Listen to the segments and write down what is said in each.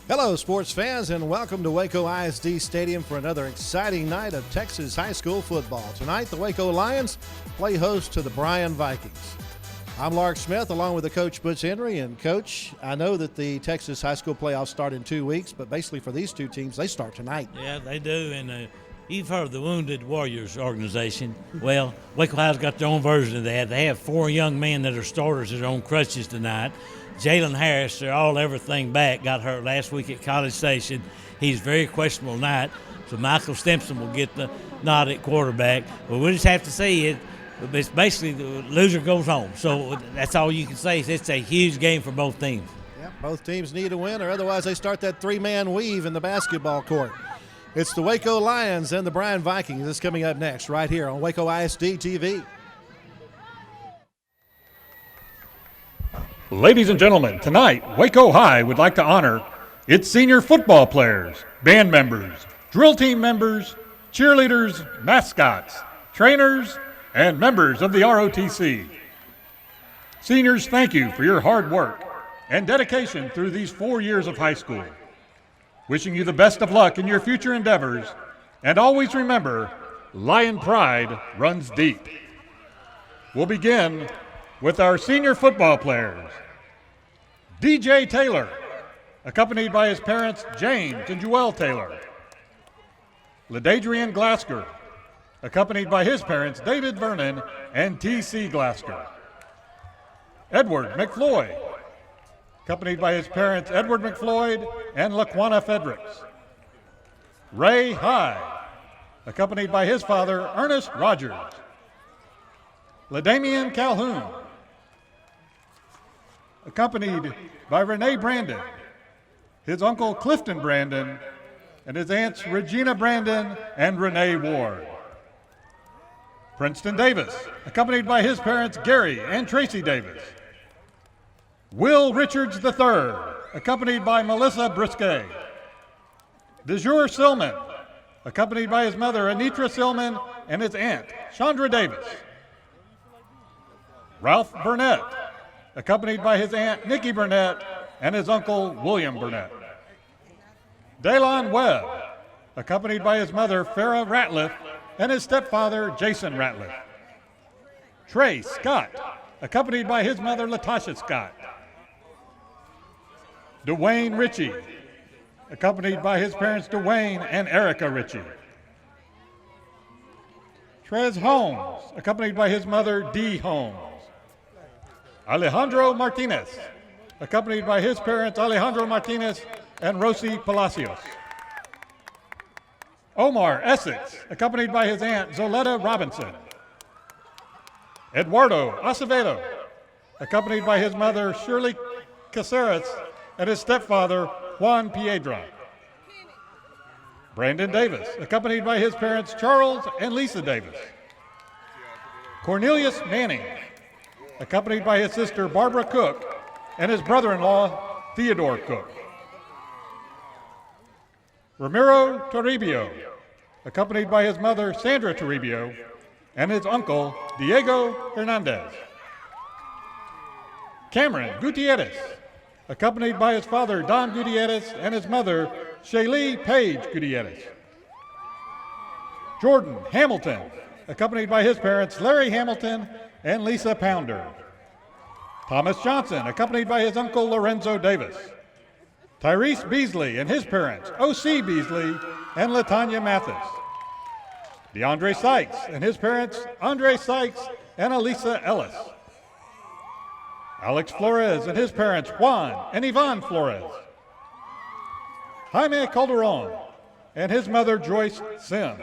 Hello, sports fans, and welcome to Waco ISD Stadium for another exciting night of Texas high school football. Tonight, the Waco Lions play host to the Bryan Vikings. I'm Lark Smith, along with the coach Butch Henry. And, Coach, I know that the Texas high school playoffs start in 2 weeks, but basically for these two teams, they start tonight. Yeah, they do, and you've heard of the Wounded Warriors organization. Well, Waco High's got their own version of that. They have 4 young men that are starters that are on crutches tonight. Jalen Harris, they're all everything back, got hurt last week at College Station. He's very questionable tonight, so Michael Stimson will get the nod at quarterback. But we'll just have to see it. It's basically the loser goes home. So that's all you can say. It's a huge game for both teams. Yeah, both teams need a win, or otherwise they start that 3-man weave in the basketball court. It's the Waco Lions and the Bryan Vikings. This is coming up next right here on Waco ISD TV. Ladies and gentlemen, tonight, Waco High would like to honor its senior football players, band members, drill team members, cheerleaders, mascots, trainers, and members of the ROTC. Seniors, thank you for your hard work and dedication through these 4 years of high school. Wishing you the best of luck in your future endeavors, and always remember, Lion pride runs deep. We'll begin with our senior football players. DJ Taylor, accompanied by his parents James and Joelle Taylor. LaDadrian Glasker, accompanied by his parents David Vernon and T.C. Glasker. Edward McFloyd, accompanied by his parents Edward McFloyd and Laquana Fredericks. Ray High, accompanied by his father Ernest Rogers. LaDamian Calhoun, accompanied by Renee Brandon, his uncle Clifton Brandon, and his aunts Regina Brandon and Renee Ward. Princeton Davis, accompanied by his parents Gary and Tracy Davis. Will Richards III, accompanied by Melissa Brisquet. DeJour Silman, accompanied by his mother Anitra Silman and his aunt Chandra Davis. Ralph Burnett, accompanied by his aunt Nikki Burnett and his uncle William Burnett. Daylon Webb, accompanied by his mother Farrah Ratliff and his stepfather Jason Ratliff. Trey Scott, accompanied by his mother Latasha Scott. Dwayne Ritchie, accompanied by his parents Dwayne and Erica Ritchie. Trez Holmes, accompanied by his mother Dee Holmes. Alejandro Martinez, accompanied by his parents Alejandro Martinez and Rosie Palacios. Omar Essex, accompanied by his aunt Zoletta Robinson. Eduardo Acevedo, accompanied by his mother Shirley Caceres and his stepfather Juan Piedra. Brandon Davis, accompanied by his parents Charles and Lisa Davis. Cornelius Manning, accompanied by his sister Barbara Cook and his brother-in-law Theodore Cook. Ramiro Toribio, accompanied by his mother Sandra Toribio and his uncle Diego Hernandez. Cameron Gutierrez, accompanied by his father Don Gutierrez and his mother Shaylee Page Gutierrez. Jordan Hamilton, accompanied by his parents Larry Hamilton and Lisa Pounder. Thomas Johnson, accompanied by his uncle Lorenzo Davis. Tyrese Beasley and his parents, O.C. Beasley and Latanya Mathis. DeAndre Sykes and his parents, Andre Sykes and Elisa Ellis. Alex Flores and his parents, Juan and Yvonne Flores. Jaime Calderon and his mother, Joyce Sims.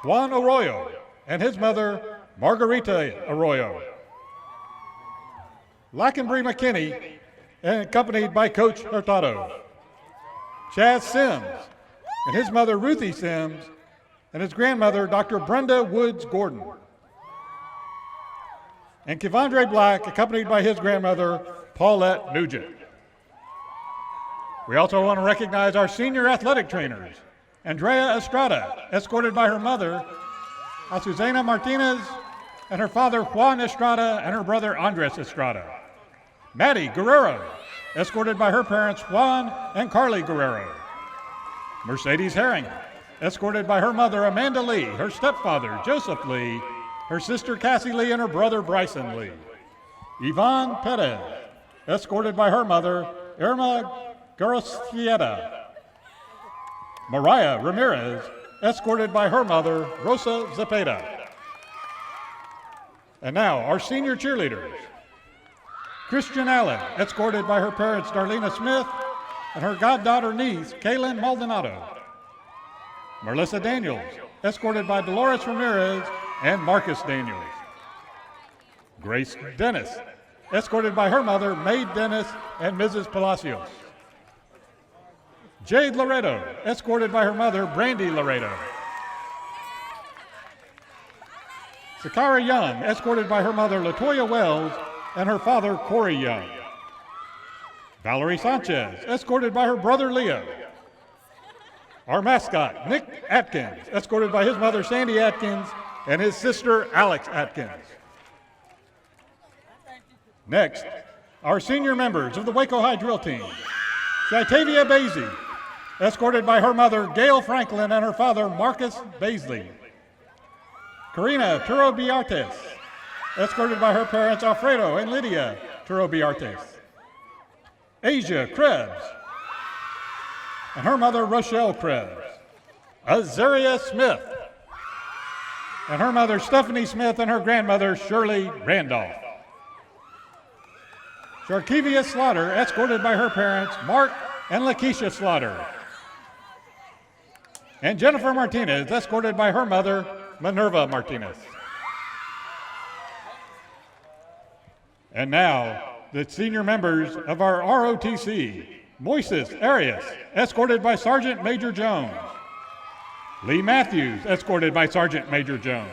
Juan Arroyo and his mother, Margarita Arroyo. Lackenbury McKinney, and accompanied by Coach Hurtado. Chaz Sims and his mother, Ruthie Sims, and his grandmother, Dr. Brenda Woods Gordon. And Kevondre Black, accompanied by his grandmother, Paulette Nugent. We also want to recognize our senior athletic trainers, Andrea Estrada, escorted by her mother, Azucena Martinez, and her father Juan Estrada and her brother Andres Estrada. Maddie Guerrero, escorted by her parents Juan and Carly Guerrero. Mercedes Herring, escorted by her mother Amanda Lee, her stepfather Joseph Lee, her sister Cassie Lee, and her brother Bryson Lee. Yvonne Perez, escorted by her mother Irma Garcieta. Mariah Ramirez, escorted by her mother Rosa Zepeda. And now our senior cheerleaders. Christian Allen, escorted by her parents Darlena Smith and her goddaughter niece Kaylin Maldonado. Melissa Daniels, escorted by Dolores Ramirez and Marcus Daniels. Grace Dennis, escorted by her mother Maid Dennis and Mrs. Palacios. Jade Laredo, escorted by her mother Brandy Laredo. Sakara Young, escorted by her mother Latoya Wells and her father Corey Young. Valerie Sanchez, escorted by her brother Leo. Our mascot, Nick Atkins, escorted by his mother Sandy Atkins and his sister Alex Atkins. Next, our senior members of the Waco High drill team. Shytavia Basie, escorted by her mother Gail Franklin and her father Marcus Baisley. Karina Turo-Biartes, escorted by her parents Alfredo and Lydia Turo-Biartes. Asia Krebs, and her mother Rochelle Krebs. Azaria Smith, and her mother Stephanie Smith and her grandmother Shirley Randolph. Sharkivia Slaughter, escorted by her parents Mark and Lakeisha Slaughter. And Jennifer Martinez, escorted by her mother Minerva Martinez. And now, the senior members of our ROTC. Moises Arias, escorted by Sergeant Major Jones. Lee Matthews, escorted by Sergeant Major Jones.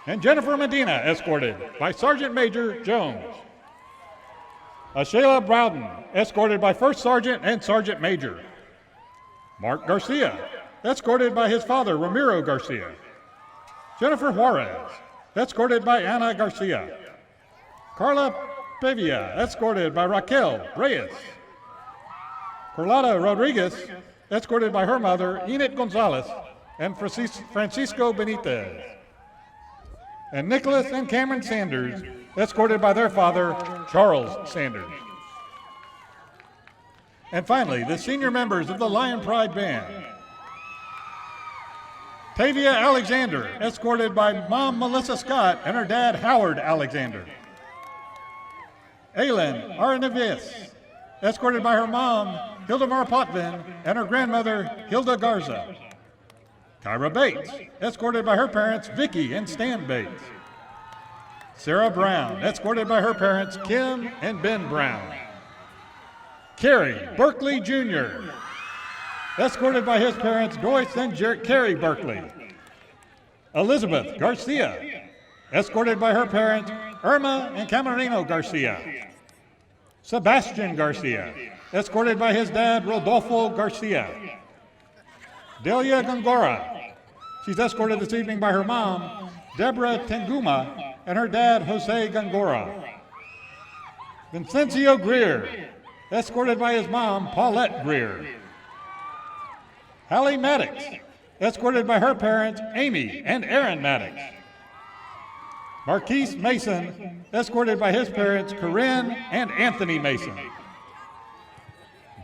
And Jennifer Medina, escorted by Sergeant Major Jones. Ashayla Browden, escorted by First Sergeant and Sergeant Major. Mark Garcia, escorted by his father, Ramiro Garcia. Jennifer Juarez, escorted by Ana Garcia. Carla Pevia, escorted by Raquel Reyes. Carlotta Rodriguez, escorted by her mother, Enid Gonzalez, and Francisco Benitez. And Nicholas and Cameron Sanders, escorted by their father, Charles Sanders. And finally, the senior members of the Lion Pride Band. Tavia Alexander, escorted by Mom Melissa Scott and her dad, Howard Alexander. Aylin Arnavies, escorted by her mom, Hildemar Potvin, and her grandmother, Hilda Garza. Kyra Bates, escorted by her parents, Vicky and Stan Bates. Sarah Brown, escorted by her parents, Kim and Ben Brown. Kerry Berkeley Jr., escorted by his parents, Joyce and Kerry Berkeley. Elizabeth Garcia, escorted by her parents, Irma and Camarino Garcia. Sebastian Garcia, escorted by his dad, Rodolfo Garcia. Delia Gongora, she's escorted this evening by her mom, Deborah Tenguma, and her dad, Jose Gongora. Vincencio Greer, escorted by his mom, Paulette Greer. Hallie Maddox, escorted by her parents, Amy and Aaron Maddox. Marquise Mason, escorted by his parents, Corinne and Anthony Mason.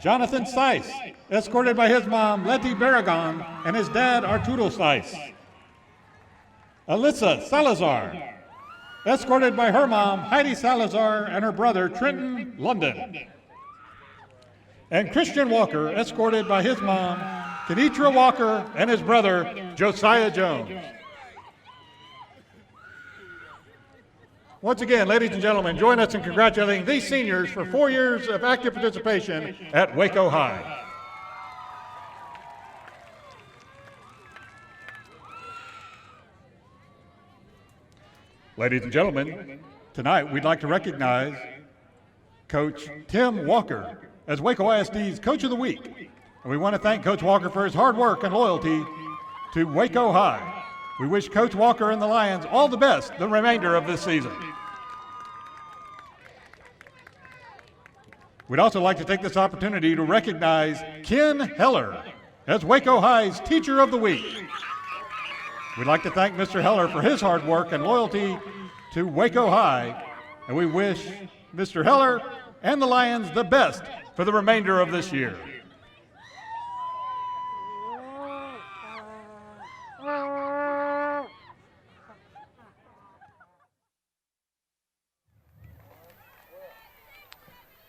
Jonathan Seiss, escorted by his mom, Letty Barragon, and his dad, Arturo Seiss. Alyssa Salazar, escorted by her mom, Heidi Salazar, and her brother, Trenton London. And Christian Walker, escorted by his mom, Kenitra Walker, and his brother, Josiah Jones. Once again, ladies and gentlemen, join us in congratulating these seniors for 4 years of active participation at Waco High. Ladies and gentlemen, tonight we'd like to recognize Coach Tim Walker as Waco ISD's Coach of the Week. And we want to thank Coach Walker for his hard work and loyalty to Waco High. We wish Coach Walker and the Lions all the best the remainder of this season. We'd also like to take this opportunity to recognize Ken Heller as Waco High's Teacher of the Week. We'd like to thank Mr. Heller for his hard work and loyalty to Waco High, and we wish Mr. Heller and the Lions the best for the remainder of this year.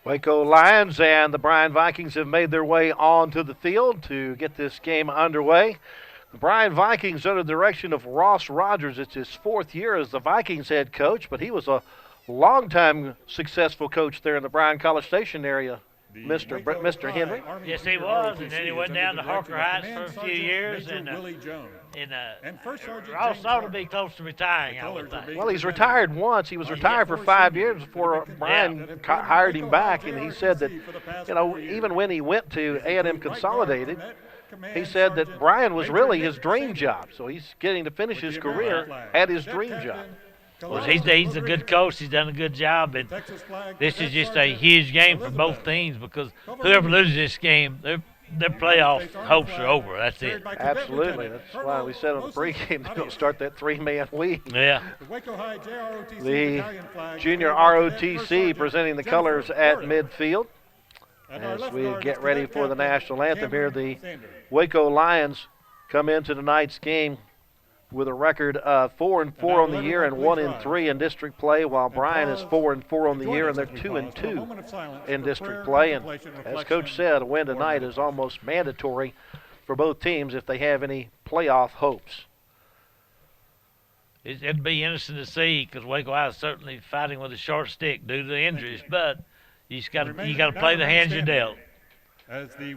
Waco Lions and the Bryan Vikings have made their way onto the field to get this game underway. The Bryan Vikings under the direction of Ross Rogers. It's his 4th year as the Vikings head coach, but he was a longtime successful coach there in the Bryan College Station area, Mr. Henry. Yes, he was, and then he went down to Harker Heights for a few years, and Ross ought to be close to retiring, I would think. Well, he's retired once. He was retired for 5 years before Bryan hired him back, and he said that, even when he went to A&M Consolidated, he said that Bryan was really his dream job. So he's getting to finish his career at his dream job. Well, he's a good coach. He's done a good job, and this is just a huge game for both teams because whoever loses this game, their playoff hopes are over. That's it. Absolutely. That's why we said on the pregame they're going to start that 3-man league. Yeah. The junior ROTC presenting the colors at midfield. As we get ready for the national anthem here, the Waco Lions come into tonight's game with a record of 4-4 on the year and 1-3 in district play, while Bryan is 4-4 on the year and they're 2-2 in district play. And as Coach said, a win tonight is almost mandatory for both teams if they have any playoff hopes. It'd be interesting to see because Waco High is certainly fighting with a short stick due to the injuries, but you got to play the hands you're dealt.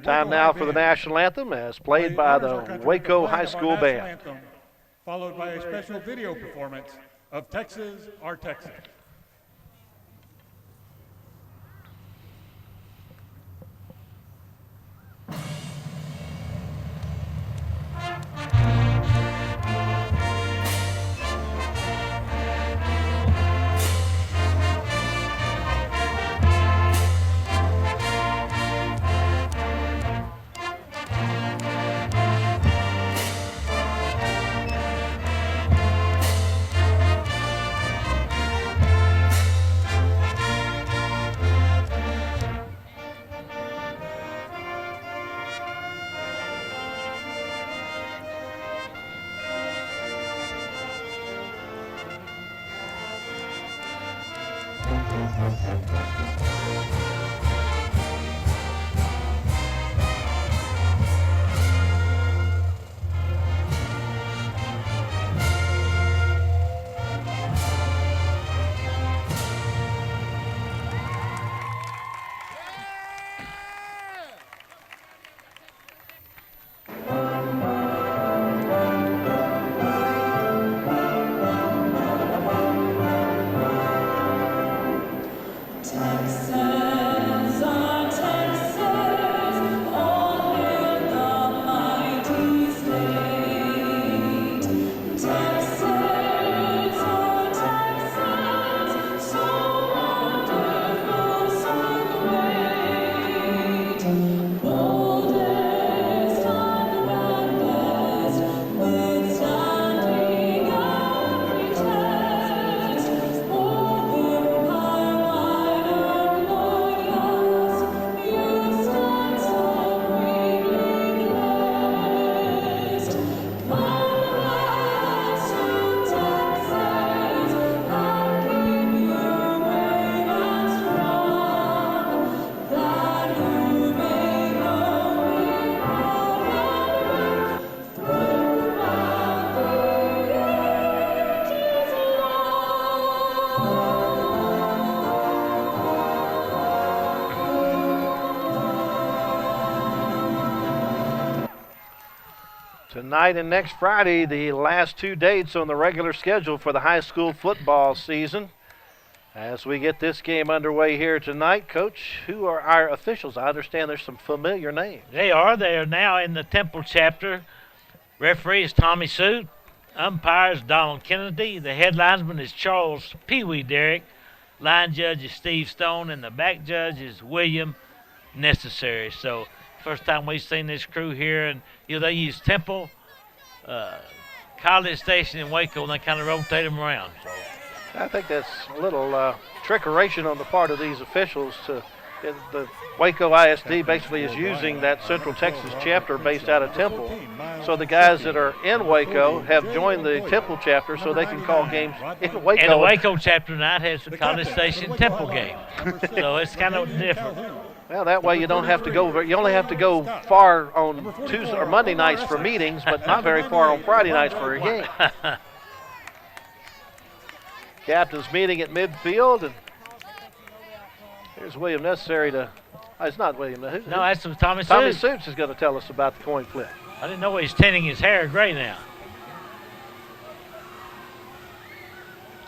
Time now for the national anthem as played by the Waco High School Band. Followed by a special video performance of Texas, Our Texas. Tonight and next Friday, the last 2 dates on the regular schedule for the high school football season. As we get this game underway here tonight, Coach, who are our officials? I understand there's some familiar names. They are. They are now in the Temple chapter. Referee is Tommy Suit. Umpire is Donald Kennedy. The head linesman is Charles Pee Wee Derrick. line judge is Steve Stone, and the back judge is William Necessary. So first time we've seen this crew here, and they use Temple, College Station, and Waco, and they kind of rotate them around. So I think that's a little trickeration on the part of these officials. The Waco ISD basically is using that Central Texas chapter based out of Temple. So the guys that are in Waco have joined the Temple chapter so they can call games in Waco. And the Waco chapter tonight has the College Station Temple game. So it's kind of different. Well, that way you don't have to go. You only have to go far on Tuesday or Monday nights for meetings, but not very far on Friday nights for a game. Captain's meeting at midfield, and here's William Necessary to. It's not William. No, that's Tommy Suits. Tommy Suits is going to tell us about the coin flip. I didn't know he's tinting his hair gray now.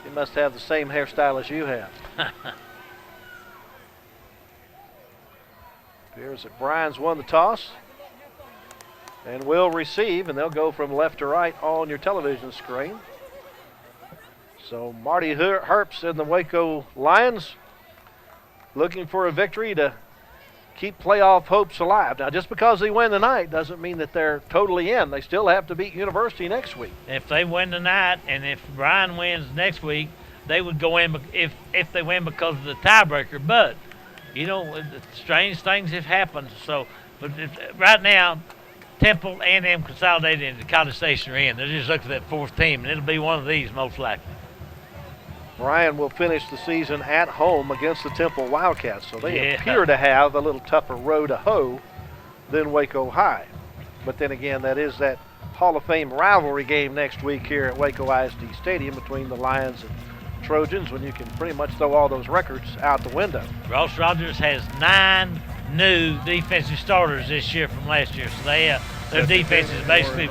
He must have the same hairstyle as you have. Appears that Bryan's won the toss and will receive, and they'll go from left to right on your television screen. So Marty Herbst and the Waco Lions looking for a victory to keep playoff hopes alive. Now, just because they win tonight doesn't mean that they're totally in. They still have to beat University next week. If they win tonight, and if Bryan wins next week, they would go in if they win because of the tiebreaker. But strange things have happened. So, but right now, Temple and them consolidated into College Station are in. They're just looking at that fourth team, and it'll be one of these most likely. Bryan will finish the season at home against the Temple Wildcats, so they appear to have a little tougher row to hoe than Waco High. But then again, that is that Hall of Fame rivalry game next week here at Waco ISD Stadium between the Lions and Trojans, when you can pretty much throw all those records out the window. Ross Rogers has 9 new defensive starters this year from last year, so their defense is basically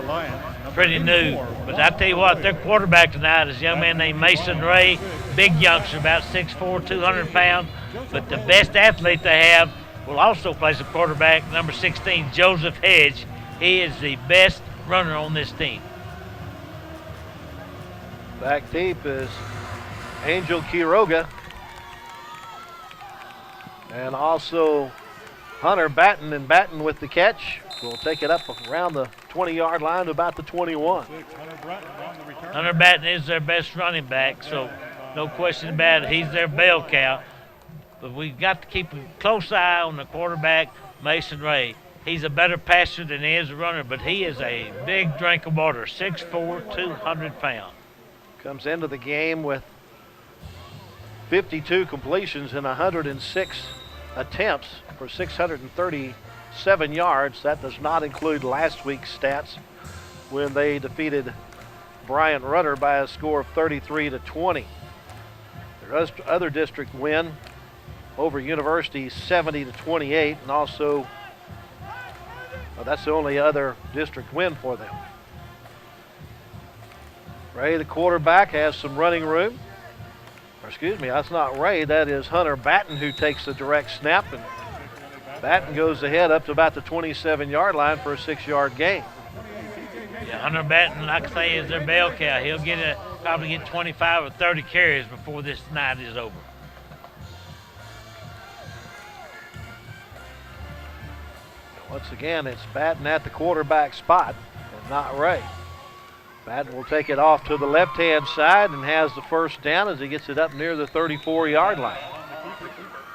pretty new. But I tell you what, their quarterback tonight is a young man named Mason Ray, big youngster, about 6'4", 200 pounds. But the best athlete they have will also play the quarterback, number 16, Joseph Hedge. He is the best runner on this team. Back deep is Angel Quiroga, and also Hunter Batten, and Batten with the catch will take it up around the 20-yard line to about the 21. Hunter Batten is their best running back, so no question about it. He's their bell cow. But we've got to keep a close eye on the quarterback, Mason Ray. He's a better passer than he is a runner, but he is a big drink of water, 6'4", 200 pounds. Comes into the game with 52 completions and 106 attempts for 637 yards. That does not include last week's stats when they defeated Bryan Rudder by a score of 33-20. Their other district win over University 70-28, and also that's the only other district win for them. Ray, the quarterback, has some running room. Excuse me, that's not Ray, that is Hunter Batten who takes the direct snap, and Batten goes ahead up to about the 27-yard line for a 6-yard gain. Yeah, Hunter Batten, like I say, is their bell cow. He'll probably get 25 or 30 carries before this night is over. Once again, it's Batten at the quarterback spot and not Ray. Batten will take it off to the left-hand side and has the first down as he gets it up near the 34-yard line.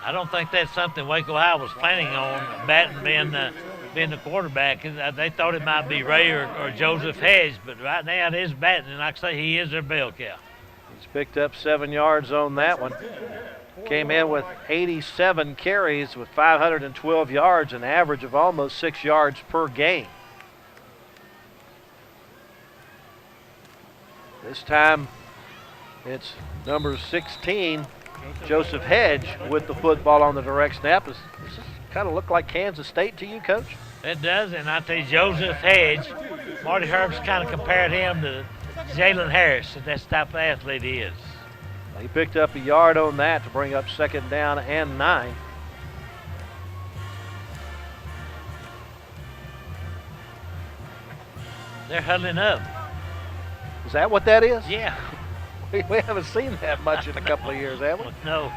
I don't think that's something Waco High was planning on, Batten being the quarterback. They thought it might be Ray or Joseph Hedge, but right now it is Batten, and like I say, he is their bell cow. He's picked up 7 yards on that one. Came in with 87 carries with 512 yards, an average of almost 6 yards per game. This time it's number 16, Joseph Hedge, with the football on the direct snap. Does this kind of look like Kansas State to you, Coach? It does, and I tell you, Joseph Hedge, Marty Herbst kind of compared him to Jalen Harris, and that's the type of athlete he is. He picked up a yard on that to bring up 2nd down and 9. They're huddling up. Is that what that is? Yeah. We haven't seen that much in a couple of years, have we? No.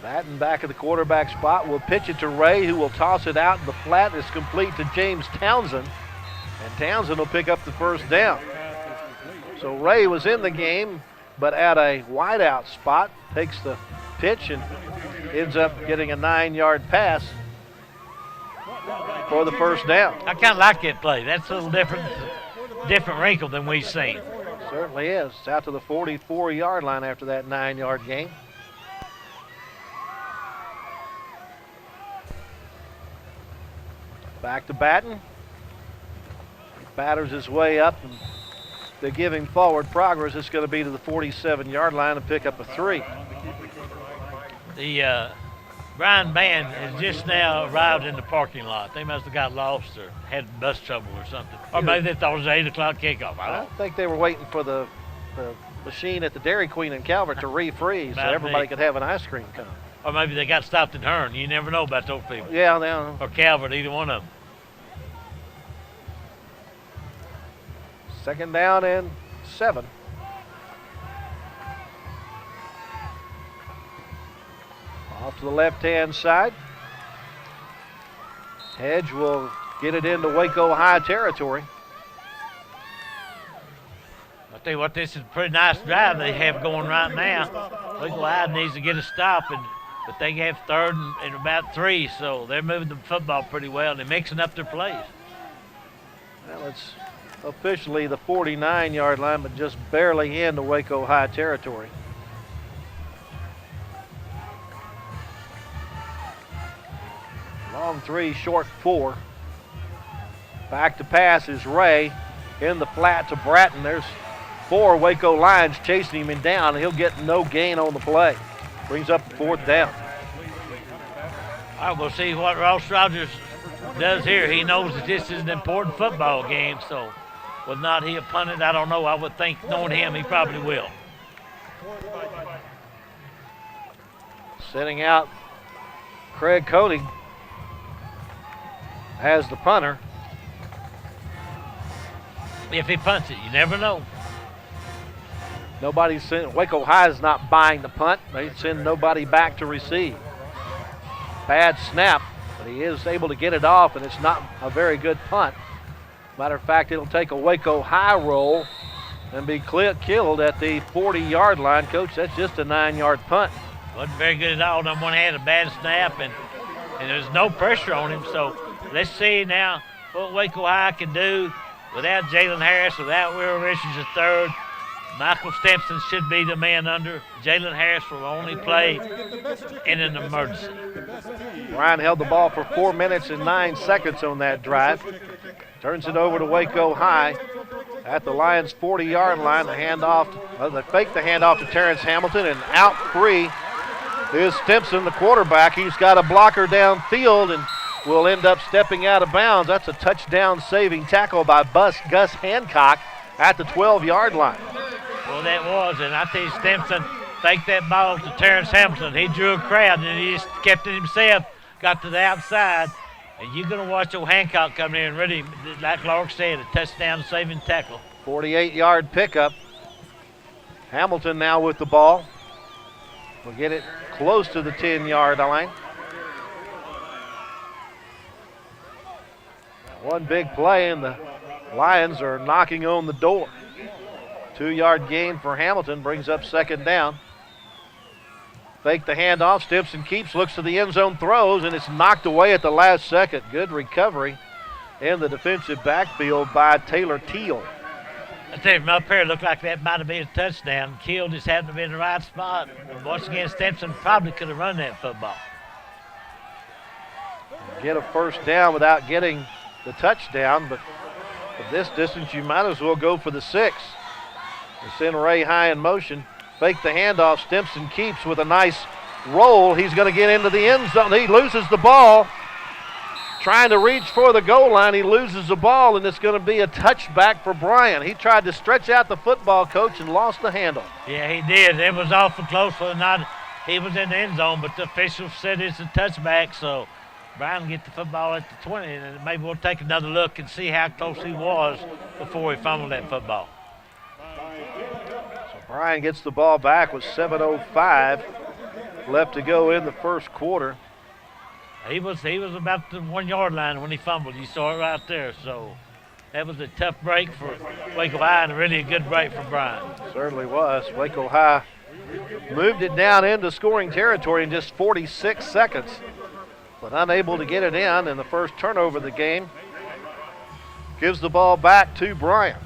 Batten back at the quarterback spot will pitch it to Ray, who will toss it out in the flat. It's complete to James Townsend, and Townsend will pick up the first down. So Ray was in the game, but at a wideout spot, takes the pitch and ends up getting a 9-yard pass for the first down. I kind of like that play. That's a little different wrinkle than we've seen. Certainly is. It's out to the 44-yard line after that 9-yard gain. Back to Batten. Batters his way up, and they give him forward progress. It's going to be to the 47-yard line and pick up a 3. The Bryan band has just now arrived in the parking lot. They must have got lost or had bus trouble or something. Or maybe they thought it was an 8 o'clock kickoff. I think they were waiting for the machine at the Dairy Queen in Calvert to refreeze so everybody could have an ice cream cone. Or maybe they got stopped in Hearn. You never know about those people. Yeah, now. Or Calvert, either one of them. Second down and 7. Off to the left-hand side. Hedge will get it into Waco High territory. I'll tell you what, this is a pretty nice drive they have going right now. Waco High needs to get a stop, but they have third and about 3, so they're moving the football pretty well. They're mixing up their plays. Well, it's officially the 49-yard line, but just barely into Waco High territory. Long 3, short 4. Back to pass is Ray in the flat to Bratton. There's 4 Waco Lions chasing him down. He'll get no gain on the play. Brings up the 4th down. All right, we'll see what Ross Rogers does here. He knows that this is an important football game, so would not he have punted? I don't know. I would think, knowing him, he probably will. Sitting out Craig Cody as the punter. If he punts it, you never know. Nobody's sent. Waco High is not buying the punt. They send nobody back to receive. Bad snap, but he is able to get it off, and it's not a very good punt. Matter of fact, it'll take a Waco High roll and be killed at the 40-yard line. Coach, that's just a 9-yard punt. Wasn't very good at all. Number one had a bad snap, and there's no pressure on him. So let's see now what Waco High can do without Jalen Harris, without Will Richards III. Michael Stimson should be the man under. Jalen Harris will only play in an emergency. Bryan held the ball for 4 minutes and 9 seconds on that drive. Turns it over to Waco High at the Lions' 40-yard line. The handoff, they fake the handoff to Terrence Hamilton, and out free is Stimson, the quarterback. He's got a blocker downfield and will end up stepping out of bounds. That's a touchdown-saving tackle by Gus Hancock at the 12-yard line. Well, that was, and I tell you, Stimson faked that ball to Terrence Hamilton. He drew a crowd, and he just kept it himself, got to the outside. And you're going to watch old Hancock come in and really, like Clark said, a touchdown-saving tackle. 48-yard pickup. Hamilton now with the ball. Will get it close to the 10-yard line. One big play, and the Lions are knocking on the door. 2-yard gain for Hamilton brings up second down. Fake the handoff. Stimson keeps, looks to the end zone, throws, and it's knocked away at the last second. Good recovery in the defensive backfield by Taylor Teal. I tell you, from up here, it looked like that might have been a touchdown. Keel just happened to be in the right spot. And once again, Stimson probably could have run that football. Get a first down without getting the touchdown, but at this distance, you might as well go for the 6. They send Ray High in motion. Fake the handoff. Stimson keeps with a nice roll. He's going to get into the end zone. He loses the ball. Trying to reach for the goal line. He loses the ball, and it's going to be a touchback for Bryan. He tried to stretch out the football, coach, and lost the handle. Yeah, he did. It was awful close. He was in the end zone, but the officials said it's a touchback, so Bryan get the football at the 20, and maybe we'll take another look and see how close he was before he fumbled that football. So Bryan gets the ball back with 7:05 left to go in the first quarter. He was about the 1 yard line when he fumbled. You saw it right there. So that was a tough break for Waco High and really a good break for Bryan. Certainly was. Waco High moved it down into scoring territory in just 46 seconds, but unable to get it in. And the first turnover of the game gives the ball back to Bryan.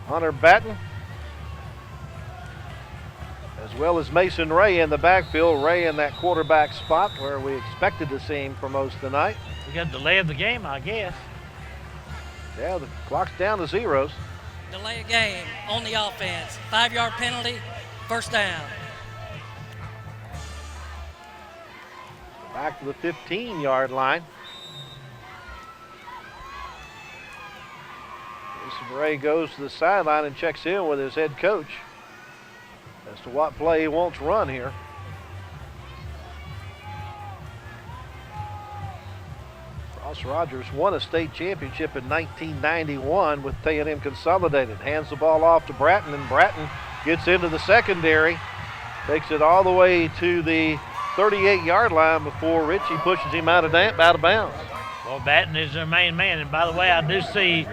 Hunter Batten, as well as Mason Ray in the backfield. Ray in that quarterback spot where we expected to see him for most of the night. We got delay of the game, I guess. Yeah, the clock's down to zeros. Delay of game on the offense. 5-yard penalty, first down. Back to the 15-yard line. Mason Ray goes to the sideline and checks in with his head coach as to what play he wants run here. Ross Rogers won a state championship in 1991 with A&M Consolidated. Hands the ball off to Bratton, and Bratton gets into the secondary, takes it all the way to the 38-yard line before Ritchie pushes him out of bounds. Well, Batten is their main man. And by the way, I do see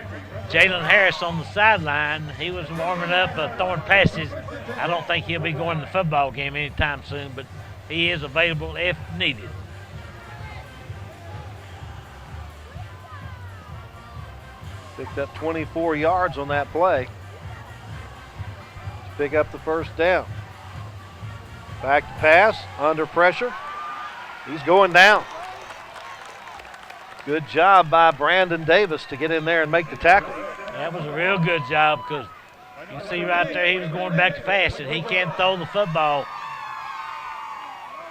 Jalen Harris on the sideline. He was warming up, throwing passes. I don't think he'll be going to the football game anytime soon, but he is available if needed. Picked up 24 yards on that play to pick up the first down. Back to pass, under pressure. He's going down. Good job by Brandon Davis to get in there and make the tackle. That was a real good job because you see right there he was going back to pass, and he can't throw the football.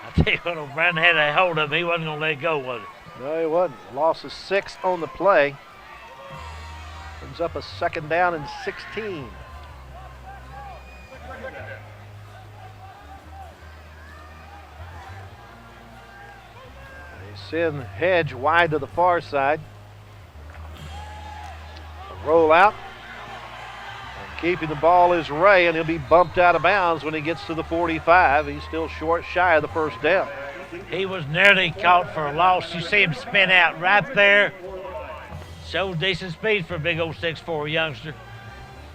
I tell you what, Brandon had a hold of him. He wasn't going to let go, was it? No, he wasn't. Loss of 6 on the play. Brings up a second down and 16. They send Hedge wide to the far side. A roll out. And keeping the ball is Ray, and he'll be bumped out of bounds when he gets to the 45. He's still shy of the first down. He was nearly caught for a loss. You see him spin out right there. Shows decent speed for a big old 6'4" youngster.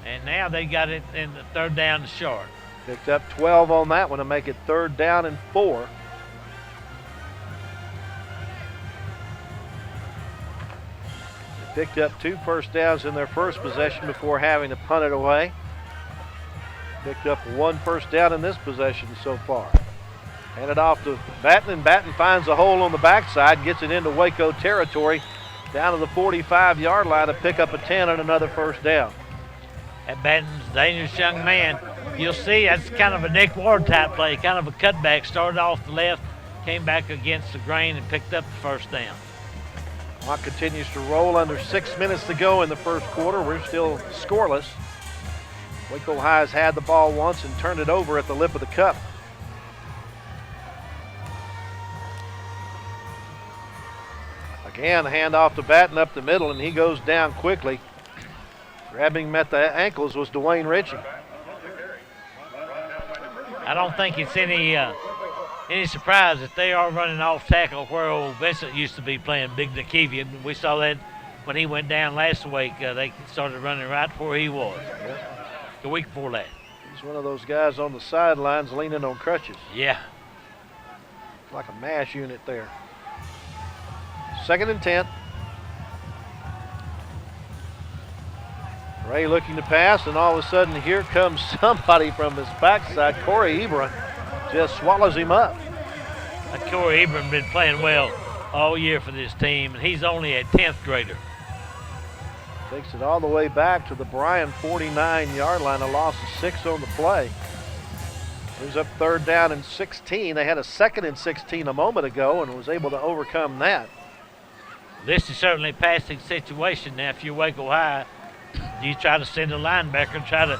And now they got it in the third down to short. Picked up 12 on that one to make it third down and 4. They picked up 2 first downs in their first possession before having to punt it away. Picked up 1 first down in this possession so far. Handed off to Batten, and Batten finds a hole on the backside, gets it into Waco territory, down to the 45-yard line to pick up a 10 and another first down. That Batten's a dangerous young man. You'll see that's kind of a Nick Ward type play, kind of a cutback. Started off the left, came back against the grain and picked up the first down. Clock continues to roll. Under 6 minutes to go in the first quarter. We're still scoreless. Waco High has had the ball once and turned it over at the lip of the cup. Again, handoff to Batten up the middle, and he goes down quickly. Grabbing him at the ankles was Dwayne Ritchie. I don't think it's any surprise that they are running off tackle where old Vincent used to be playing Big Nikivian. We saw that when he went down last week. They started running right where he was. Yeah. The week before that. He's one of those guys on the sidelines leaning on crutches. Yeah. Like a mash unit there. 2nd and 10. Ray looking to pass, and all of a sudden here comes somebody from his backside. Corey Ebron just swallows him up. Corey Ebron been playing well all year for this team, and he's only a 10th grader. Takes it all the way back to the Bryan 49-yard line, a loss of 6 on the play. Brings up third down and 16. They had a 2nd and 16 a moment ago and was able to overcome that. This is certainly a passing situation. Now, if you're Waco High, you try to send a linebacker and try to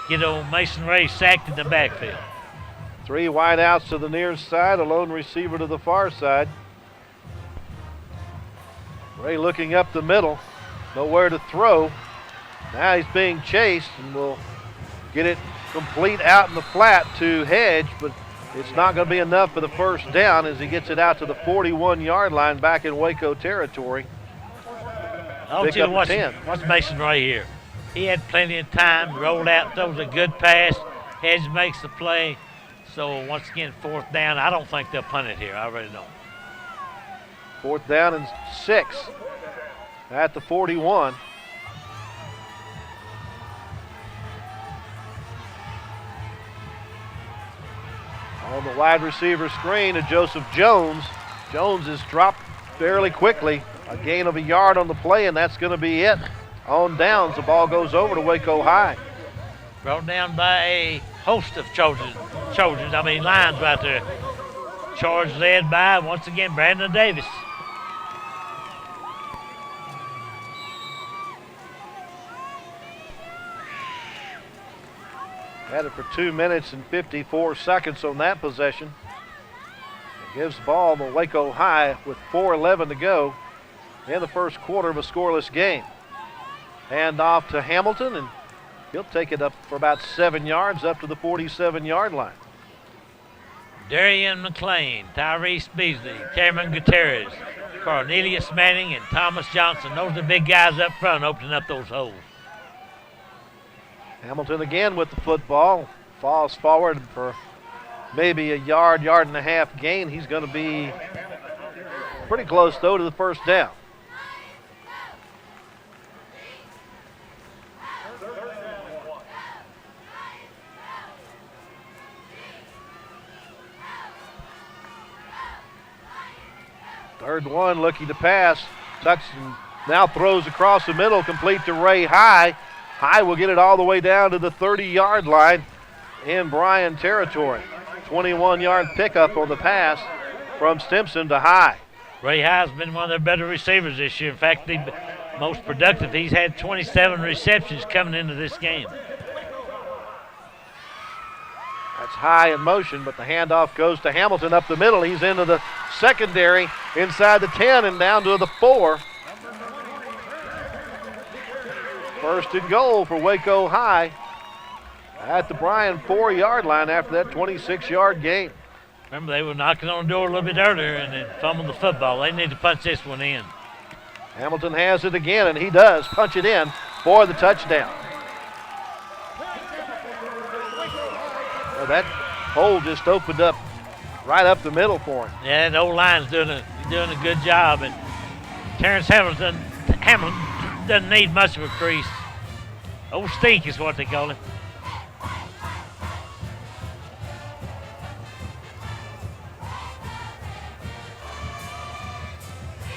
get old Mason Ray sacked in the backfield. 3 wide outs to the near side, a lone receiver to the far side. Ray looking up the middle, nowhere to throw. Now he's being chased and will get it complete out in the flat to Hedge, but it's not going to be enough for the first down as he gets it out to the 41-yard line back in Waco territory. Watch Mason Ray here. He had plenty of time, rolled out, throws a good pass. Hedge makes the play. So once again, 4th down. I don't think they'll punt it here. I really don't. 4th down and 6 at the 41. On the wide receiver screen to Joseph Jones. Jones is dropped fairly quickly. A gain of a yard on the play, and that's going to be it. On downs, the ball goes over to Waco High. Brought down by a host of Lions right there. Charge led by, once again, Brandon Davis. Had it for 2 minutes and 54 seconds on that possession. It gives the ball to Waco High with 4:11 to go in the first quarter of a scoreless game. Hand off to Hamilton, and he'll take it up for about 7 yards up to the 47-yard line. Darian McLean, Tyrese Beasley, Cameron Gutierrez, Cornelius Manning, and Thomas Johnson. Those are the big guys up front opening up those holes. Hamilton again with the football. Falls forward for maybe a yard and a half gain. He's going to be pretty close, though, to the first down. Third one, looking to pass. Tuxton now throws across the middle, complete to Ray High. High will get it all the way down to the 30-yard line in Bryan territory. 21-yard pickup on the pass from Stimson to High. Ray High's been one of their better receivers this year. In fact, the most productive. He's had 27 receptions coming into this game. That's High in motion, but the handoff goes to Hamilton up the middle. He's into the secondary, inside the 10 and down to the 4. First and goal for Waco High at the Bryan 4-yard line after that 26-yard gain. Remember, they were knocking on the door a little bit earlier and then fumbled the football. They need to punch this one in. Hamilton has it again, and he does punch it in for the touchdown. Well, that hole just opened up right up the middle for him. Yeah, the old line's doing a good job, and Terrence Hamilton doesn't need much of a crease. Old Stink is what they call him.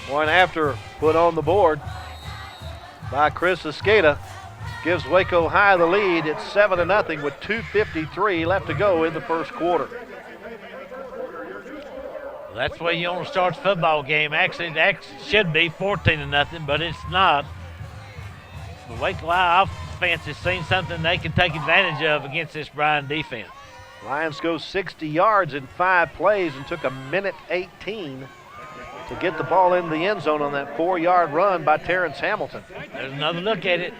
Point after put on the board by Chris Escada gives Waco High the lead. It's 7-0 with 2:53 left to go in the first quarter. Well, that's the way you want to start the football game. Actually, that should be 14-0, but it's not. The Waco High offense has seen something they can take advantage of against this Bryan defense. Lions go 60 yards in 5 plays and took 1:18 to get the ball in the end zone on that 4-yard run by Terrence Hamilton. There's another look at it.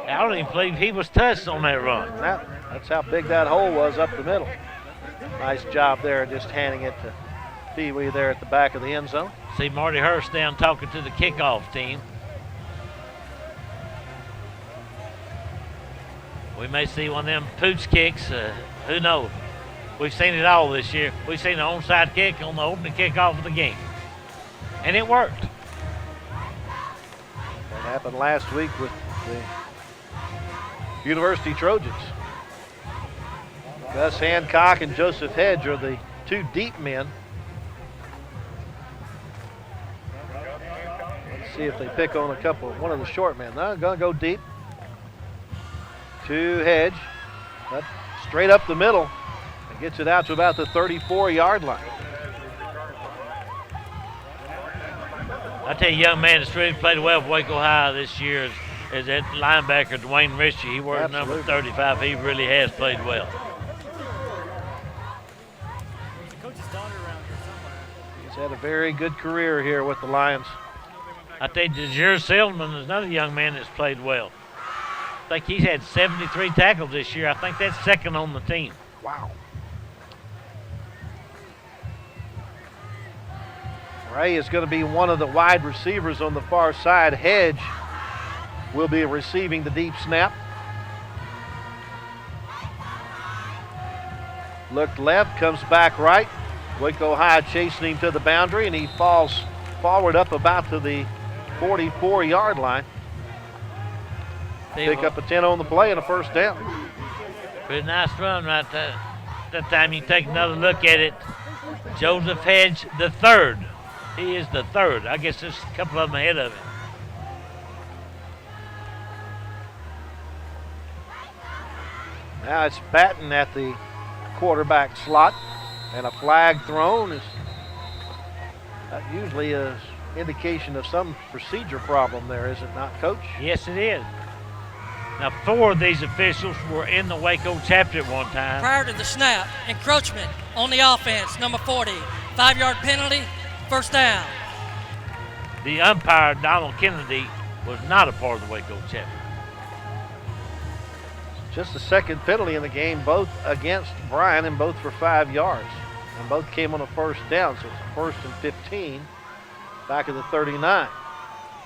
I don't even believe he was touched on that run. That's how big that hole was up the middle. Nice job there, just handing it to Pee Wee there at the back of the end zone. See Marty Hurst down talking to the kickoff team. We may see one of them pooch kicks. Who knows? We've seen it all this year. We've seen the onside kick on the opening kickoff of the game. And it worked. That happened last week with the University Trojans. Gus Hancock and Joseph Hedge are the 2 deep men. Let's see if they pick on one of the short men. No, gonna go deep. To Hedge. But straight up the middle. And gets it out to about the 34-yard line. I tell you, young man that's really played well for Waco High this year is that linebacker, Dwayne Ritchie. He wears number 35. He really has played well. He's had a very good career here with the Lions. I think Jair Silverman is another young man that's played well. I think he's had 73 tackles this year. I think that's second on the team. Wow. Ray is going to be one of the wide receivers on the far side. Hedge will be receiving the deep snap. Looked left, comes back right. Waco High chasing him to the boundary, and he falls forward up about to the 44-yard line. Pick up a 10 on the play and a first down. Pretty nice run right there. That time you take another look at it. Joseph Hedge, the third. He is the third. I guess there's a couple of them ahead of him. Now it's Batten at the quarterback slot, and a flag thrown. That usually is indication of some procedure problem there, is it not, Coach? Yes, it is. Now, 4 of these officials were in the Waco chapter at one time. Prior to the snap, encroachment on the offense, number 40. 5-yard penalty, first down. The umpire, Donald Kennedy, was not a part of the Waco chapter. Just the second penalty in the game, both against Bryan and both for 5 yards. And both came on a first down, so it's a first and 15, back of the 39.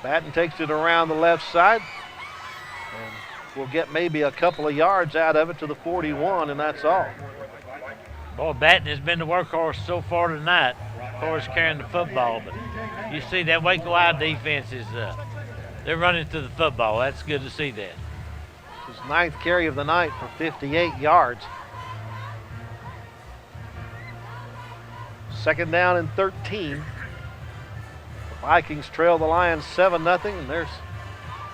Batten takes it around the left side, and we'll get maybe a couple of yards out of it to the 41, and that's all. Boy, Batten has been the workhorse so far tonight as far as carrying the football. But you see that Waco High defense is, they're running to the football. That's good to see that. His 9th carry of the night for 58 yards. Second down and 13. The Vikings trail the Lions 7-0, and there's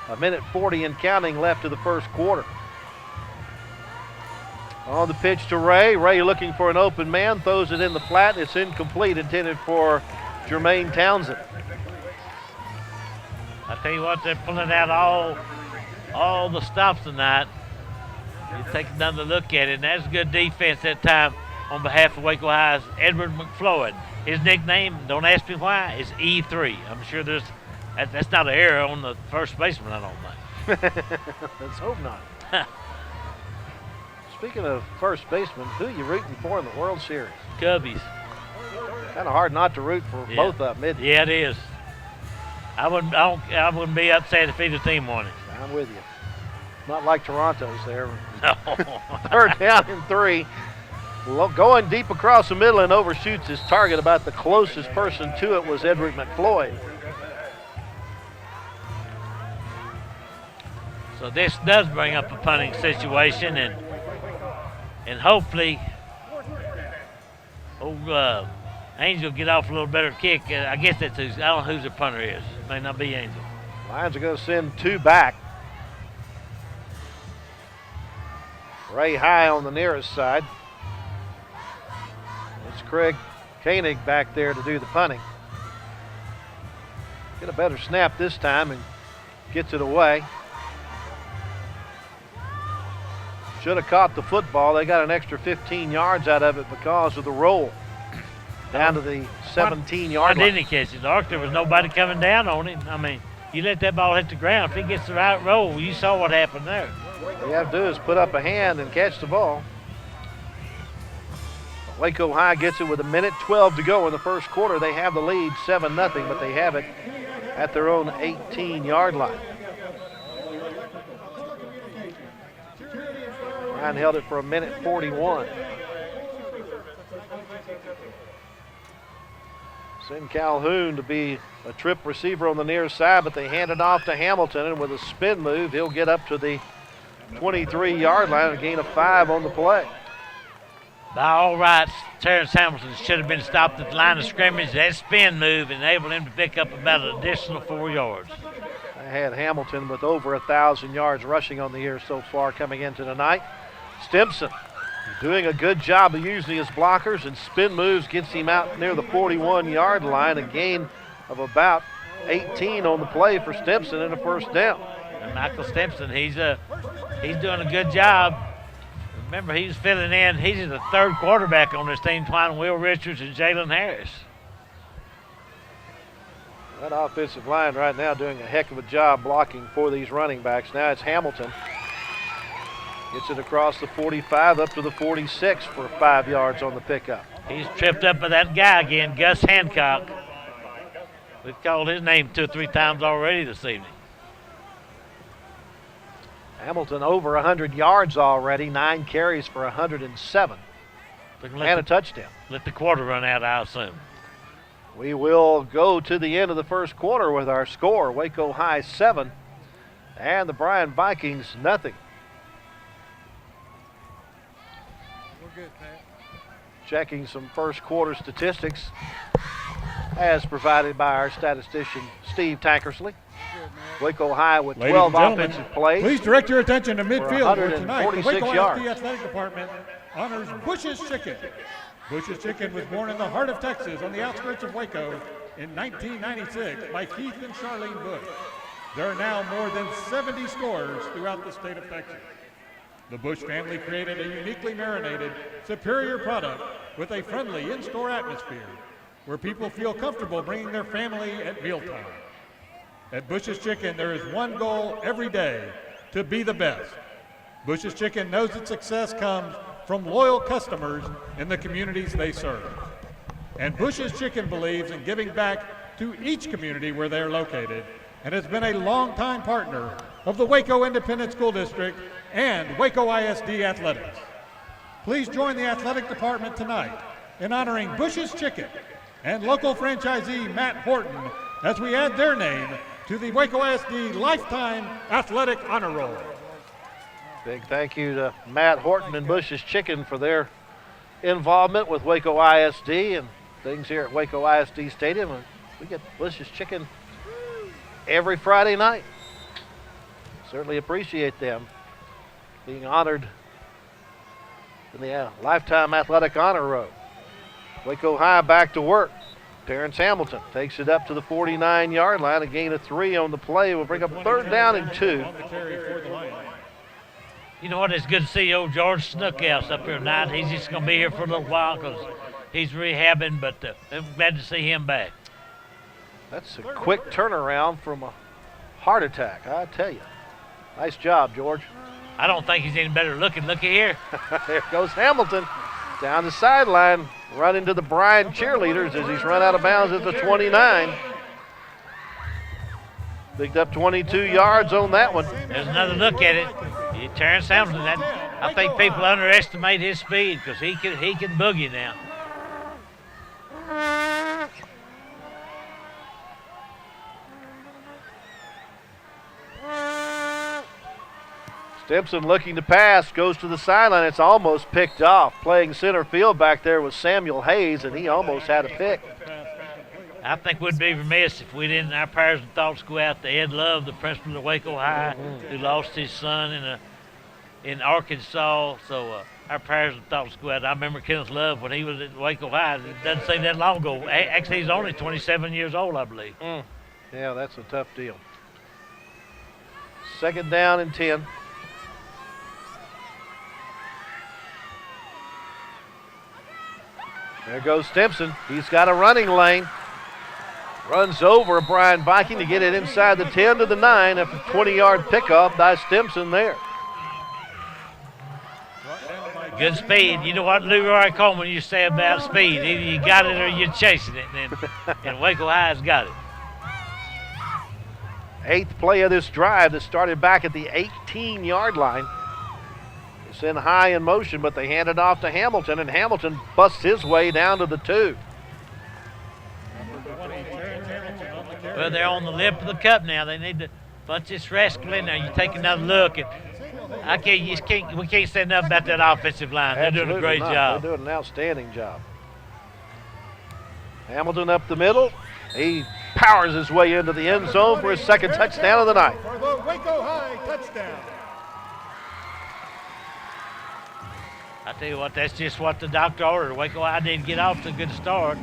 a minute 40 and counting left to the first quarter. On the pitch to Ray. Ray looking for an open man, throws it in the flat. It's incomplete, intended for Jermaine Townsend. I tell you what, they're pulling out all the stops tonight. You take another look at it, and that's good defense that time on behalf of Waco High's Edward McFloyd. His nickname, don't ask me why, is E3. I'm sure that's not an error on the first baseman, I don't think. Let's hope not. Speaking of first baseman, who are you rooting for in the World Series? Cubbies. Kind of hard not to root for both of them, isn't it? Yeah, it is. I wouldn't be upset if either team won it. I'm with you. Not like Toronto's there. No. Third down and 3. Going deep across the middle and overshoots his target. About the closest person to it was Edward McFloyd. So this does bring up a punting situation, and hopefully Angel get off a little better kick. I guess that's I don't know who the punter is. It may not be Angel. Lions are going to send 2 back. Ray High on the nearest side. It's Craig Koenig back there to do the punting. Get a better snap this time and gets it away. Should have caught the football. They got an extra 15 yards out of it because of the roll. Down to the 17-yard line. Why didn't he catch it, Doc? There was nobody coming down on him. I mean, you let that ball hit the ground. If he gets the right roll, you saw what happened there. All you have to do is put up a hand and catch the ball. Waco High gets it with 1:12 to go in the first quarter. They have the lead 7-0, but they have it at their own 18-yard line. Bryan held it for 1:41. Send Calhoun to be a trip receiver on the near side, but they hand it off to Hamilton, and with a spin move, he'll get up to the 23-yard line, a gain of 5 on the play. By all rights, Terrence Hamilton should have been stopped at the line of scrimmage. That spin move enabled him to pick up about an additional 4 yards. They had Hamilton with over 1,000 yards rushing on the year so far coming into tonight. Stimson doing a good job of using his blockers, and spin moves gets him out near the 41-yard line, a gain of about 18 on the play for Stimson and a first down. And Michael Stimson, he's doing a good job Remember, he's filling in. He's the third quarterback on this team, behind Will Richards and Jalen Harris. That offensive line right now doing a heck of a job blocking for these running backs. Now it's Hamilton. Gets it across the 45 up to the 46 for 5 yards on the pickup. He's tripped up by that guy again, Gus Hancock. We've called his name 2 or 3 times already this evening. Hamilton over 100 yards already, 9 carries for 107. And a touchdown. Let the quarter run out, I assume. We will go to the end of the first quarter with our score. Waco High 7 and the Bryan Vikings nothing. We're good, Pat. Checking some first quarter statistics as provided by our statistician Steve Tankersley. Waco High with 12 offensive plays. Please direct your attention to midfield where tonight the 146 Waco yards. ISD Athletic Department honors Bush's Chicken. Bush's Chicken was born in the heart of Texas on the outskirts of Waco in 1996 by Keith and Charlene Bush. There are now more than 70 stores throughout the state of Texas. The Bush family created a uniquely marinated, superior product with a friendly in-store atmosphere where people feel comfortable bringing their family at mealtime. At Bush's Chicken, there is one goal every day: to be the best. Bush's Chicken knows its success comes from loyal customers in the communities they serve. And Bush's Chicken believes in giving back to each community where they're located and has been a longtime partner of the Waco Independent School District and Waco ISD Athletics. Please join the athletic department tonight in honoring Bush's Chicken and local franchisee Matt Horton as we add their name to the Waco ISD Lifetime Athletic Honor Roll. Big thank you to Matt Horton and Bush's Chicken for their involvement with Waco ISD and things here at Waco ISD Stadium. We get Bush's Chicken every Friday night. Certainly appreciate them being honored in the Lifetime Athletic Honor Roll. Waco High back to work. Terrence Hamilton takes it up to the 49-yard line. A gain of 3 on the play will bring up 3rd down and 2. You know what? It's good to see old George Snookhouse up here tonight. He's just going to be here for a little while because he's rehabbing, but I'm glad to see him back. That's a quick turnaround from a heart attack, I tell you. Nice job, George. I don't think he's any better looking. Looky here. There goes Hamilton down the sideline, running to the Bryan cheerleaders as he's run out of bounds at the 29. Picked up 22 yards on that one. There's another look at it. Terrence Hamilton, I think people underestimate his speed because he can boogie now. Stimson looking to pass, goes to the sideline. It's almost picked off. Playing center field back there was Samuel Hayes, and he almost had a pick. I think we'd be remiss if we didn't, our prayers and thoughts go out to Ed Love, the principal of Waco High, who lost his son in Arkansas. So our prayers and thoughts go out. I remember Kenneth Love when he was at Waco High. It doesn't seem that long ago. Actually, he's only 27 years old, I believe. Yeah, that's a tough deal. 2nd down and 10. There goes Stimson. He's got a running lane. Runs over a Bryan Viking to get it inside the 10 to the 9 after 20-yard pickup by Stimson there. Good speed. You know what Leroy Coleman used to say about speed. Either you got it or you're chasing it. And Waco High's got it. 8th play of this drive that started back at the 18-yard line. It's in high in motion, but they hand it off to Hamilton, and Hamilton busts his way down to the 2. Well, they're on the lip of the cup now. They need to bunch this rascal in there. You take another look, and we can't say enough about that offensive line. They're doing a great job. They're doing an outstanding job. Hamilton up the middle. He powers his way into the end zone for his 2nd touchdown of the night. For the Waco High touchdown. I tell you what, that's just what the doctor ordered. Waco High didn't get off to a good start.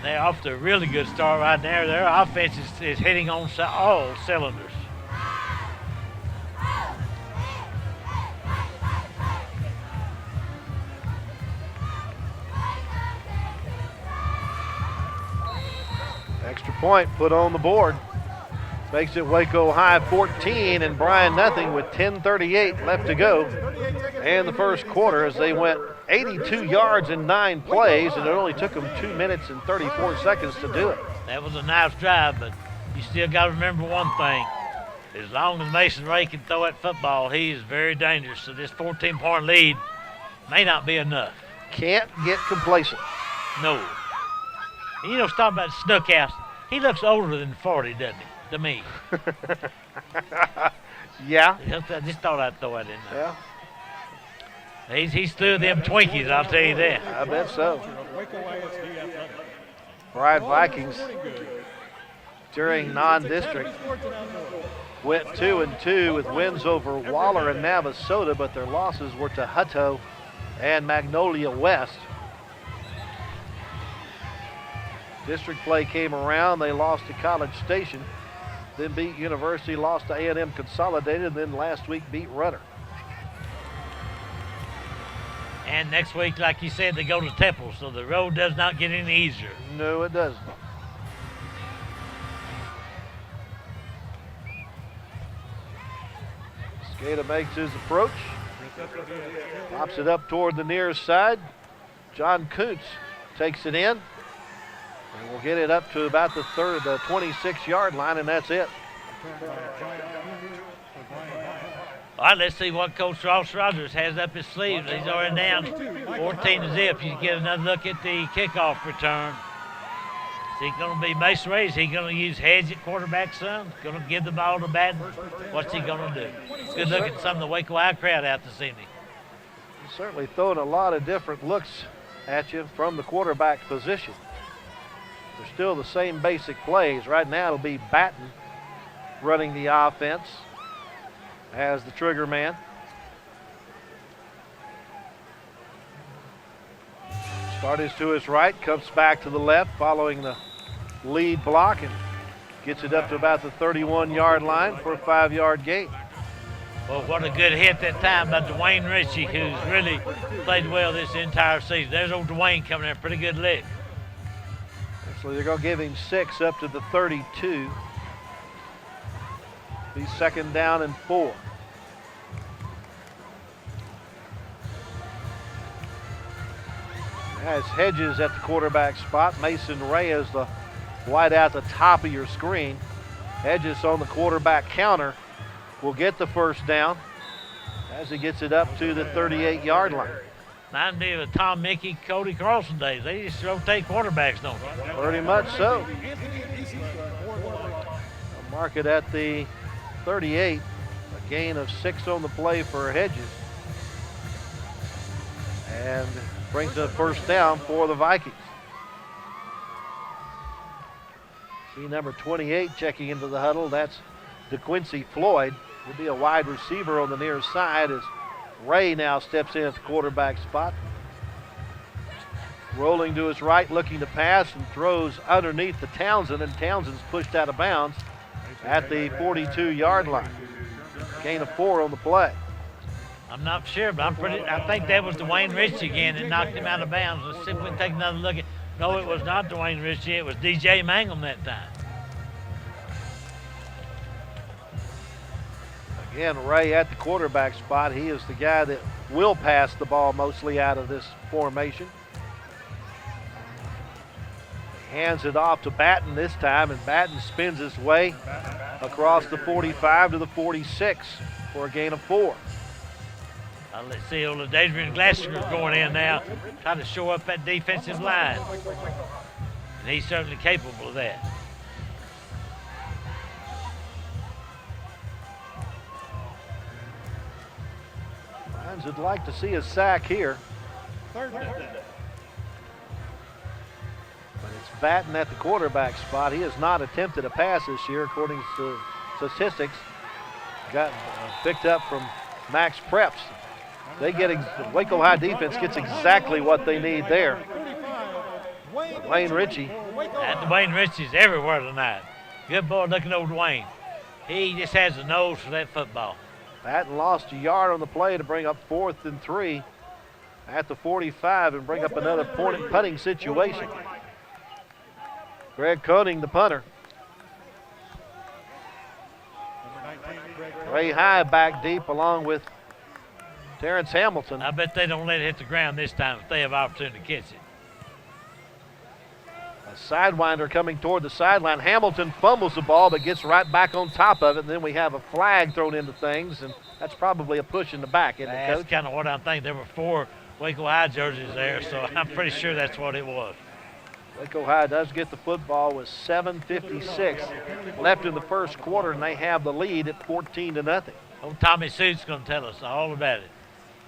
They're off to a really good start right there. Their offense is hitting on all cylinders. Extra point put on the board. Makes it Waco High 14 and Bryan nothing with 10:38 left to go. And the first quarter as they went 82 yards in 9 plays, and it only took them 2 minutes and 34 seconds to do it. That was a nice drive, but you still got to remember one thing. As long as Mason Ray can throw that football, he is very dangerous. So this 14-point lead may not be enough. Can't get complacent. No. And you know, talking about Snookhouse, he looks older than 40, doesn't he, to me? Yeah. I just thought I'd throw that in there. Yeah. He's through them Twinkies, I'll tell you that. I bet so. Bryan Vikings during non-district went 2-2 with wins over Waller and Navasota, but their losses were to Hutto and Magnolia West. District play came around. They lost to College Station, then beat University, lost to A&M Consolidated, and then last week beat Rudder. And next week, like you said, they go to Temple, so the road does not get any easier. No, it doesn't. Skata makes his approach. Pops it up toward the near side. John Kuntz takes it in. And we'll get it up to about the 26-yard line, and that's it. All right, let's see what Coach Ross Rogers has up his sleeve. He's already down 14-0. You get another look at the kickoff return. Is he going to be Mason Ray? Is he going to use Hedge at quarterback some? Going to give the ball to Batten? What's he going to do? Good look at some of the Waco High crowd out this evening. He's certainly throwing a lot of different looks at you from the quarterback position. They're still the same basic plays. Right now it'll be Batten running the offense as the trigger man. Start is to his right, comes back to the left following the lead block and gets it up to about the 31-yard line for a 5-yard gain. Well, what a good hit that time by Dwayne Ritchie, who's really played well this entire season. There's old Dwayne coming in, pretty good lick. Actually, they're going to give him 6 up to the 32. Be 2nd down and 4. As Hedges at the quarterback spot, Mason Ray is the wide out the top of your screen. Hedges on the quarterback counter will get the first down as he gets it up to the 38-yard line. Reminds me of the Tom Mickey, Cody Carlson days. They just rotate quarterbacks, don't they? Pretty much so. I'll mark it at the 38. A gain of 6 on the play for Hedges. And brings a first down for the Vikings. See number 28 checking into the huddle. That's DeQuincy Floyd. Will be a wide receiver on the near side as Ray now steps in at the quarterback spot. Rolling to his right, looking to pass, and throws underneath the Townsend, and Townsend's pushed out of bounds at the 42-yard line. Gain of 4 on the play. I'm not sure, but I think that was Dwayne Ritchie again that knocked him out of bounds. Let's see if we can take another look at. No, it was not Dwayne Ritchie. It was DJ Mangum that time. Again, Ray at the quarterback spot. He is the guy that will pass the ball mostly out of this formation. Hands it off to Batten this time, and Batten spins his way across the 45 to the 46 for a gain of 4. Let's see, old Adrian Glassinger going in now, trying to shore up that defensive line. And he's certainly capable of that. Lions would like to see a sack here. But it's Batten at the quarterback spot. He has not attempted a pass this year, according to statistics. Got picked up from Max Preps. They get the Waco High defense gets exactly what they need there. Dwayne Ritchie. That Dwayne Ritchie's everywhere tonight. Good boy looking old Dwayne. He just has a nose for that football. Batten lost a yard on the play to bring up 4th and 3 at the 45 and bring up another punting situation. Greg Koenig, the punter. Ray High back deep along with Terrence Hamilton. I bet they don't let it hit the ground this time if they have opportunity to catch it. A sidewinder coming toward the sideline. Hamilton fumbles the ball but gets right back on top of it. And then we have a flag thrown into things, and that's probably a push in the back, isn't it, Coach? That's kind of what I'm thinking. There were 4 Waco High jerseys there, so I'm pretty sure that's what it was. Waco High does get the football with 7:56 left in the first quarter, and they have the lead at 14-0. Old Tommy Suit's going to tell us all about it.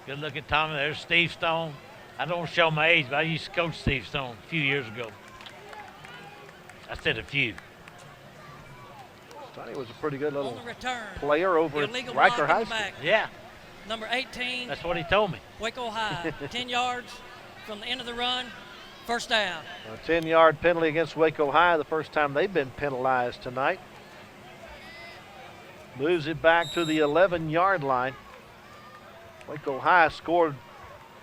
Good look at Tommy. There's Steve Stone. I don't show my age, but I used to coach Steve Stone a few years ago. I said a few. Sonny was a pretty good little On the return, player over at illegal Riker block High in the School. back. Yeah, Number 18, that's what he told me. Waco High, 10 yards from the end of the run, first down. A 10-yard penalty against Waco High, the first time they've been penalized tonight. Moves it back to the 11-yard line. Waco High scored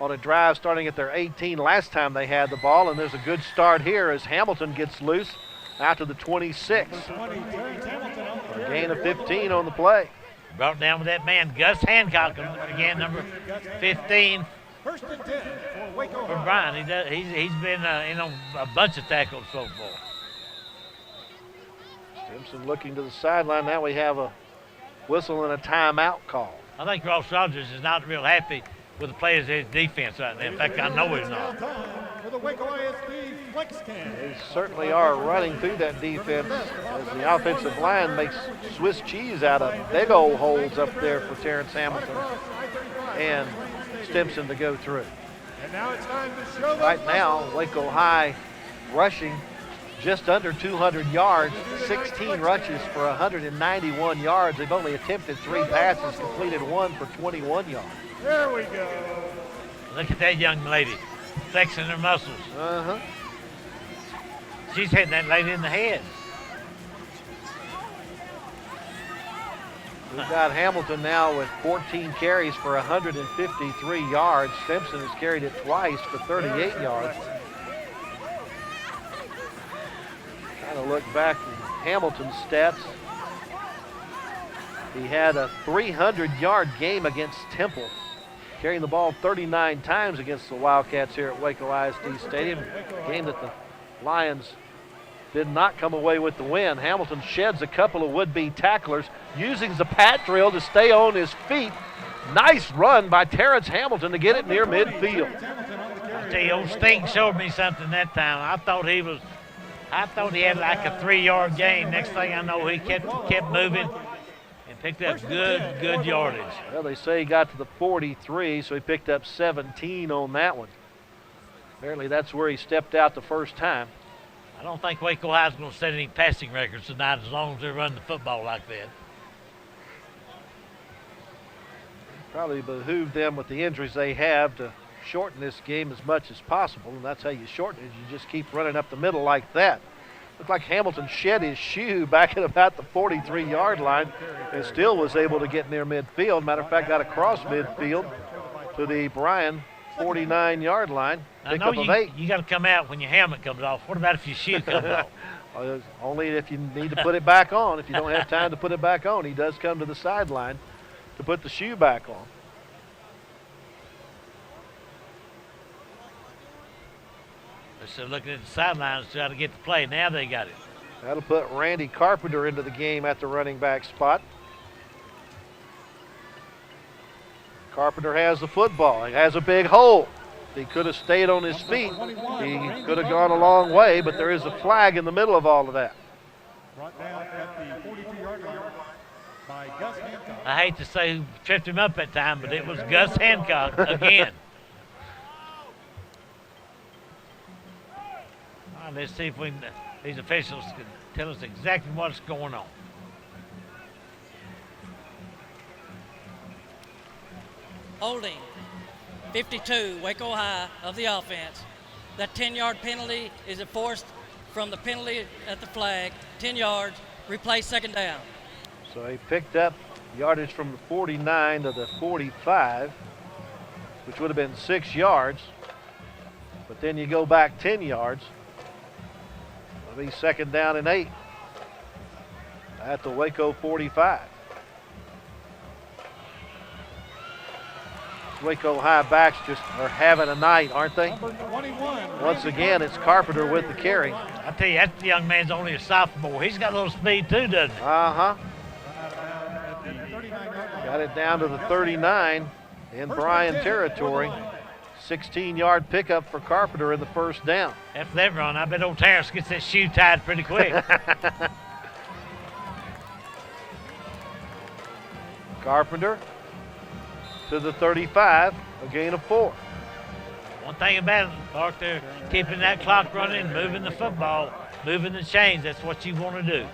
on a drive starting at their 18 last time they had the ball, and there's a good start here as Hamilton gets loose out to the 26. A gain of 15 on the play. Brought down with that man, Gus Hancock, again, number 15 First and 10 for Waco for High. Bryan. He's been in on a bunch of tackles so far. Simpson looking to the sideline. Now we have a whistle and a timeout call. I think Ross Rogers is not real happy with the players of his defense right now. In fact, I know he's not. For the Waco ISD flex cam. They certainly are running through that defense as the offensive line makes Swiss cheese out of big old holes up there for Terrence Hamilton and Stimson to go through. And now it's time to show Right now, Waco High rushing just under 200 yards, 16 rushes for 191 yards. They've only attempted 3 passes, completed 1 for 21 yards. There we go. Look at that young lady flexing her muscles. Uh-huh. She's hitting that lady in the head. We've got Hamilton now with 14 carries for 153 yards. Stimson has carried it twice for 38 yards. Kind of look back at Hamilton's stats. He had a 300-yard game against Temple, carrying the ball 39 times against the Wildcats here at Waco ISD Stadium. A game that the Lions did not come away with the win. Hamilton sheds a couple of would-be tacklers, using the pat drill to stay on his feet. Nice run by Terrence Hamilton to get it near midfield. I tell you, old Stink showed me something that time. I thought he had like a 3-yard gain. Next thing I know, he kept moving and picked up good yardage. Well, they say he got to the 43, so he picked up 17 on that one. Apparently that's where he stepped out the first time. I don't think Waco High is going to set any passing records tonight as long as they run the football like that. Probably behooved them with the injuries they have to shorten this game as much as possible, and that's how you shorten it. You just keep running up the middle like that. Looked like Hamilton shed his shoe back at about the 43-yard line and still was able to get near midfield. Matter of fact, got across midfield to the Bryan 49-yard line. I know you got to come out when your helmet comes off. What about if your shoe comes off? Only if you need to put it back on. If you don't have time to put it back on, he does come to the sideline to put the shoe back on. They're still looking at the sidelines to try to get the play. Now they got it. That'll put Randy Carpenter into the game at the running back spot. Carpenter has the football. He has a big hole. He could have stayed on his feet. He could have gone a long way, but there is a flag in the middle of all of that. Brought down at the 42-yard line by Gus Hancock. I hate to say who tripped him up that time, but it was Gus Hancock again. All right, let's see if these officials can tell us exactly what's going on. Holding, 52, Waco High of the offense. That 10-yard penalty is enforced from the penalty at the flag, 10 yards, replay second down. So he picked up yardage from the 49 to the 45, which would have been 6 yards. But then you go back 10 yards. It'll be 2nd down and 8 at the Waco 45. Waco High backs just are having a night, aren't they? Once again, it's Carpenter with the carry. I tell you, that young man's only a sophomore. He's got a little speed too, doesn't he? Uh-huh. Got it down to the 39 in Bryan territory. 16-yard pickup for Carpenter in the 1st down. After that run, I bet old Terrace gets that shoe tied pretty quick. Carpenter to the 35, a gain of 4. One thing about it, Clark, they're keeping that clock running, moving the football, moving the chains. That's what you want to do.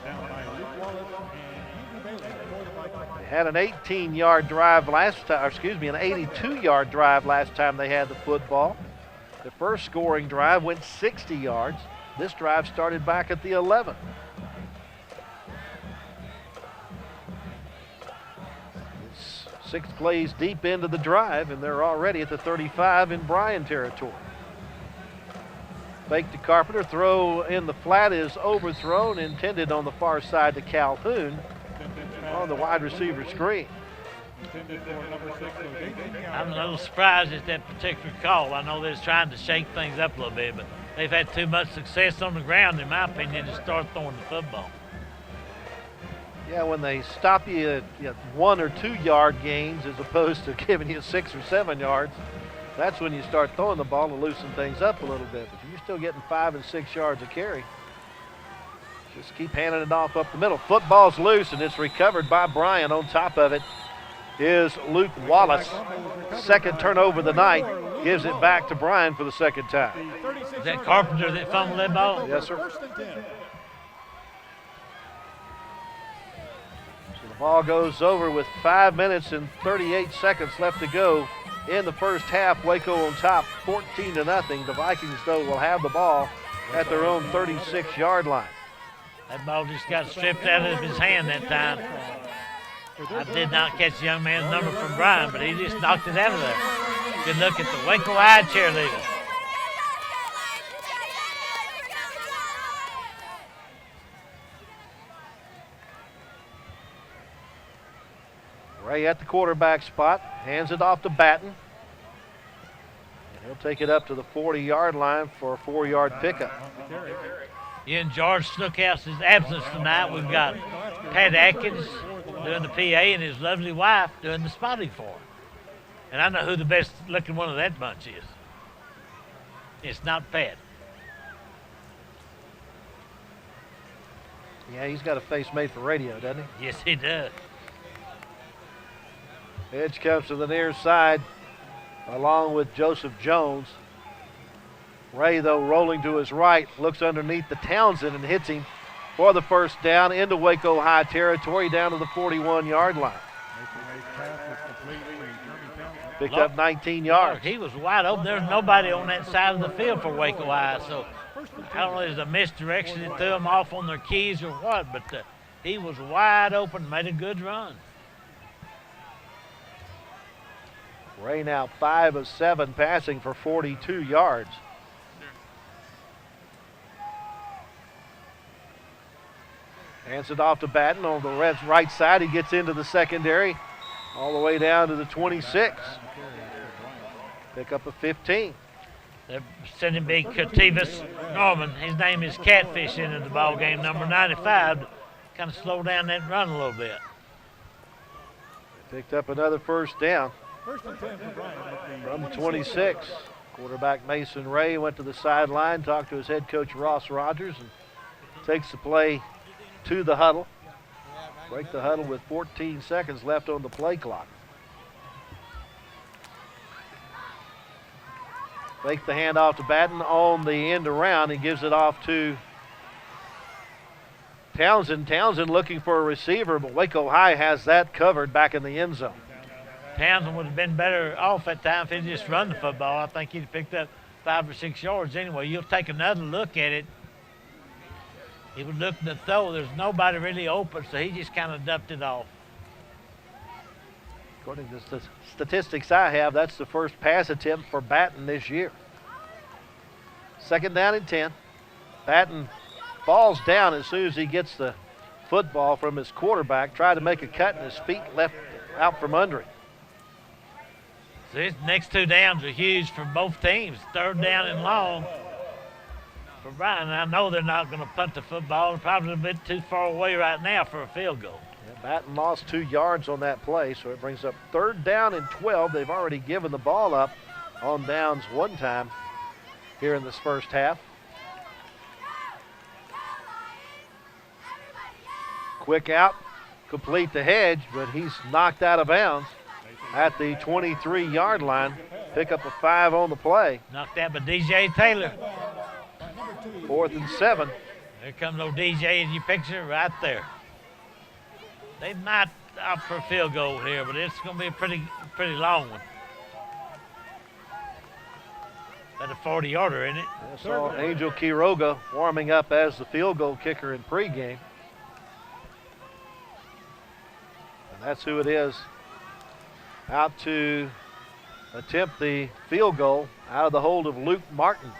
They had an 18-yard drive last time, an 82-yard drive last time they had the football. The first scoring drive went 60 yards. This drive started back at the 11. It's 6 plays deep into the drive, and they're already at the 35 in Bryan territory. Fake to Carpenter, throw in the flat is overthrown, intended on the far side to Calhoun on the wide receiver screen. I'm a little surprised at that particular call. I know they're trying to shake things up a little bit, but they've had too much success on the ground, in my opinion, to start throwing the football. Yeah, when they stop you at 1 or 2 yard gains as opposed to giving you 6 or 7 yards, that's when you start throwing the ball to loosen things up a little bit. But if you're still getting 5 and 6 yards a carry, just keep handing it off up the middle. Football's loose, and it's recovered by Bryan. On top of it is Luke Wallace. 2nd turnover of the night. Gives it back to Bryan for the 2nd time. Is that Carpenter that fumbled that ball? Yes, sir. So the ball goes over with 5 minutes and 38 seconds left to go in the first half. Waco on top, 14-0. The Vikings, though, will have the ball at their own 36-yard line. That ball just got stripped out of his hand that time. I did not catch the young man's number from Bryan, but he just knocked it out of there. Good look at the Waco High cheerleaders. Ray at the quarterback spot, hands it off to Batten. And he'll take it up to the 40-yard line for a 4-yard pickup. In George Snookhouse's absence tonight, we've got Pat Atkins doing the PA and his lovely wife doing the spotting for him. And I know who the best looking one of that bunch is. It's not Pat. Yeah, he's got a face made for radio, doesn't he? Yes, he does. Edge comes to the near side along with Joseph Jones. Ray, though, rolling to his right, looks underneath the Townsend and hits him for the 1st down into Waco High territory down to the 41-yard line. Picked up 19 yards. He was wide open. There's nobody on that side of the field for Waco High, so I don't know if it's a misdirection that threw him off on their keys or what, but he was wide open, made a good run. Ray now 5 of 7 passing for 42 yards. Hands it off to Batten on the right side. He gets into the secondary all the way down to the 26. Pick up a 15. They're sending big Cativas Norman. His name is Catfish into the ball game, number 95. Kind of slow down that run a little bit. Picked up another 1st down. 1st and 10 for Bryan. From 26. Quarterback Mason Ray went to the sideline, talked to his head coach Ross Rogers, and takes the play to the huddle. Break the huddle with 14 seconds left on the play clock. Fake the handoff to Batten on the end around. He gives it off to Townsend. Townsend looking for a receiver, but Waco High has that covered back in the end zone. Townsend would have been better off that time if he'd just run the football. I think he'd have picked up 5 or 6 yards anyway. You'll take another look at it. He was looking to throw. There's nobody really open, so he just kind of dumped it off. According to the statistics I have, that's the first pass attempt for Batten this year. 2nd down and 10. Batten falls down as soon as he gets the football from his quarterback, tried to make a cut, and his feet left out from under him. So these next 2 downs are huge for both teams. 3rd down and long for Bryan. I know they're not going to punt the football. They're probably a bit too far away right now for a field goal. Yeah, Batten lost 2 yards on that play, so it brings up 3rd down and 12. They've already given the ball up on downs 1 time here in this first half. Quick out, complete the hedge, but he's knocked out of bounds at the 23-yard line. Pick up a 5 on the play. Knocked out by DJ Taylor. 4th and 7. There comes old DJ in your picture right there. They might opt for a field goal here, but it's going to be a pretty long one. About a 40-yarder, isn't it? I saw Angel Quiroga warming up as the field goal kicker in pregame. And that's who it is. Out to attempt the field goal out of the hold of Luke Martin.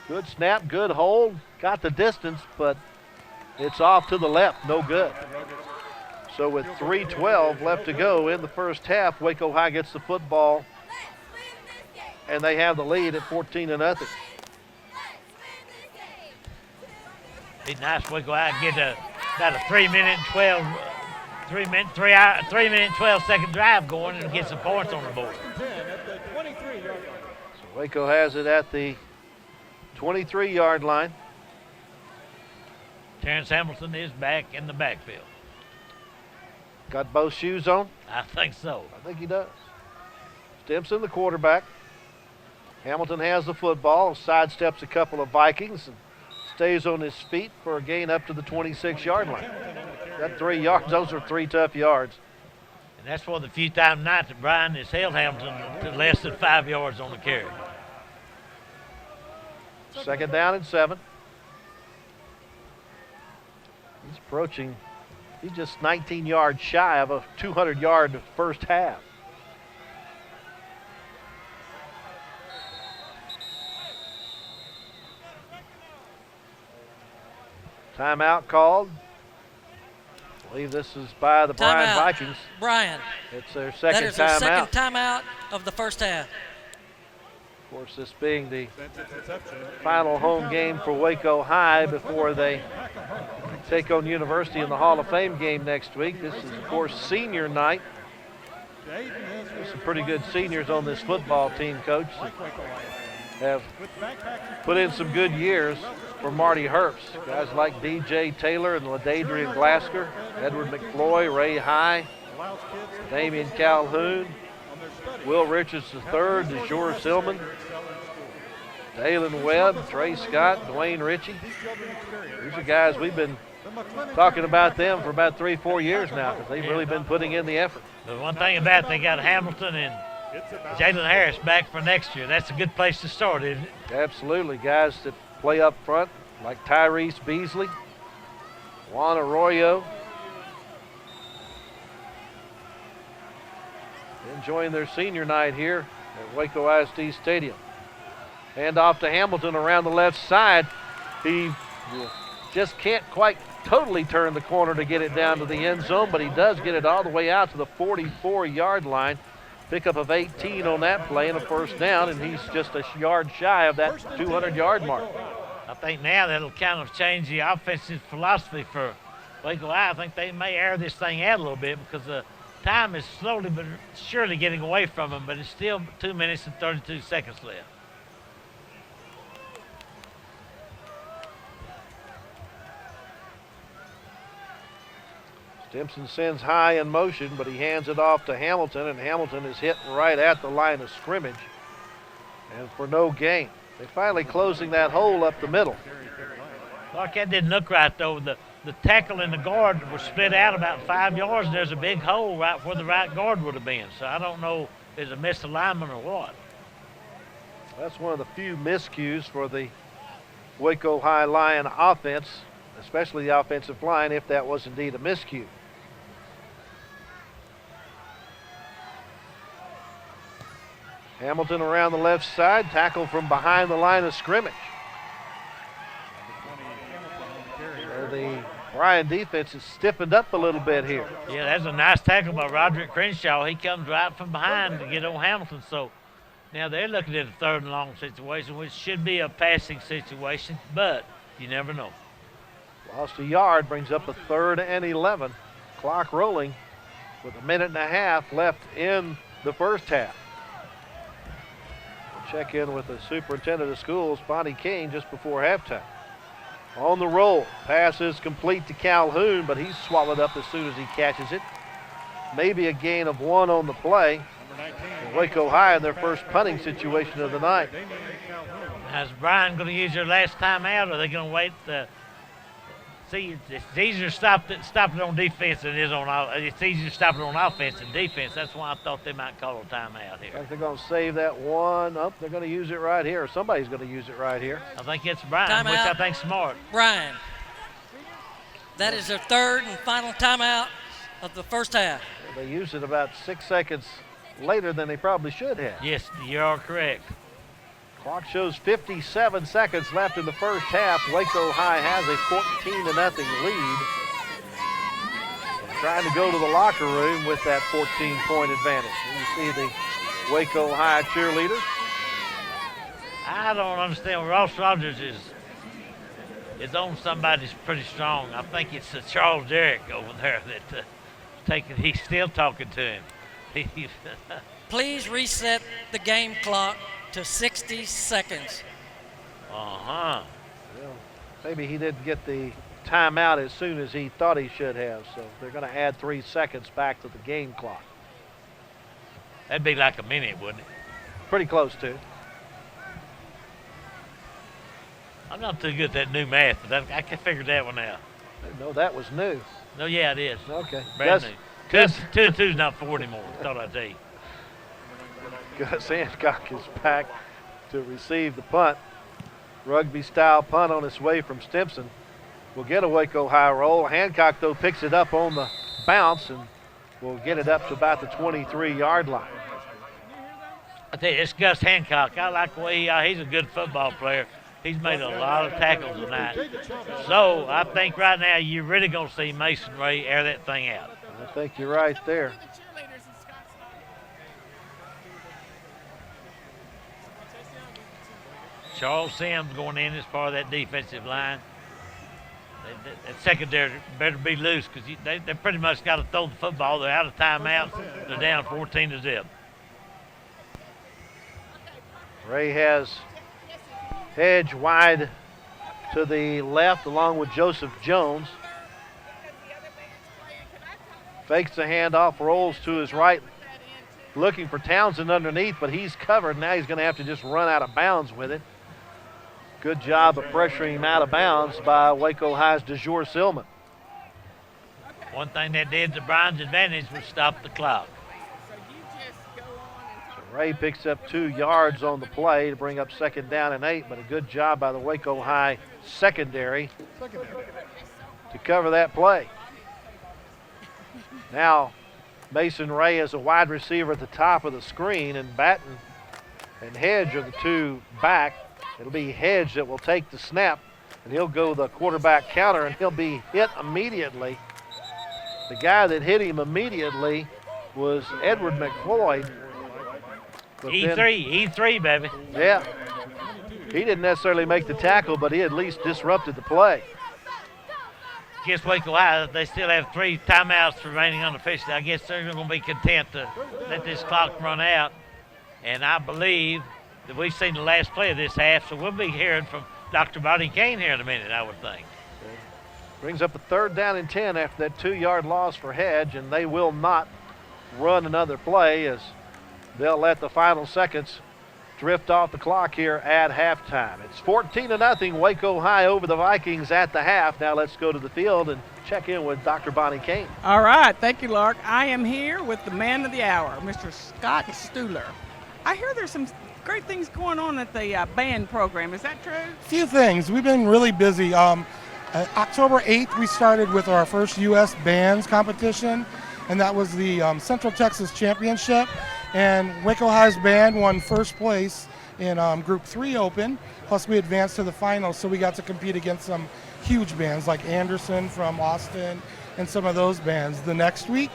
Good snap, good hold, got the distance, but it's off to the left, no good. So with 3:12 left to go in the first half, Waco High gets the football, and they have the lead at 14-0. Be nice Waco High get about a 3 minute 12 second drive going and get some points on the board. So Waco has it at the 23-yard line. Terrence Hamilton is back in the backfield. Got both shoes on? I think so. I think he does. Stimson, the quarterback. Hamilton has the football, sidesteps a couple of Vikings, and stays on his feet for a gain up to the 26-yard line. That 3 yards, those are 3 tough yards. And that's one of the few times tonight that Bryan has held Hamilton to less than 5 yards on the carry. 2nd down and 7. He's approaching, he's just 19 yards shy of a 200-yard first half. Timeout called. I believe this is by the Bryan Vikings. Bryan. It's their second That is their timeout. second timeout of the first half. Of course, this being the final home game for Waco High before they take on University in the Hall of Fame game next week. This is, of course, senior night. There's some pretty good seniors on this football team, Coach. Have put in some good years for Marty Herbst. Guys like DJ Taylor and LaDadrian Glasker, Edward McFloy, Ray High, Damian Calhoun, Will Richards III, DeJour Silman, Dalen Webb, Trey Scott, Dwayne Ritchie. These are guys we've been talking about them for about 3-4 years now because they've really been putting in the effort. The one thing about it, they got Hamilton and Jalen Harris back for next year. That's a good place to start, isn't it? Absolutely. Guys that play up front like Tyrese Beasley, Juan Arroyo. Enjoying their senior night here at Waco ISD Stadium. Hand off to Hamilton around the left side. He just can't quite totally turn the corner to get it down to the end zone, but he does get it all the way out to the 44-yard line. Pickup of 18 on that play and a first down, and he's just a yard shy of that 200-yard mark. I think now that'll kind of change the offensive philosophy for Waco High. I think they may air this thing out a little bit because the time is slowly but surely getting away from them, but it's still 2 minutes and 32 seconds left. Stimson sends high in motion, but he hands it off to Hamilton, and Hamilton is hit right at the line of scrimmage, and for no gain. They're finally closing that hole up the middle. Clark, that didn't look right, though. The tackle and the guard were split out about 5 yards, and there's a big hole right where the right guard would have been. So I don't know if it's a misalignment or what. That's one of the few miscues for the Waco High Lion offense, especially the offensive line, if that was indeed a miscue. Hamilton around the left side, tackle from behind the line of scrimmage. the Bryan defense has stiffened up a little bit here. Yeah, that's a nice tackle by Roderick Crenshaw. He comes right from behind to get on Hamilton. So now they're looking at a 3rd and long situation, which should be a passing situation, but you never know. Lost a yard, brings up a 3rd and 11. Clock rolling with a minute and a half left in the first half. We'll check in with the superintendent of schools, Bonnie King, just before halftime. On the roll, pass is complete to Calhoun, but he's swallowed up as soon as he catches it. Maybe a gain of 1 on the play. Waco High in their first punting situation of the night. Now, is Bryan going to use their last timeout, or are they going to wait? See, it's easier to stop it on defense than it is on offense. It's easier to stop it on offense than defense. That's why I thought they might call a timeout here. I think they're going to save that one. Oh, they're going to use it right here. Or somebody's going to use it right here. I think it's Bryan, which I think's smart. Bryan. That is their 3rd and final timeout of the first half. They used it about 6 seconds later than they probably should have. Yes, you are correct. Clock shows 57 seconds left in the first half. Waco High has a 14-0 lead. They're trying to go to the locker room with that 14-point advantage. And you see the Waco High cheerleaders. I don't understand. Ross Rogers is on somebody that's pretty strong. I think it's Charles Derrick over there that he's still talking to him. Please reset the game clock to 60 seconds. Uh-huh. Well, maybe he didn't get the timeout as soon as he thought he should have, so they're going to add 3 seconds back to the game clock. That'd be like a minute, wouldn't it? Pretty close to. I'm not too good at that new math, but I can figure that one out. No, that was new. No, yeah, it is. Okay. Brand new. 2 and 2's not 4 anymore. Thought I'd tell you. Gus Hancock is back to receive the punt. Rugby-style punt on its way from Stimson. We'll get a Waco High roll. Hancock, though, picks it up on the bounce and will get it up to about the 23-yard line. I tell you, it's Gus Hancock. I like the way he's a good football player. He's made a lot of tackles tonight. So I think right now you're really going to see Mason Ray air that thing out. I think you're right there. Charles Sims going in as part of that defensive line. That secondary better be loose because they pretty much got to throw the football. They're out of timeouts. They're down 14-0. Ray has Hedge wide to the left along with Joseph Jones. Fakes the handoff, rolls to his right, looking for Townsend underneath, but he's covered. Now he's going to have to just run out of bounds with it. Good job of pressuring him out of bounds by Waco High's DeJour Silman. One thing that did to Bryan's advantage was stop the clock. So Ray picks up 2 yards on the play to bring up 2nd down and 8, but a good job by the Waco High secondary to cover that play. Now Mason Ray is a wide receiver at the top of the screen, and Batten and Hedge are the 2 back. It'll be Hedge that will take the snap, and he'll go the quarterback counter, and he'll be hit immediately. The guy that hit him immediately was Edward McFloyd. E3, baby. Yeah. He didn't necessarily make the tackle, but he at least disrupted the play. Against Waco High, they still have 3 timeouts remaining unofficially. I guess they're going to be content to let this clock run out. And I believe that we've seen the last play of this half, so we'll be hearing from Dr. Bonnie Kane here in a minute, I would think. Brings up a 3rd down and 10 after that 2-yard loss for Hedge, and they will not run another play as they'll let the final seconds drift off the clock here at halftime. It's 14-0 Waco High over the Vikings at the half. Now let's go to the field and check in with Dr. Bonnie Kane. All right, thank you, Lark. I am here with the man of the hour, Mr. Scott Stuhler. I hear there's some great things going on at the band program. Is that true? A few things. We've been really busy. October 8th, we started with our first U.S. bands competition, and that was the Central Texas Championship. And Waco High's band won first place in Group 3 Open, plus we advanced to the finals, so we got to compete against some huge bands like Anderson from Austin and some of those bands. The next week,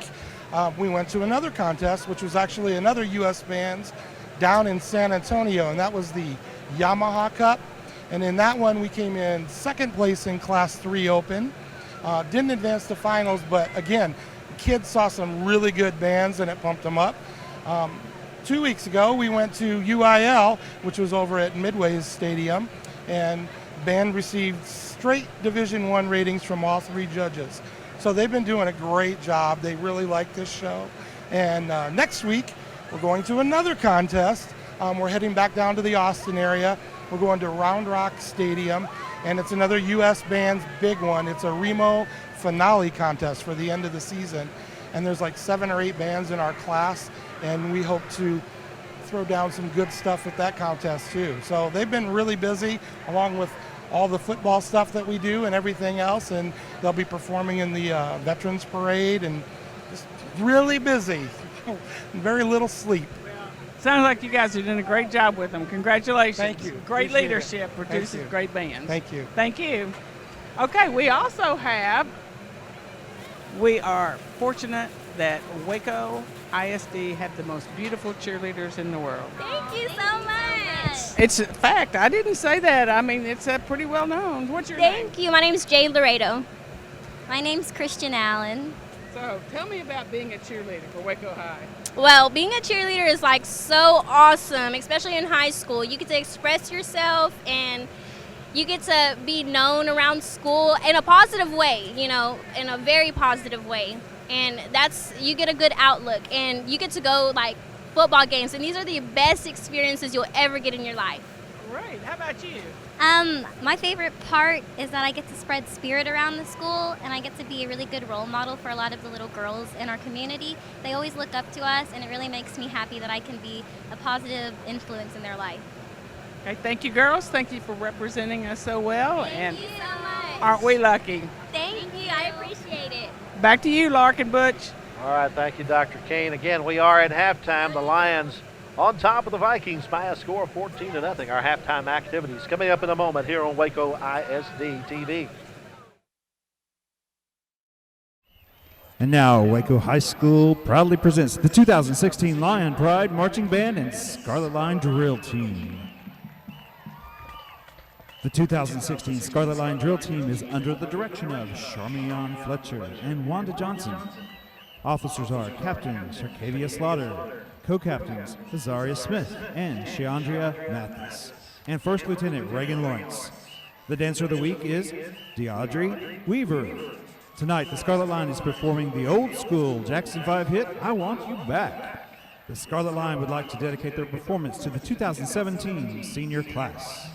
we went to another contest, which was actually another U.S. bands down in San Antonio, and that was the Yamaha Cup. And in that one, we came in second place in Class 3 Open. Didn't advance to finals, but again, kids saw some really good bands and it pumped them up. 2 weeks ago, we went to UIL, which was over at Midway's Stadium, and band received straight Division I ratings from all 3 judges. So they've been doing a great job. They really like this show. And next week, we're going to another contest. We're heading back down to the Austin area. We're going to Round Rock Stadium, and it's another U.S. Bands big one. It's a Remo finale contest for the end of the season. And there's like 7 or 8 bands in our class, and we hope to throw down some good stuff at that contest too. So they've been really busy, along with all the football stuff that we do and everything else, and they'll be performing in the Veterans Parade, and just really busy. Very little sleep. Sounds like you guys are doing a great job with them. Congratulations. Thank you. Great Appreciate leadership it. produces Thank you. great bands. Thank you. Thank you. Okay, we are fortunate that Waco ISD have the most beautiful cheerleaders in the world. Thank you so much. It's a fact. I didn't say that. I mean, it's pretty well known. What's your name? Thank you. My name is Jade Laredo. My name's Christian Allen. So tell me about being a cheerleader for Waco High. Well, being a cheerleader is like so awesome, especially in high school. You get to express yourself and you get to be known around school in a positive way, you know, in a very positive way. And you get a good outlook, and you get to go like football games, and these are the best experiences you'll ever get in your life. Great. How about you? My favorite part is that I get to spread spirit around the school, and I get to be a really good role model for a lot of the little girls in our community. They always look up to us, and it really makes me happy that I can be a positive influence in their life. Okay, thank you, girls. Thank you for representing us so well. Thank you so much. Aren't we lucky? Thank you. I appreciate it. Back to you, Lark and Butch. All right, thank you, Dr. Kane. Again, we are at halftime. The Lions on top of the Vikings by a score of 14-0. Our halftime activities coming up in a moment here on Waco ISD TV. And now, Waco High School proudly presents the 2016 Lion Pride Marching Band and Scarlet Line Drill Team. The 2016 Scarlet Line Drill Team is under the direction of Charmian Fletcher and Wanda Johnson. Officers are Captain Circadia Slaughter, co-captains Azaria Smith and Sheandria Mathis, and First Lieutenant Reagan Lawrence. The dancer of the week is Deaudrey Weaver. Tonight, the Scarlet Line is performing the old school Jackson 5 hit, I Want You Back. The Scarlet Line would like to dedicate their performance to the 2017 senior class.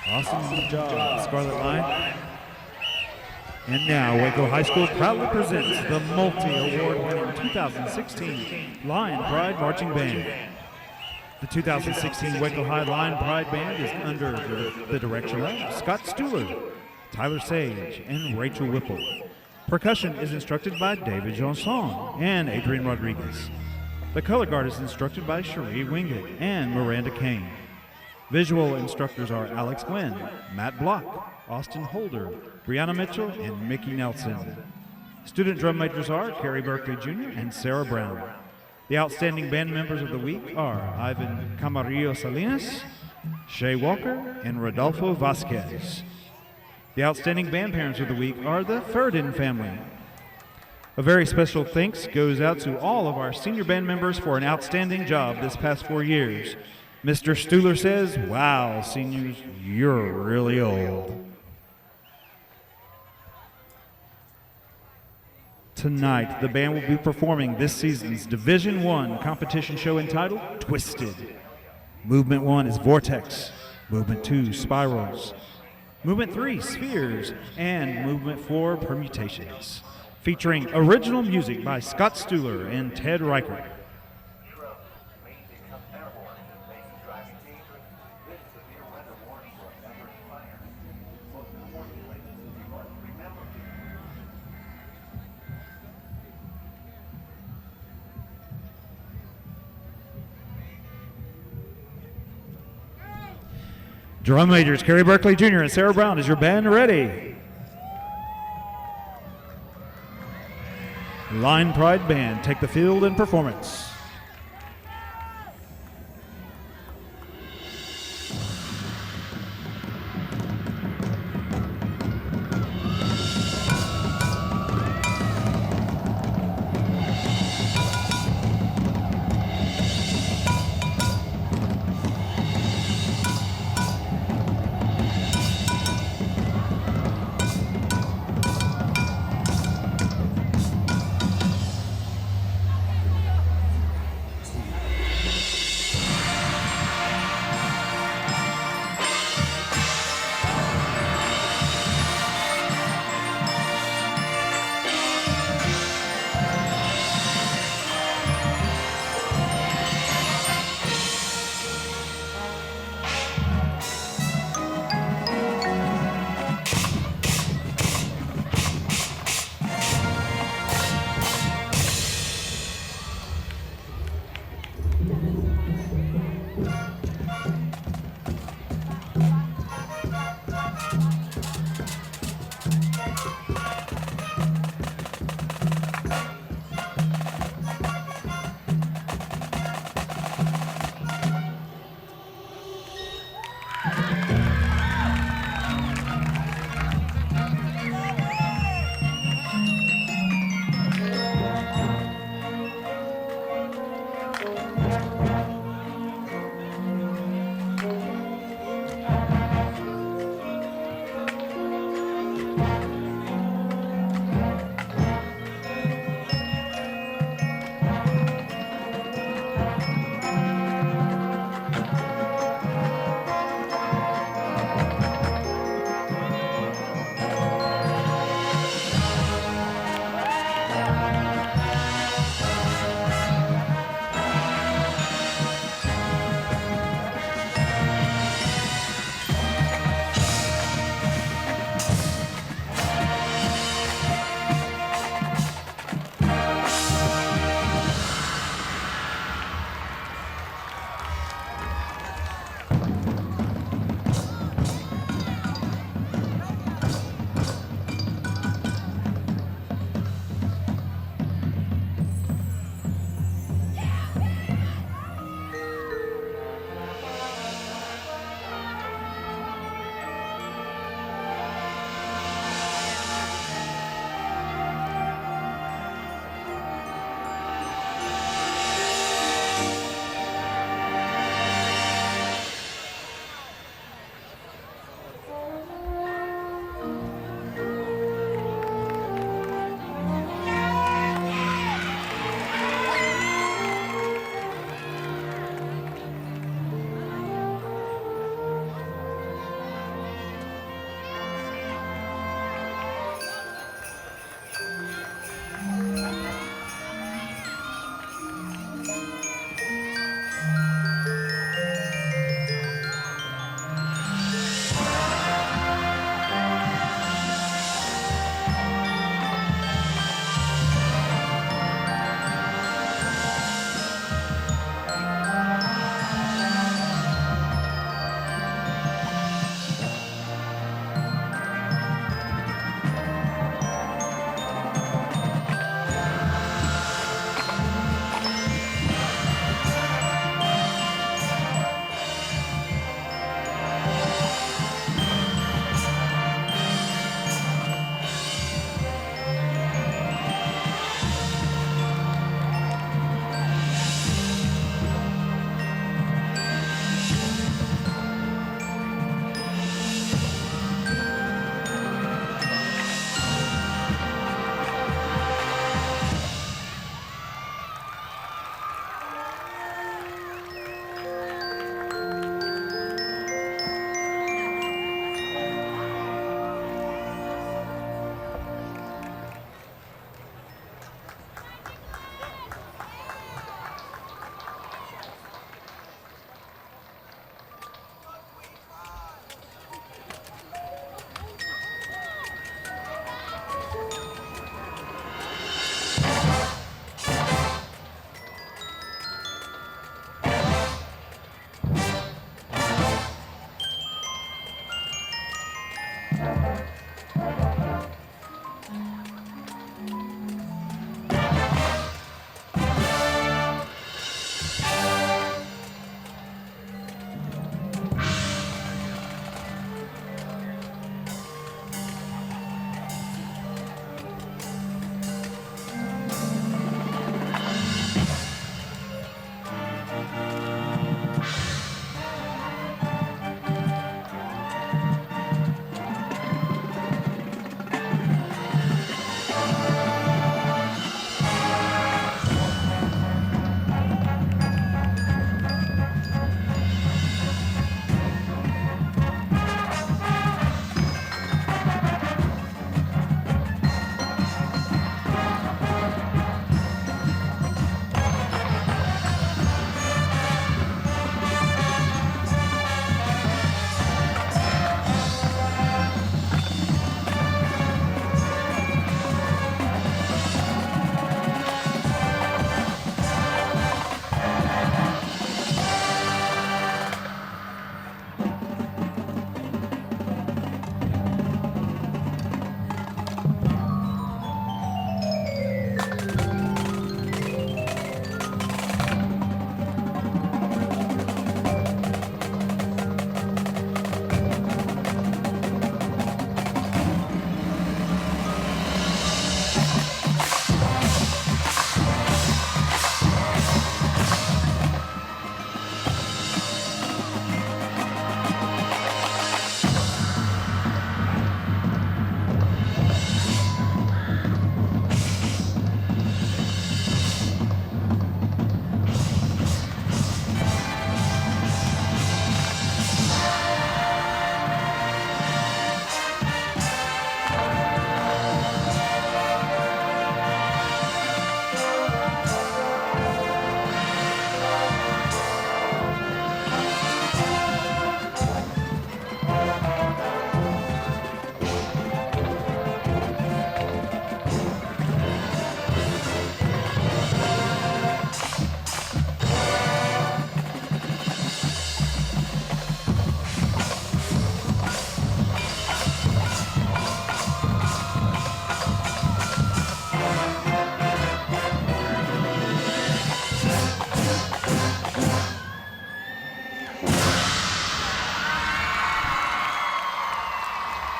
Awesome job, Scarlet Line. And now, Waco High School proudly presents the multi-award-winning 2016 Lion Pride Marching Band. The 2016 Waco High Lion Pride Band is under the direction of Scott Stuhler, Tyler Sage, and Rachel Whipple. Percussion is instructed by David Janson and Adrian Rodriguez. The color guard is instructed by Cherie Wingate and Miranda Kane. Visual instructors are Alex Gwynn, Matt Block, Austin Holder, Brianna Mitchell, and Mickey Nelson. Student drum majors are Carrie Berkeley Jr. and Sarah Brown. The outstanding band members of the week are Ivan Camarillo Salinas, Shay Walker, and Rodolfo Vasquez. The outstanding band parents of the week are the Ferdin family. A very special thanks goes out to all of our senior band members for an outstanding job this past 4 years. Mr. Stuhler says, "Wow, seniors, you're really old." Tonight, the band will be performing this season's Division I competition show entitled Twisted. Movement 1 is Vortex, Movement 2, Spirals, Movement 3, Spheres, and Movement 4, Permutations, featuring original music by Scott Stuhler and Ted Reichert. Drum majors Carrie Berkeley Jr. and Sarah Brown, is your band ready? Line Pride Band, take the field in performance.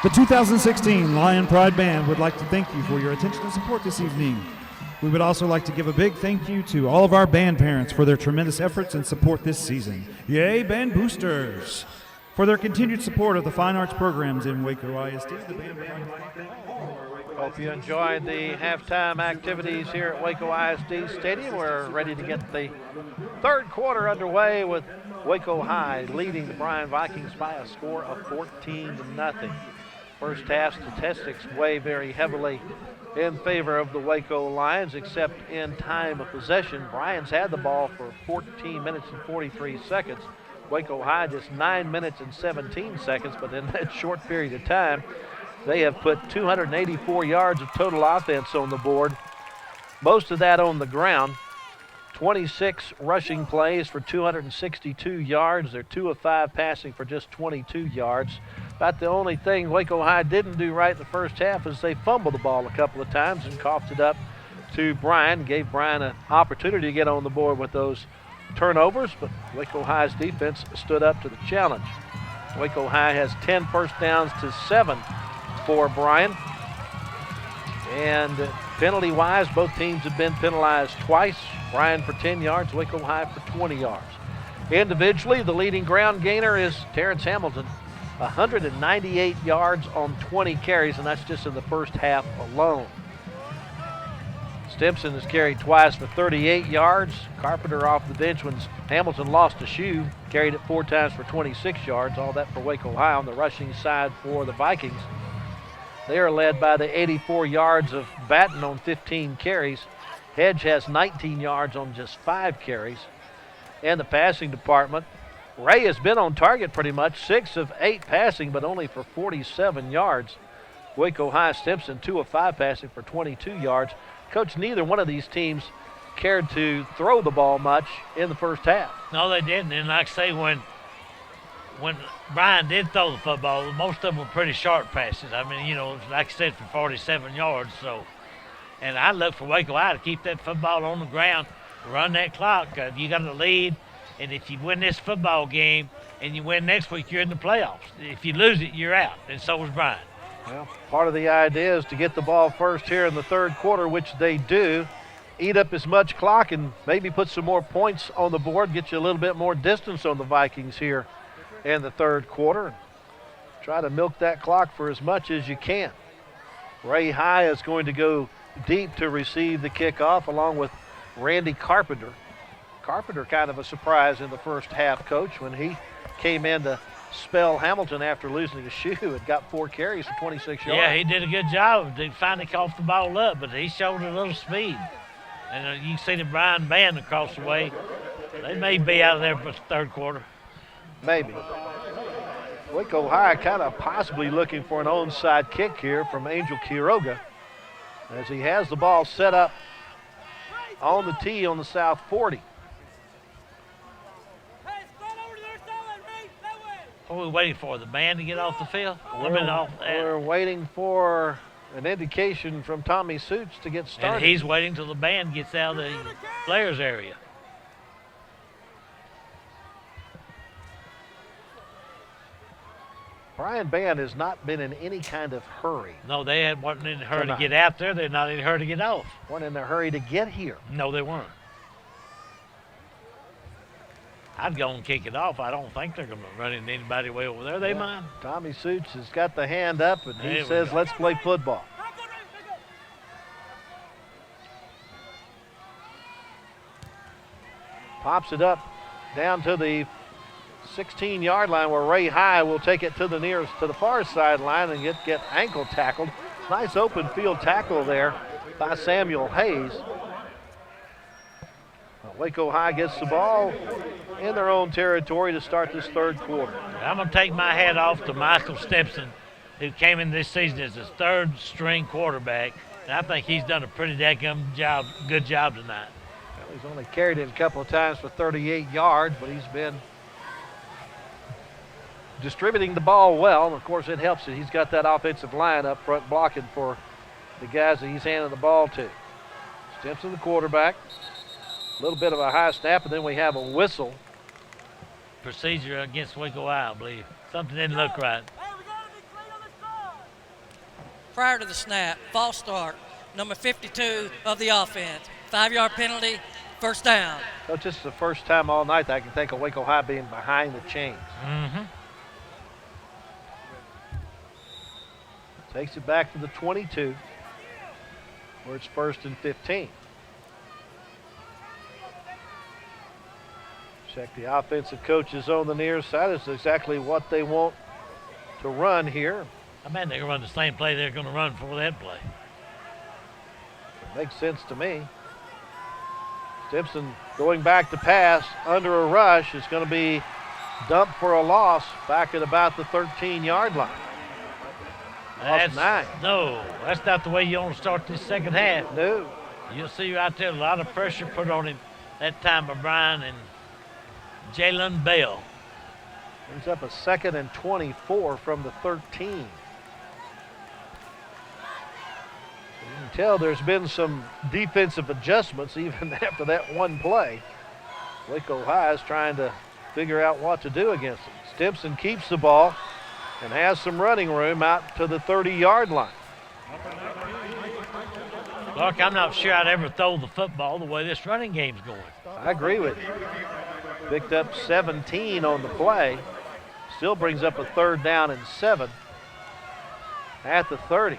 The 2016 Lion Pride Band would like to thank you for your attention and support this evening. We would also like to give a big thank you to all of our band parents for their tremendous efforts and support this season. Yay, band boosters! For their continued support of the fine arts programs in Waco ISD, the band Hope you enjoyed the halftime activities here at Waco ISD Stadium. We're ready to get the third quarter underway with Waco High leading the Bryan Vikings by a score of 14-0. First half statistics weigh very heavily in favor of the Waco Lions, except in time of possession. Bryan's had the ball for 14 minutes and 43 seconds. Waco High just 9 minutes and 17 seconds, but in that short period of time, they have put 284 yards of total offense on the board, most of that on the ground. 26 rushing plays for 262 yards. They're 2 of 5 passing for just 22 yards. About the only thing Waco High didn't do right in the first half is they fumbled the ball a couple of times and coughed it up to Bryan, gave Bryan an opportunity to get on the board with those turnovers, but Waco High's defense stood up to the challenge. Waco High has 10 first downs to 7 for Bryan. And penalty-wise, both teams have been penalized twice. Bryan for 10 yards, Waco High for 20 yards. Individually, the leading ground gainer is Terrence Hamilton, 198 yards on 20 carries, and that's just in the first half alone. Stimson has carried twice for 38 yards. Carpenter off the bench when Hamilton lost a shoe, carried it 4 times for 26 yards. All that for Waco High on the rushing side for the Vikings. They are led by the 84 yards of Batten on 15 carries. Hedge has 19 yards on just 5 carries. And the passing department, Ray has been on target pretty much, 6 of 8 passing, but only for 47 yards. Waco High Stimson, 2 of 5 passing for 22 yards. Coach, neither one of these teams cared to throw the ball much in the first half. No, they didn't. And like I say, when when Bryan did throw the football, most of them were pretty short passes. I mean, like I said, for 47 yards. So, and I look for Waco High to keep that football on the ground, run that clock. You got the lead, and if you win this football game and you win next week, you're in the playoffs. If you lose it, you're out, and so was Bryan. Well, part of the idea is to get the ball first here in the third quarter, which they do. Eat up as much clock and maybe put some more points on the board, get you a little bit more distance on the Vikings here in the third quarter. Try to milk that clock for as much as you can. Ray High is going to go deep to receive the kickoff along with Randy Carpenter. Carpenter kind of a surprise in the first half, Coach, when he came in to spell Hamilton after losing a shoe and got 4 carries for 26 yards. Yeah, he did a good job. They finally coughed the ball up, but he showed a little speed. And you can see the Bryan band across the way. They may be out of there for the third quarter. Maybe. Waco High kind of possibly looking for an onside kick here from Angel Quiroga as he has the ball set up on the tee on the south 40. What are we waiting for, the band to get off the field? We're waiting for an indication from Tommy Suits to get started. And he's waiting till the band gets out of the players area. Bryan Band has not been in any kind of hurry. No, they weren't in a hurry to get out there. They're not in a hurry to get off. Weren't in a hurry to get here. No, they weren't. I'd go and kick it off. I don't think they're going to run into anybody way over there. They might. Tommy Suits has got the hand up, and he says, let's play football. Pops it up down to the 16-yard line where Ray High will take it to the far sideline and get ankle tackled. Nice open field tackle there by Samuel Hayes. Waco High gets the ball in their own territory to start this third quarter. I'm going to take my hat off to Michael Stimson, who came in this season as his third-string quarterback, and I think he's done a pretty good job tonight. Well, he's only carried it a couple of times for 38 yards, but he's been distributing the ball well, and of course it helps that he's got that offensive line up front blocking for the guys that he's handing the ball to. Stimson, the quarterback. A little bit of a high snap, and then we have a whistle. Procedure against Waco High, I believe. Something didn't look right. Prior to the snap, false start, number 52 of the offense. 5-yard penalty, first down. So this is the first time all night that I can think of Waco High being behind the chains. Mm-hmm. Takes it back to the 22, where it's 1st and 15. Check the offensive coaches on the near side. It's exactly what they want to run here. I mean, they're going to run the same play they're going to run for that play. It makes sense to me. Stimson going back to pass under a rush is going to be dumped for a loss back at about the 13-yard line. That's not the way you want to start this second half. No. You'll see right there a lot of pressure put on him that time by Bryan and Jalen Bell. Brings up a 2nd and 24 from the 13. You can tell there's been some defensive adjustments even after that one play. Waco High is trying to figure out what to do against him. Stimson keeps the ball and has some running room out to the 30-yard line. Look, I'm not sure I'd ever throw the football the way this running game's going. I agree with you. Picked up 17 on the play. Still brings up a 3rd down and 7 at the 30.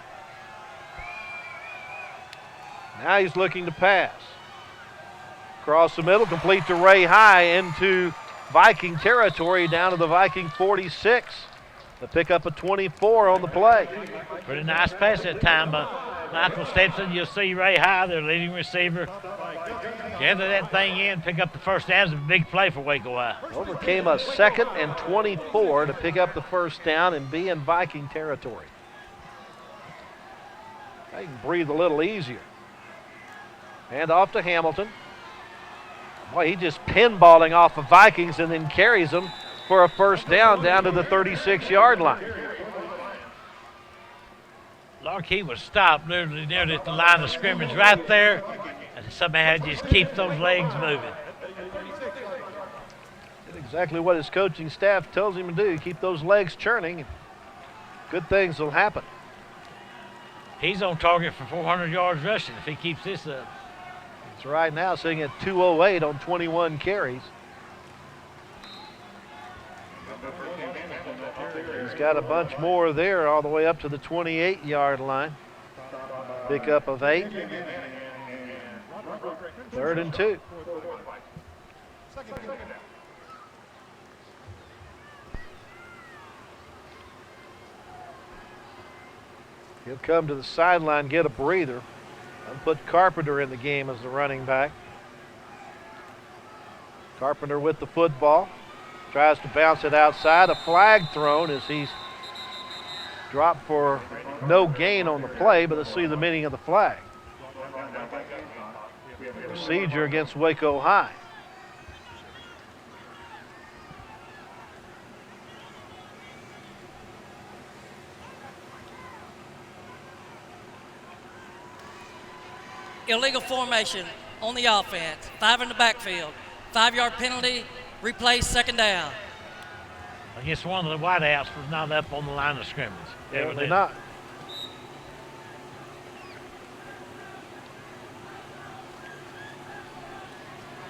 Now he's looking to pass. Across the middle, complete to Ray High into Viking territory down to the Viking 46. To pick up a 24 on the play. Pretty nice pass that time by Michael Stimson. You'll see Ray High, their leading receiver. Gather that thing in, pick up the first down. It's a big play for Waco High. Overcame a 2nd and 24 to pick up the first down and be in Viking territory. They can breathe a little easier. Hand off to Hamilton. Boy, he just pinballing off of Vikings and then carries them for a first down to the 36-yard line. Lark, he was stopped literally near the line of scrimmage right there, and somehow just keep those legs moving. Did exactly what his coaching staff tells him to do, keep those legs churning. Good things will happen. He's on target for 400 yards rushing if he keeps this up. It's right now sitting at 208 on 21 carries. He's got a bunch more there all the way up to the 28-yard line. Pickup of 8. 3rd and 2. He'll come to the sideline, get a breather, and put Carpenter in the game as the running back. Carpenter with the football. Tries to bounce it outside. A flag thrown as he's dropped for no gain on the play, but let's see the meaning of the flag. Procedure against Waco High. Illegal formation on the offense. 5 in the backfield. 5-yard penalty. Replay 2nd down. I guess one of the wideouts was not up on the line of scrimmage. Evidently not.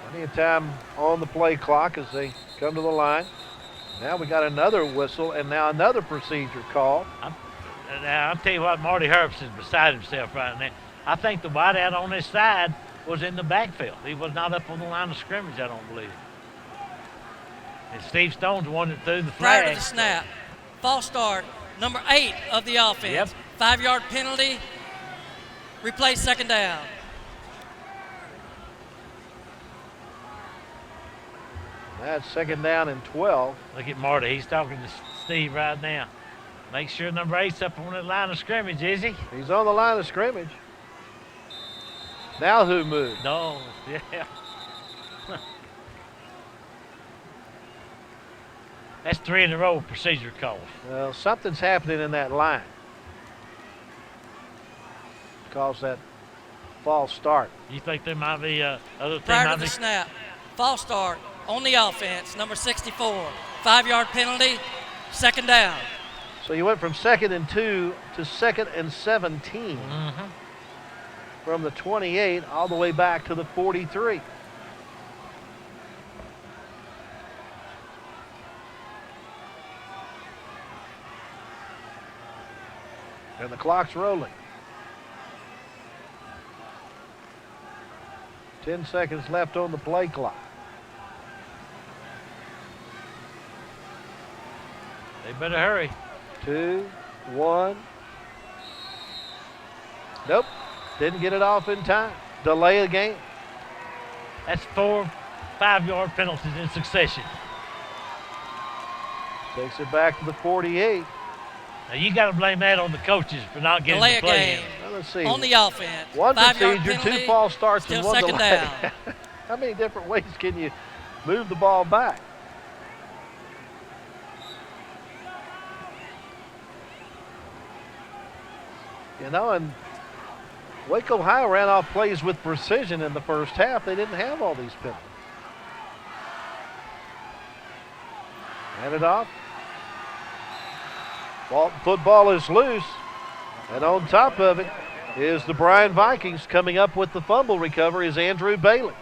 Plenty of time on the play clock as they come to the line. Now we got another whistle and now another procedure call. Now, I'll tell you what, Marty Herbst is beside himself right now. I think the wideout on this side was in the backfield. He was not up on the line of scrimmage, I don't believe. And Steve Stone's the one that threw the flag. Prior to the snap, false start, number 8 of the offense. 5-yard penalty, replay 2nd down. That's 2nd down and 12. Look at Marty, he's talking to Steve right now. Make sure number 8's up on that line of scrimmage, is he? He's on the line of scrimmage. Now who moved? No, yeah. That's 3 in a row procedure calls. Well, something's happening in that line. Calls that false start. You think there might be other Prior to the snap, false start on the offense, number 64. 5-yard penalty, 2nd down. So you went from 2nd and 2 to 2nd and 17. From the 28 all the way back to the 43. And the clock's rolling. 10 seconds left on the play clock. They better hurry. 2, 1. Nope. Didn't get it off in time. Delay the game. That's 4 5-yard penalties in succession. Takes it back to the 48. Now you got to blame that on the coaches for not getting delay the play game. Well, let's see. On the offense. 1 5-yard procedure, penalty, 2 false starts, still and 1 2nd delay. down. How many different ways can you move the ball back? You know, and Waco High ran off plays with precision in the first half. They didn't have all these penalties. Hand it off. Football is loose. And on top of it is the Bryan Vikings. Coming up with the fumble recovery is Andrew Bailey.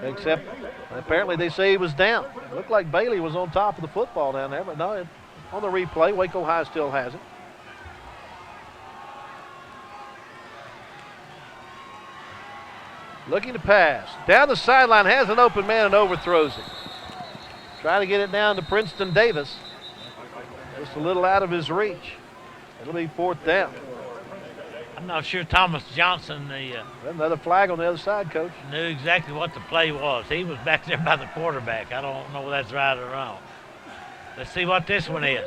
Except apparently they say he was down. It looked like Bailey was on top of the football down there, but no, on the replay, Waco High still has it. Looking to pass. Down the sideline, has an open man and overthrows it. Trying to get it down to Princeton Davis. Just a little out of his reach. It'll be 4th down. I'm not sure Thomas Johnson, another flag on the other side, Coach. Knew exactly what the play was. He was back there by the quarterback. I don't know whether that's right or wrong. Let's see what this one is.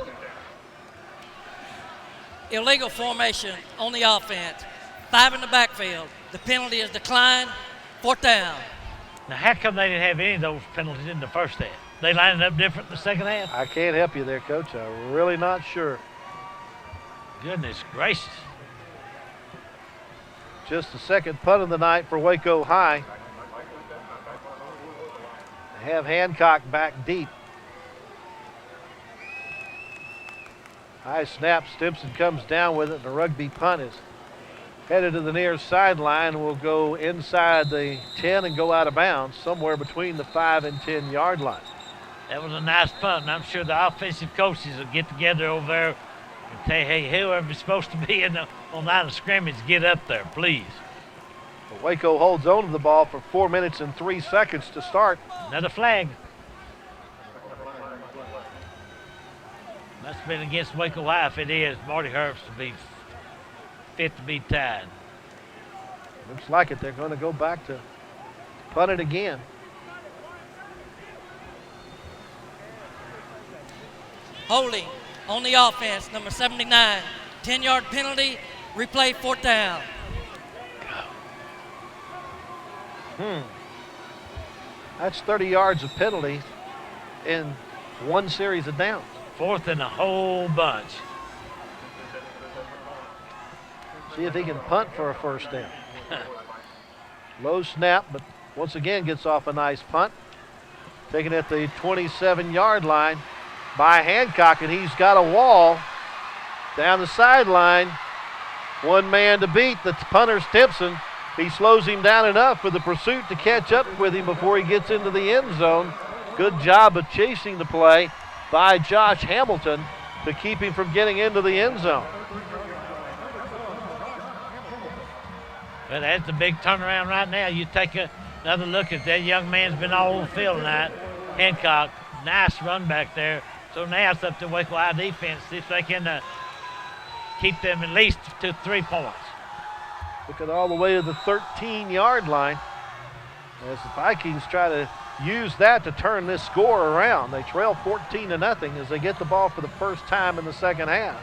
Illegal formation on the offense. 5 in the backfield. The penalty is declined. 4th down. Now, how come they didn't have any of those penalties in the first half? they line it up different in the second half? I can't help you there, Coach. I'm really not sure. Goodness gracious. Just the second punt of the night for Waco High. They have Hancock back deep. High snap, Stimson comes down with it, and the rugby punt is headed to the near sideline. Will go inside the 10 and go out of bounds, somewhere between the 5 and 10 yard line. That was a nice punt, and I'm sure the offensive coaches will get together over there and say, hey, whoever's supposed to be on the line of scrimmage, get up there, please. But Waco holds on to the ball for 4 minutes and 3 seconds to start. Another flag. Must have been against Waco High. If it is, Marty Herbst will be fit to be tied. Looks like it. They're going to go back to punt it again. Holding on the offense, number 79. 10-yard penalty, replay, 4th down. That's 30 yards of penalties in one series of downs. 4th and a whole bunch. See if he can punt for a first down. Low snap, but once again gets off a nice punt. Taken at the 27-yard line by Hancock, and he's got a wall down the sideline. One man to beat, the punter Stimson. He slows him down enough for the pursuit to catch up with him before he gets into the end zone. Good job of chasing the play by Josh Hamilton to keep him from getting into the end zone. Well, that's a big turnaround right now. You take another look at that young man's been all over the field tonight. Hancock, nice run back there. So now it's up to Waco High defense, see if they can keep them at least to 3 points. Took it all the way to the 13-yard line as the Vikings try to use that to turn this score around. They trail 14-0 as they get the ball for the first time in the second half.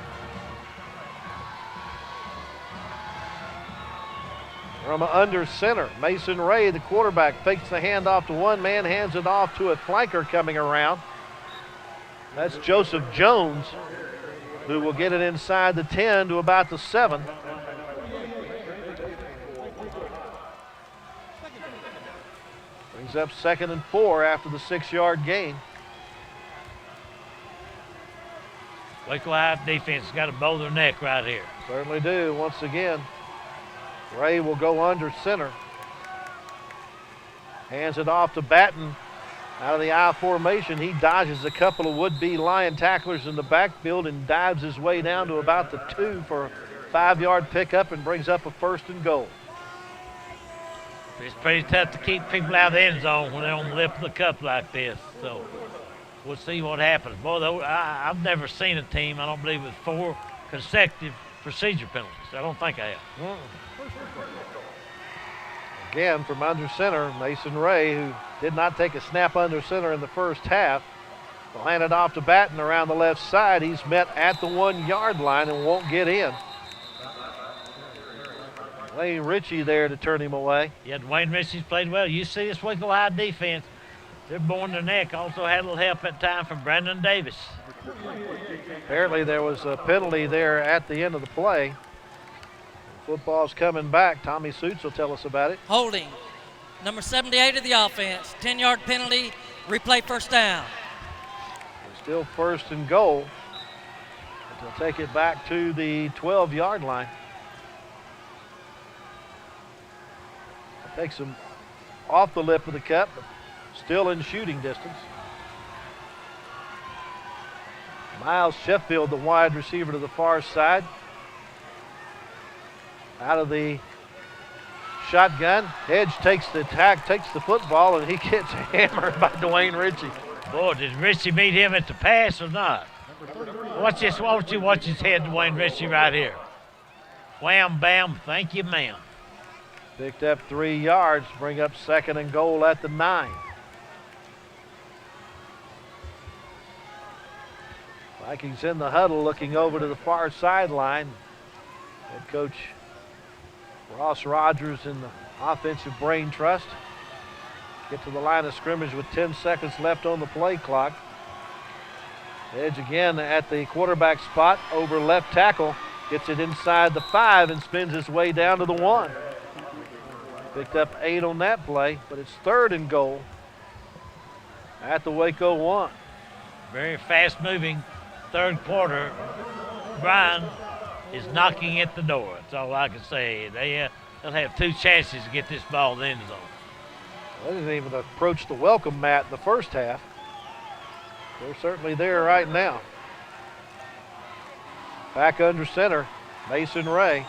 From under center, Mason Ray, the quarterback, fakes the handoff to one man, hands it off to a flanker coming around. That's Joseph Jones, who will get it inside the 10 to about the 7. Brings up 2nd and 4 after the 6-yard gain. Waco High defense has got to bow their neck right here. Certainly do. Once again, Ray will go under center. Hands it off to Batten. Out of the I formation, he dodges a couple of would-be Lion tacklers in the backfield and dives his way down to about the 2 for a 5-yard pickup and brings up a 1st and goal. It's pretty tough to keep people out of the end zone when they're on the lip of the cup like this. So we'll see what happens. Boy, I've never seen a team, I don't believe, with 4 consecutive procedure penalties. I don't think I have. Again, from under center, Mason Ray, who did not take a snap under center in the first half, will hand it off to Batten around the left side. He's met at the 1-yard line and won't get in. Wayne Ritchie there to turn him away. Yeah, Dwayne Ritchie's played well. You see this Waco High defense, they're bowing their neck. Also had a little help at time from Brandon Davis. Apparently there was a penalty there at the end of the play. Football's coming back. Tommy Suits will tell us about it. Holding, number 78 of the offense, 10-yard penalty, replay, 1st down. Still 1st and goal. They'll take it back to the 12-yard line. Takes him off the lip of the cup, but still in shooting distance. Miles Sheffield, the wide receiver to the far side. Out of the shotgun, Hedge takes the attack, takes the football, and he gets hammered by Dwayne Ritchie. Boy, did Ritchie meet him at the pass or not? Watch this, watch his head, Dwayne Ritchie right here. Wham, bam, thank you, ma'am. Picked up 3 yards, bring up 2nd and goal at the 9. Vikings in the huddle looking over to the far sideline. Head coach Ross Rogers in the offensive brain trust. get to the line of scrimmage with 10 seconds left on the play clock. Edge again at the quarterback spot over left tackle. Gets it inside the 5 and spins his way down to the 1. Picked up 8 on that play, but it's 3rd and goal at the Waco 1. Very fast-moving third quarter. Bryan is knocking at the door. That's all I can say. They'll have 2 chances to get this ball in the end zone. They didn't even approach the welcome mat in the first half. They're certainly there right now. Back under center, Mason Ray.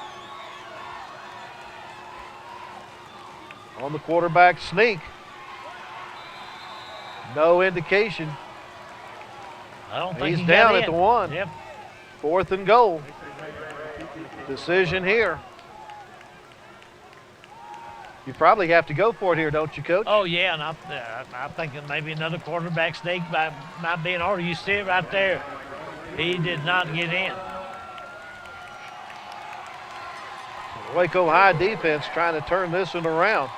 On the quarterback sneak. No indication. I don't think he's down at in. the 1. Yep. 4th and goal. Decision here. You probably have to go for it here, don't you, Coach? Oh, yeah, and I'm thinking maybe another quarterback sneak might be in order. You see it right there. He did not get in. Waco High defense trying to turn this one around.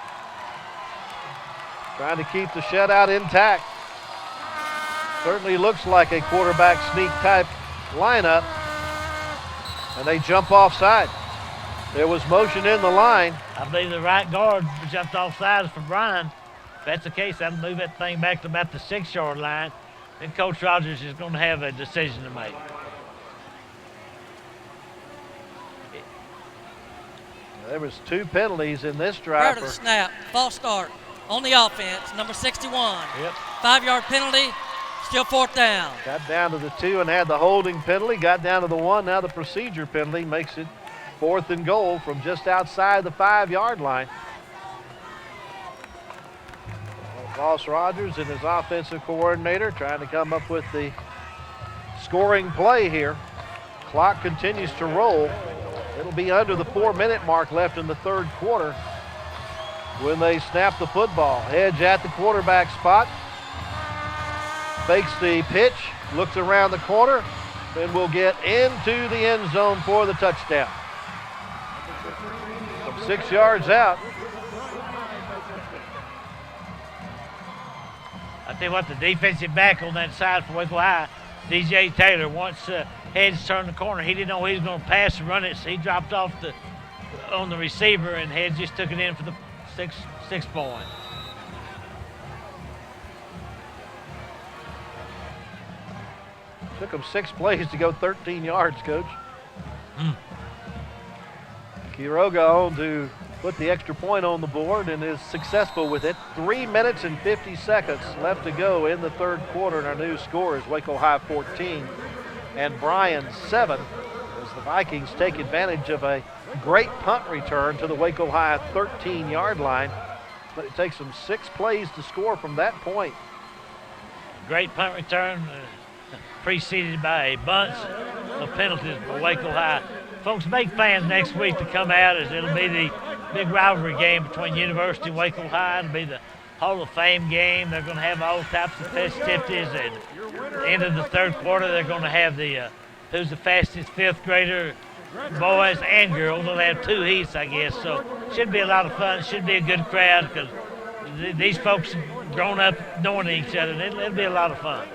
Trying to keep the shutout intact. Certainly looks like a quarterback sneak type lineup. And they jump offside. There was motion in the line. I believe the right guard jumped offside for Bryan. If that's the case, that'll move that thing back to about the 6-yard line. Then Coach Rogers is going to have a decision to make. There was 2 penalties in this Prior drive. to the snap, false start on the offense, number 61. Yep. 5-yard penalty, still 4th down. Got down to the 2 and had the holding penalty. Got down to the 1. Now the procedure penalty makes it 4th and goal from just outside the 5-yard line. Boss Rogers and his offensive coordinator trying to come up with the scoring play here. Clock continues to roll. It'll be under the 4-minute mark left in the third quarter when they snap the football. Edge at the quarterback spot. Fakes the pitch, looks around the corner, and will get into the end zone for the touchdown. From 6 yards out. I tell you what, the defensive back on that side for Waco High, DJ Taylor, once Hedges turned the corner, he didn't know he was going to pass and run it, so he dropped off on the receiver, and Hedges just took it in for the six point. Took them 6 plays to go 13 yards, Coach. Quiroga on to put the extra point on the board and is successful with it. 3 minutes and 50 seconds left to go in the third quarter, and our new score is Waco High 14 and Bryan 7 as the Vikings take advantage of a great punt return to the Waco High 13-yard line. But it takes them 6 plays to score from that point. Great punt return, preceded by a bunch of penalties for Waco High. Folks, make plans next week to come out, as it'll be the big rivalry game between University and Waco High. It'll be the Hall of Fame game. They're going to have all types of festivities. And at the end of the third quarter, they're going to have the who's the fastest 5th grader, boys and girls. They'll have 2 heats, I guess. So should be a lot of fun. It should be a good crowd because these folks have grown up knowing each other. It'll be a lot of fun.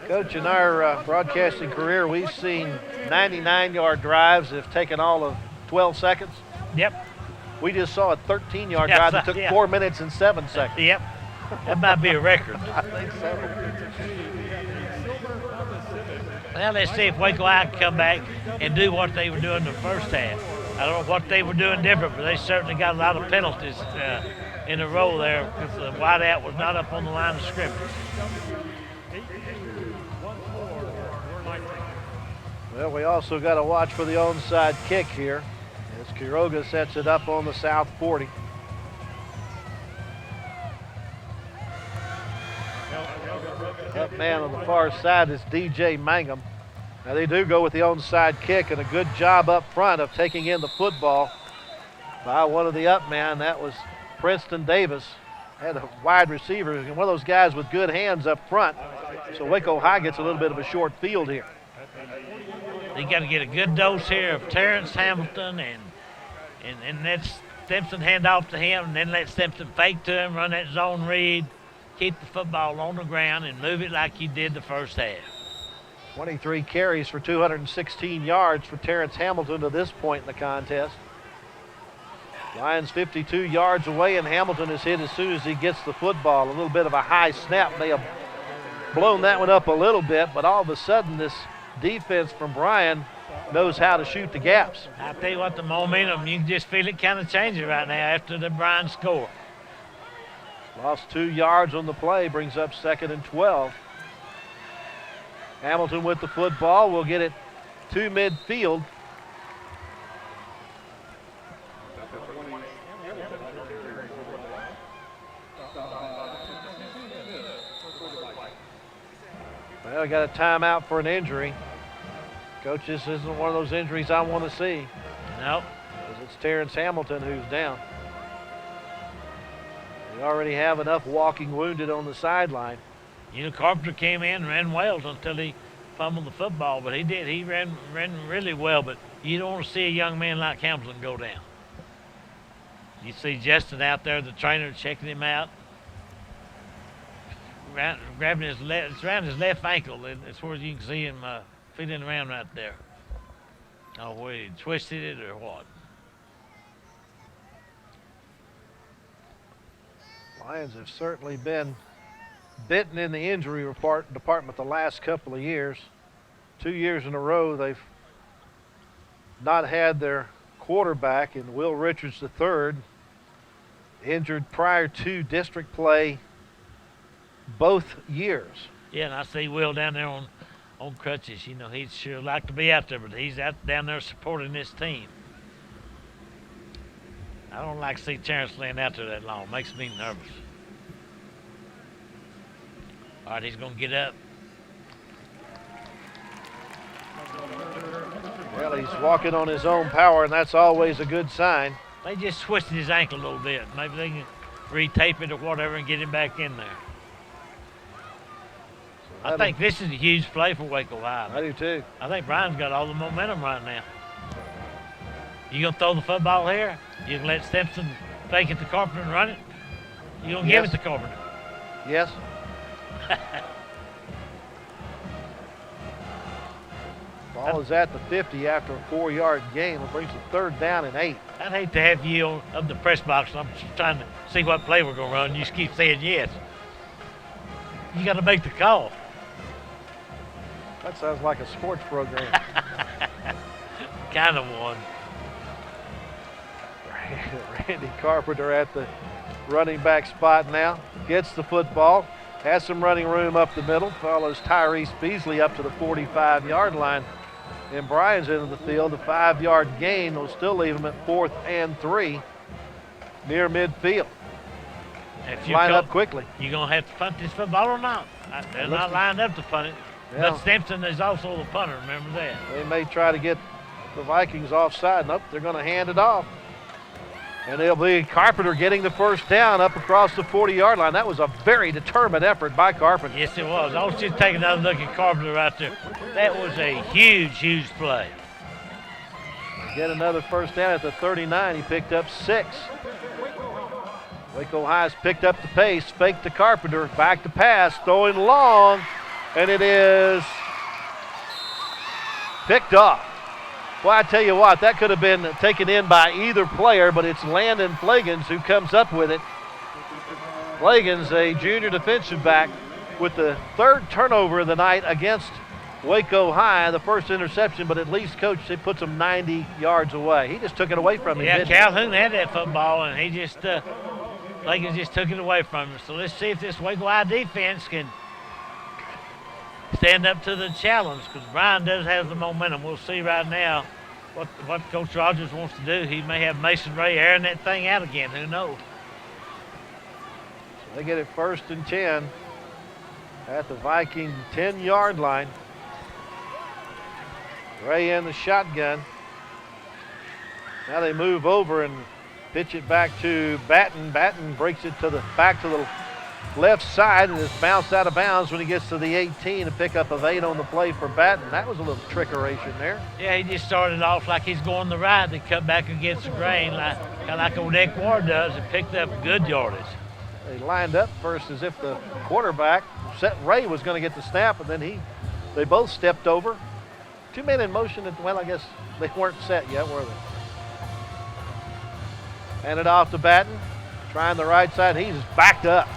Coach, in our broadcasting career, we've seen 99-yard drives that have taken all of 12 seconds. Yep. We just saw a 13-yard drive that took 4 minutes and 7 seconds. Yep. That might be a record. I think so. Well, let's see if Waco High can come back and do what they were doing in the first half. I don't know what they were doing different, but they certainly got a lot of penalties in a row there because the wideout was not up on the line of scrimmage. Well, we also got to watch for the onside kick here as Quiroga sets it up on the south 40. Up man on the far side is DJ Mangum. Now they do go with the onside kick, and a good job up front of taking in the football by one of the up men. That was Princeton Davis. Had a wide receiver, and one of those guys with good hands up front. So Waco High gets a little bit of a short field here. They got to get a good dose here of Terrence Hamilton, and that's Stimson hand off to him, and then let Stimson fake to him, run that zone read, keep the football on the ground, and move it like you did the first half. 23 carries for 216 yards for Terrence Hamilton to this point in the contest. Lions 52 yards away, and Hamilton is hit as soon as he gets the football. A little bit of a high snap. May have blown that one up a little bit, but all of a sudden this defense from Bryan knows how to shoot the gaps. I tell you what, the momentum, you can just feel it kind of changing right now after the Bryan score. Lost 2 yards on the play, brings up 2nd and 12. Hamilton with the football will get it to midfield. Well, we got a timeout for an injury. Coach, this isn't one of those injuries I want to see. Nope. Because it's Terrence Hamilton who's down. We already have enough walking wounded on the sideline. You know, Carpenter came in and ran well until he fumbled the football, but he did. He ran really well, but you don't want to see a young man like Hamilton go down. You see Justin out there, the trainer checking him out, grabbing his left, it's around his left ankle. It's where you can see him feeling around right there. Oh, where he twisted it or what? Lions have certainly been bitten in the injury department the last couple of years. 2 years in a row they've not had their quarterback in Will Richards III, injured prior to district play both years. Yeah, and I see Will down there on crutches. You know, he'd sure like to be out there, but he's out down there supporting this team. I don't like to see Terrence laying out there that long. It makes me nervous. All right, he's going to get up. Well, he's walking on his own power, and that's always a good sign. They just twisted his ankle a little bit. Maybe they can re-tape it or whatever and get him back in there. I think this is a huge play for Waco High. I do too. I think Bryan's got all the momentum right now. You gonna throw the football here? You can let Stimson fake it to Carpenter and run it? You gonna give it to Carpenter? Yes. Ball is at the 50 after a 4-yard gain. It brings it 3rd down and 8. I'd hate to have you up the press box and I'm just trying to see what play we're gonna run. You just keep saying yes. You gotta make the call. That sounds like a sports program. Kind of one. Randy Carpenter at the running back spot now. Gets the football. Has some running room up the middle. Follows Tyrese Beasley up to the 45-yard line. And Bryan's into the field. A 5-yard gain will still leave him at 4th and 3 near midfield. If you line up quickly. You going to have to punt this football or not? They're not lined up to punt it. Yeah. But Stimson is also the punter, remember that. They may try to get the Vikings offside. Nope, they're going to hand it off. And it'll be Carpenter getting the first down up across the 40-yard line. That was a very determined effort by Carpenter. Yes, it was. I want you to take another look at Carpenter right there. That was a huge, huge play. Get another first down at the 39. He picked up 6. Waco High has picked up the pace. Fake to Carpenter. Back to pass. Throwing long. And it is picked off. Well, I tell you what, that could have been taken in by either player, but it's Landon Flagans who comes up with it. Flagans, a junior defensive back, with the 3rd turnover of the night against Waco High. The first interception, but at least, Coach, it puts him 90 yards away. He just took it away from him. Yeah, Calhoun had that football, and he just, Flagans just took it away from him. So let's see if this Waco High defense can stand up to the challenge, because Bryan does have the momentum. We'll see right now what Coach Rogers wants to do. He may have Mason Ray airing that thing out again. Who knows? So they get it 1st and 10 at the Viking 10-yard line. Ray in the shotgun. Now they move over and pitch it back to Batten. Batten breaks it to the back to the left side, and it's bounced out of bounds when he gets to the 18. A pickup of 8 on the play for Batten. That was a little trickeration there. Yeah, he just started off like he's going the right. They cut back against the grain. Like kind of like old Nick Ward does, and picked up good yardage. They lined up first as if the quarterback, Ray, was going to get the snap, and then they both stepped over. 2 men in motion. Well, I guess they weren't set yet, were they? Handed off to Batten, trying the right side. He's backed up.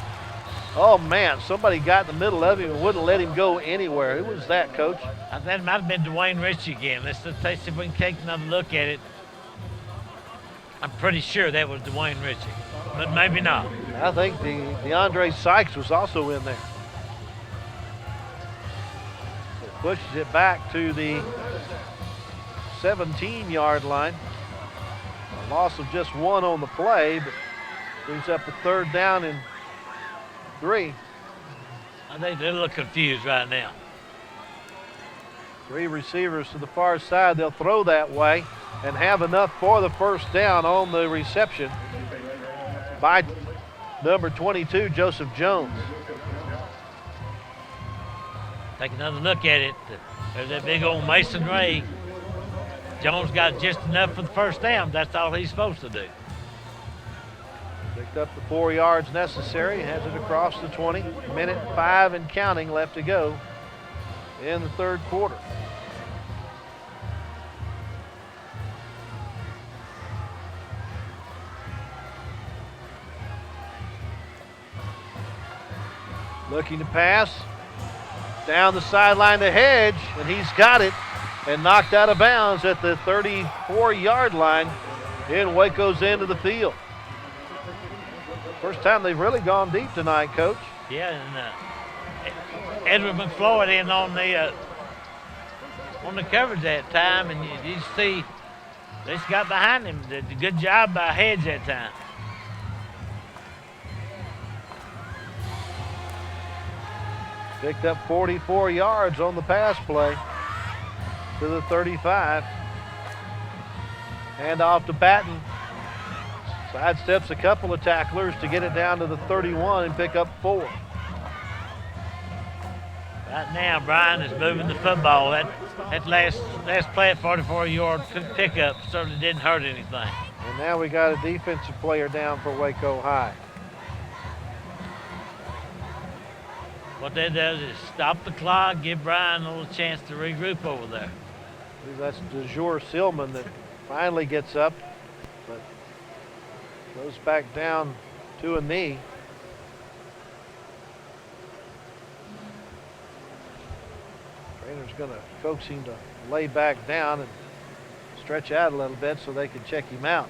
Oh, man, somebody got in the middle of him and wouldn't let him go anywhere. Who was that, Coach? I think it might have been Dwayne Ritchie again. Let's see if we can take another look at it. I'm pretty sure that was Dwayne Ritchie, but maybe not. I think DeAndre Sykes was also in there. It pushes it back to the 17-yard line. A loss of just 1 on the play, but brings up a 3rd down and 3. I think they're a little confused right now. 3 receivers to the far side. They'll throw that way and have enough for the 1st down on the reception by number 22, Joseph Jones. Take another look at it. There's that big old Mason Ray. Jones got just enough for the 1st down. That's all he's supposed to do. Picked up the 4 yards necessary, has it across the 20. Minute 5 and counting left to go in the 3rd quarter. Looking to pass. Down the sideline to Hedge, and he's got it and knocked out of bounds at the 34-yard line in Waco's end of the field. First time they've really gone deep tonight, Coach. Yeah, and Edward McFloyd in on the coverage that time, and you see they just got behind him. Did a good job by Hedge that time. Picked up 44 yards on the pass play to the 35. Hand off to Batten. Sidesteps a couple of tacklers to get it down to the 31 and pick up 4. Right now, Bryan is moving the football. That last play at 44-yard pickup certainly didn't hurt anything. And now we got a defensive player down for Waco High. What that does is stop the clock, give Bryan a little chance to regroup over there. I believe that's DeJour Silman that finally gets up, but goes back down to a knee. Trainer's going to coax him to lay back down and stretch out a little bit so they can check him out.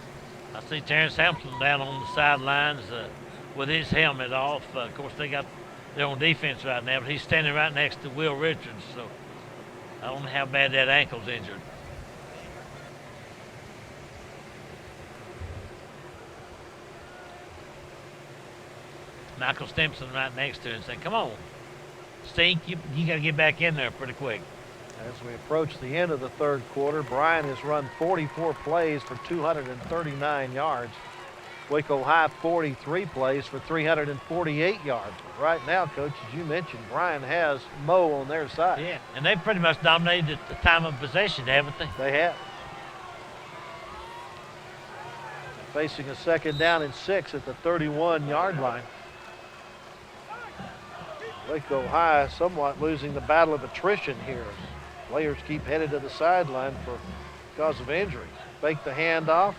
I see Terrence Hampton down on the sidelines with his helmet off. Of course, they're on defense right now, but he's standing right next to Will Richards, so I don't know how bad that ankle's injured. Michael Stimson right next to him saying, come on, Stink, you got to get back in there pretty quick. As we approach the end of the 3rd quarter, Bryan has run 44 plays for 239 yards. Waco High 43 plays for 348 yards. But right now, Coach, as you mentioned, Bryan has Mo on their side. Yeah, and they've pretty much dominated the time of possession, haven't they? They have. Facing a 2nd down and 6 at the 31-yard line. Waco High somewhat losing the battle of attrition here. Players keep headed to the sideline because of injuries. Fake the handoff.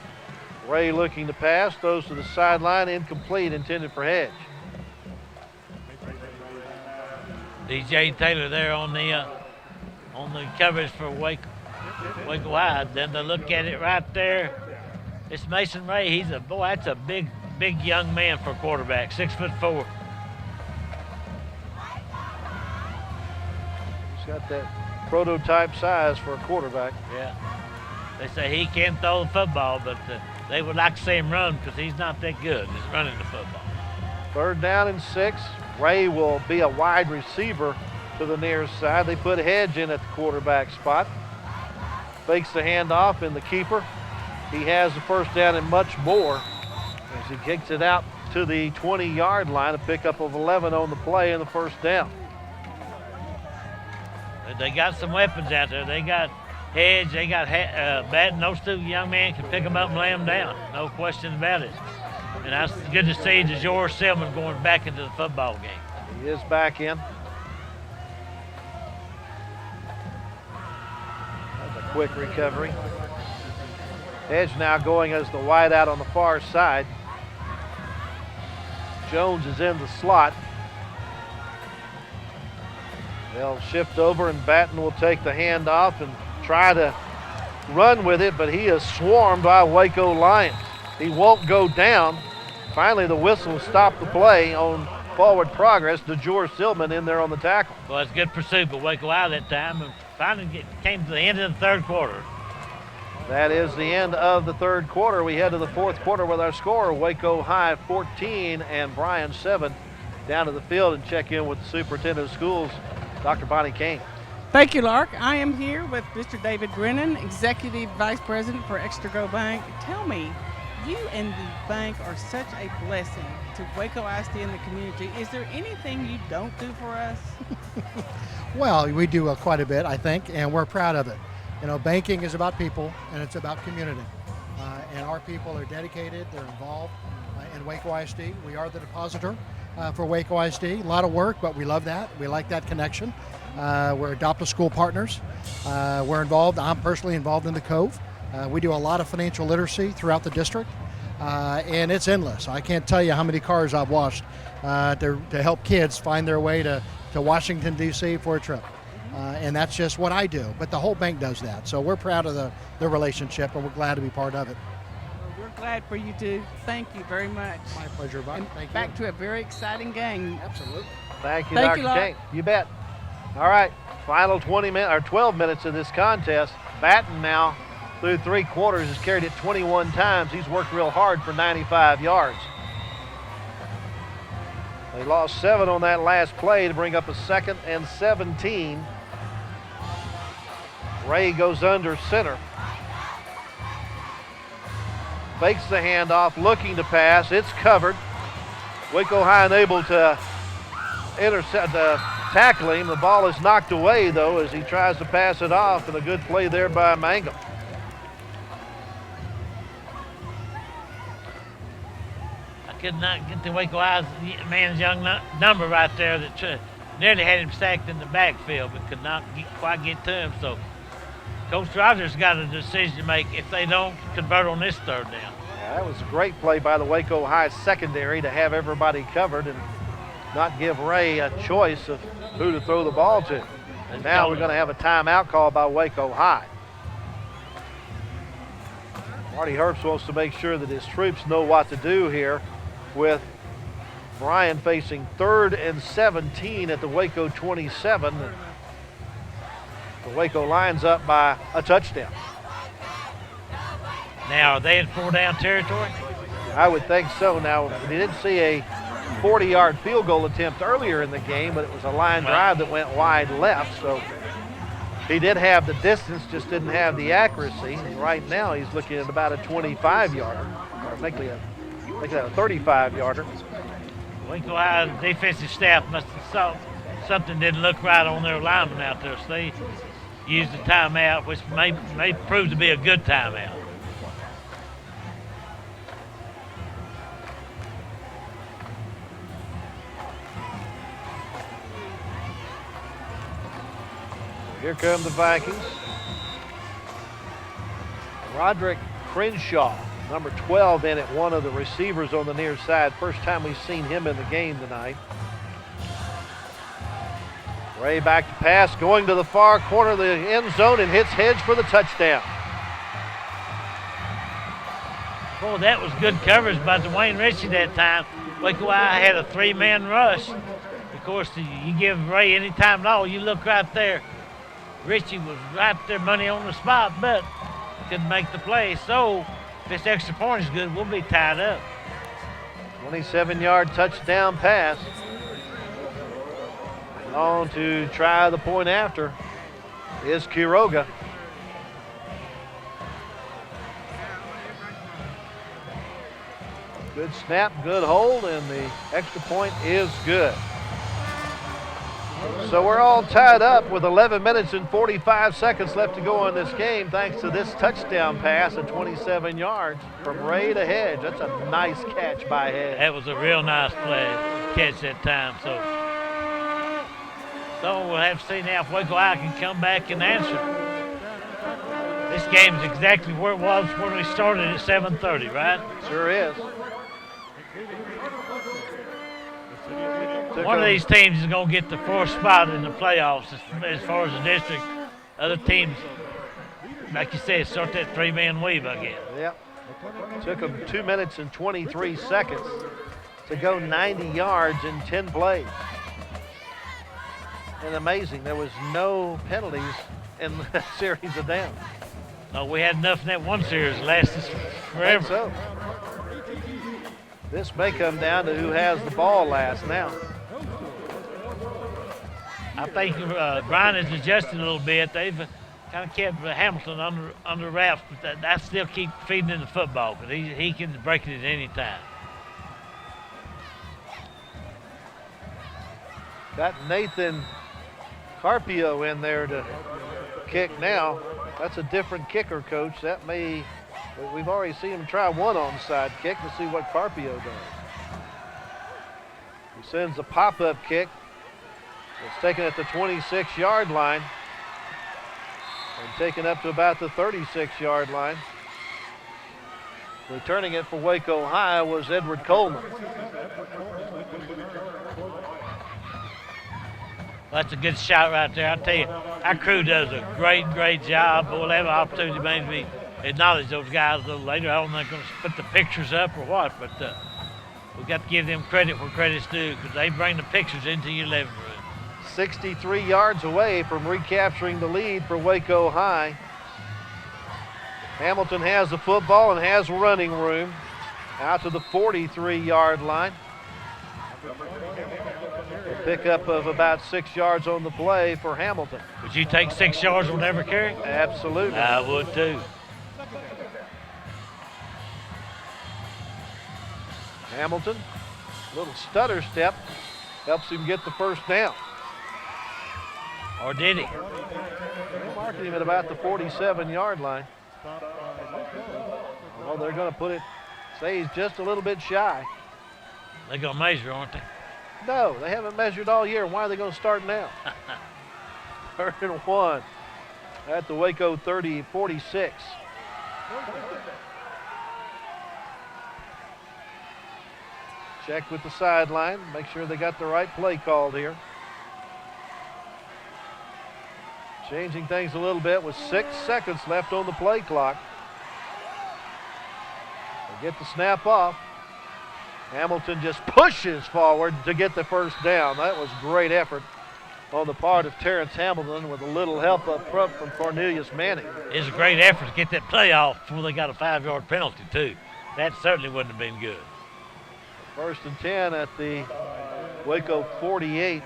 Ray looking to pass, throws to the sideline, incomplete, intended for Hedge. DJ Taylor there on the coverage for Waco High. Then they look at it right there. It's Mason Ray. That's a big young man for a quarterback, 6'4". He's got that prototype size for a quarterback. Yeah. They say he can throw the football, but they would like to see him run because he's not that good at running the football. 3rd down and 6. Ray will be a wide receiver to the near side. They put Hedge in at the quarterback spot. Fakes the handoff, and the keeper, he has the 1st down and much more as he kicks it out to the 20-yard line, a pickup of 11 on the play and the 1st down. They got some weapons out there. They got Hedge, they got batting. Those two young men can pick them up and lay them down. No question about it. And that's good to see DeJour Silman going back into the football game. He is back in. That's a quick recovery. Hedge now going as the wide out on the far side. Jones is in the slot. They'll shift over and Batten will take the handoff and try to run with it, but he is swarmed by Waco Lions. He won't go down. Finally, the whistle stopped the play on forward progress. DeJour Silman in there on the tackle. Well, it's good pursuit by Waco High that time, and finally came to the end of the third quarter. That is the end of the third quarter. We head to the fourth quarter with our score, Waco High 14 and Bryan 7. Down to the field and check in with the superintendent of schools, Dr. Bonnie Kane. Thank you, Lark. I am here with Mr. David Brennan, Executive Vice President for Extra Go Bank. Tell me, you and the bank are such a blessing to Waco ISD and the community. Is there anything you don't do for us? Well, we do quite a bit, I think, and we're proud of it. You know, banking is about people and it's about community. And our people are dedicated, they're involved in Waco ISD. We are the depositor for Waco ISD. A lot of work, but we love that. We like that connection. We're Adopt a School partners. We're involved, I'm personally involved in the Cove. We do a lot of financial literacy throughout the district, and it's endless. I can't tell you how many cars I've washed to help kids find their way to Washington, D.C. for a trip. And that's just what I do, but the whole bank does that. So we're proud of the relationship, and we're glad to be part of it. Well, we're glad for you too. Thank you very much. My pleasure, Buck. Thank you. Back to a very exciting game. Absolutely. Thank you, Dr. Kane. You bet. All right, final 12 minutes of this contest. Batten now through three quarters has carried it 21 times. He's worked real hard for 95 yards. They lost 7 on that last play to bring up a 2nd and 17. Ray goes under center. Fakes the handoff, looking to pass. It's covered. Waco High unable to intercept, tackle him. The ball is knocked away, though, as he tries to pass it off, and a good play there by Mangum. I could not get the Waco High's man's young number right there that nearly had him sacked in the backfield, but could not quite get to him. So Coach Rogers got a decision to make if they don't convert on this third down. Yeah, that was a great play by the Waco High secondary to have everybody covered and not give Ray a choice of who to throw the ball to. And now we're going to have a timeout call by Waco High. Marty Herbst wants to make sure that his troops know what to do here with Bryan facing 3rd and 17 at the Waco 27. The Waco Lions up by a touchdown. Now, are they in 4-down territory? I would think so. Now, we did see a 40-yard field goal attempt earlier in the game, but it was a line drive that went wide left. So he did have the distance, just didn't have the accuracy. And right now, he's looking at about a 25-yarder, or make that a 35-yarder. Waco High defensive staff must have saw something didn't look right on their linemen out there, so they used the timeout, which may prove to be a good timeout. Here come the Vikings. Roderick Crenshaw, number 12, in at one of the receivers on the near side. First time we've seen him in the game tonight. Ray back to pass, going to the far corner of the end zone and hits Hedge for the touchdown. Boy, that was good coverage by Dwayne Ritchie that time. Waco High had a 3-man rush. Of course, you give Ray any time at all, you look right there. Ritchie was right there, money on the spot, but couldn't make the play. So if this extra point is good, we'll be tied up. 27-yard touchdown pass. On to try the point after is Quiroga. Good snap, good hold, and the extra point is good. So we're all tied up with 11 minutes and 45 seconds left to go in this game thanks to this touchdown pass at 27 yards from Ray to Hedge. That's a nice catch by Hedge. That was a real nice play, catch that time. So we'll have to see now if Waco High can come back and answer. This game is exactly where it was when we started at 7:30, right? Sure is. One of these teams is going to get the fourth spot in the playoffs as far as the district. Other teams, like you said, start that three-man weave again. Yep. Took them 2 minutes and 23 seconds to go 90 yards in 10 plays. And amazing, there was no penalties in that series of downs. No, we had enough in that one series to last us forever. So. This may come down to who has the ball last now. I think Bryan has adjusted a little bit. They've kind of kept Hamilton under wraps, but I still keep feeding in the football because he can break it at any time. Got Nathan Carpio in there to kick now. That's a different kicker, Coach. We've already seen him try one onside kick. Let's see what Carpio does. He sends a pop-up kick. It's taken at the 26-yard line and taken up to about the 36-yard line. Returning it for Waco High was Edward Coleman. Well, that's a good shot right there. I tell you, our crew does a great job. But we'll have an opportunity maybe to acknowledge those guys a little later. I don't know if they're going to put the pictures up or what, but we've got to give them credit where credit's due because they bring the pictures into your living room. 63 yards away from recapturing the lead for Waco High. Hamilton has the football and has running room out to the 43-yard line. A pickup of about 6 yards on the play for Hamilton. Would you take 6 yards on every carry? Absolutely. I would too. Hamilton, little stutter step, helps him get the first down. Or did he? They're marking him at about the 47-yard line. Well, they're going to say he's just a little bit shy. They're going to measure, aren't they? No, they haven't measured all year. Why are they going to start now? 3rd and 1 at the Waco 46. Check with the sideline, make sure they got the right play called here. Changing things a little bit with 6 seconds left on the play clock. They get the snap off. Hamilton just pushes forward to get the first down. That was great effort on the part of Terrence Hamilton with a little help up front from Cornelius Manning. It's a great effort to get that play off before they got a 5-yard penalty too. That certainly wouldn't have been good. 1st and 10 at the Waco 48.